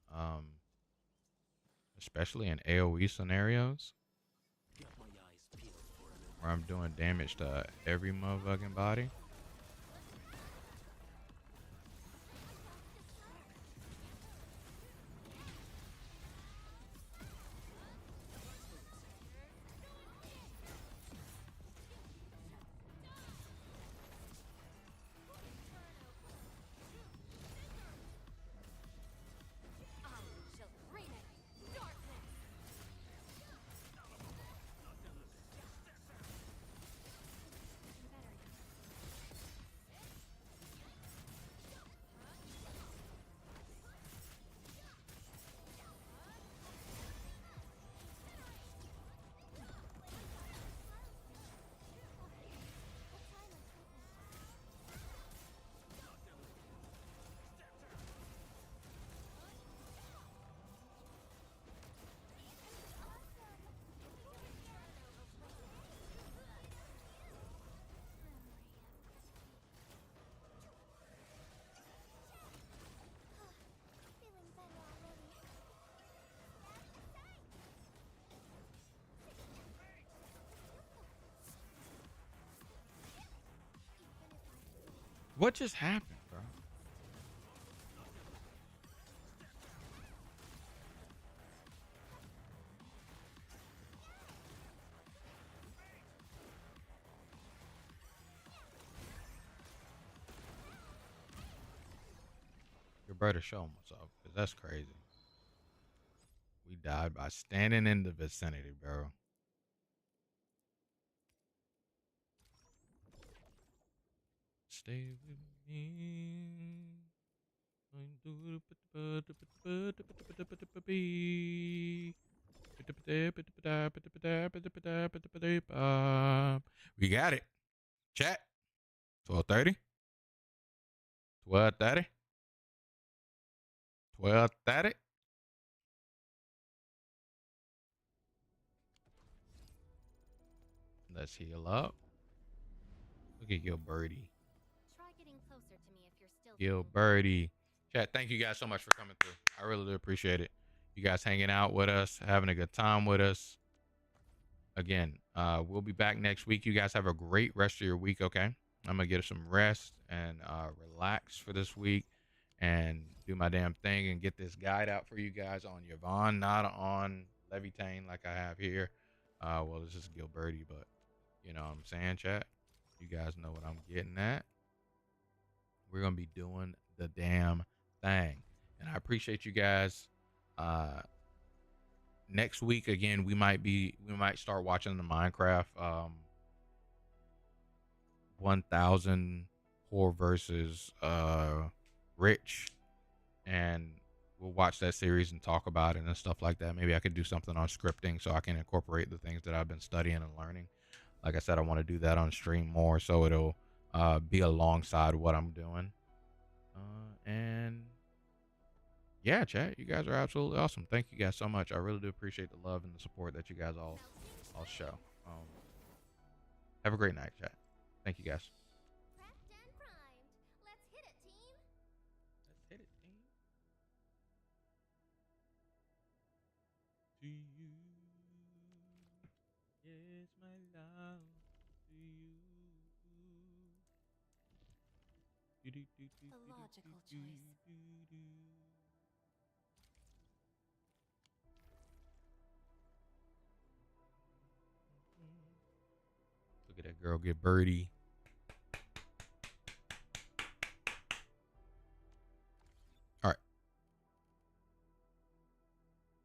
[SPEAKER 1] especially in AoE scenarios where I'm doing damage to every motherfucking body. What just happened, bro? You better show him what's up, because that's crazy. We died by standing in the vicinity, bro. Stay with me. We got it. Chat. 12:30. 12:30. 12:30. Let's heal up. Look at Gilberty.
[SPEAKER 7] Try getting closer to me if you're still
[SPEAKER 1] Gilberty. Chat, thank you guys so much for coming through. I really do appreciate it. You guys hanging out with us, having a good time with us. Again, we'll be back next week. You guys have a great rest of your week, okay? I'm going to get some rest and relax for this week and do my damn thing and get this guide out for you guys on Yvonne, not on Levitain like I have here. Well, this is Gilberty, but you know what I'm saying, chat? You guys know what I'm getting at. We're going to be doing the damn thing. And I appreciate you guys. Next week, again, we might start watching the Minecraft 1000 poor versus rich, and we'll watch that series and talk about it and stuff like that. Maybe I could do something on scripting so I can incorporate the things that I've been studying and learning. Like I said, I want to do that on stream more, so it'll be alongside what I'm doing. And yeah, chat, you guys are absolutely awesome. Thank you guys so much. I really do appreciate the love and the support that you guys all show. Have a great night, chat. Thank you guys.
[SPEAKER 7] prepped and primed. Let's hit it, team.
[SPEAKER 1] Let's hit it, team. To you, yes, my love, to you.
[SPEAKER 7] A logical choice.
[SPEAKER 1] Look at that girl get birdie.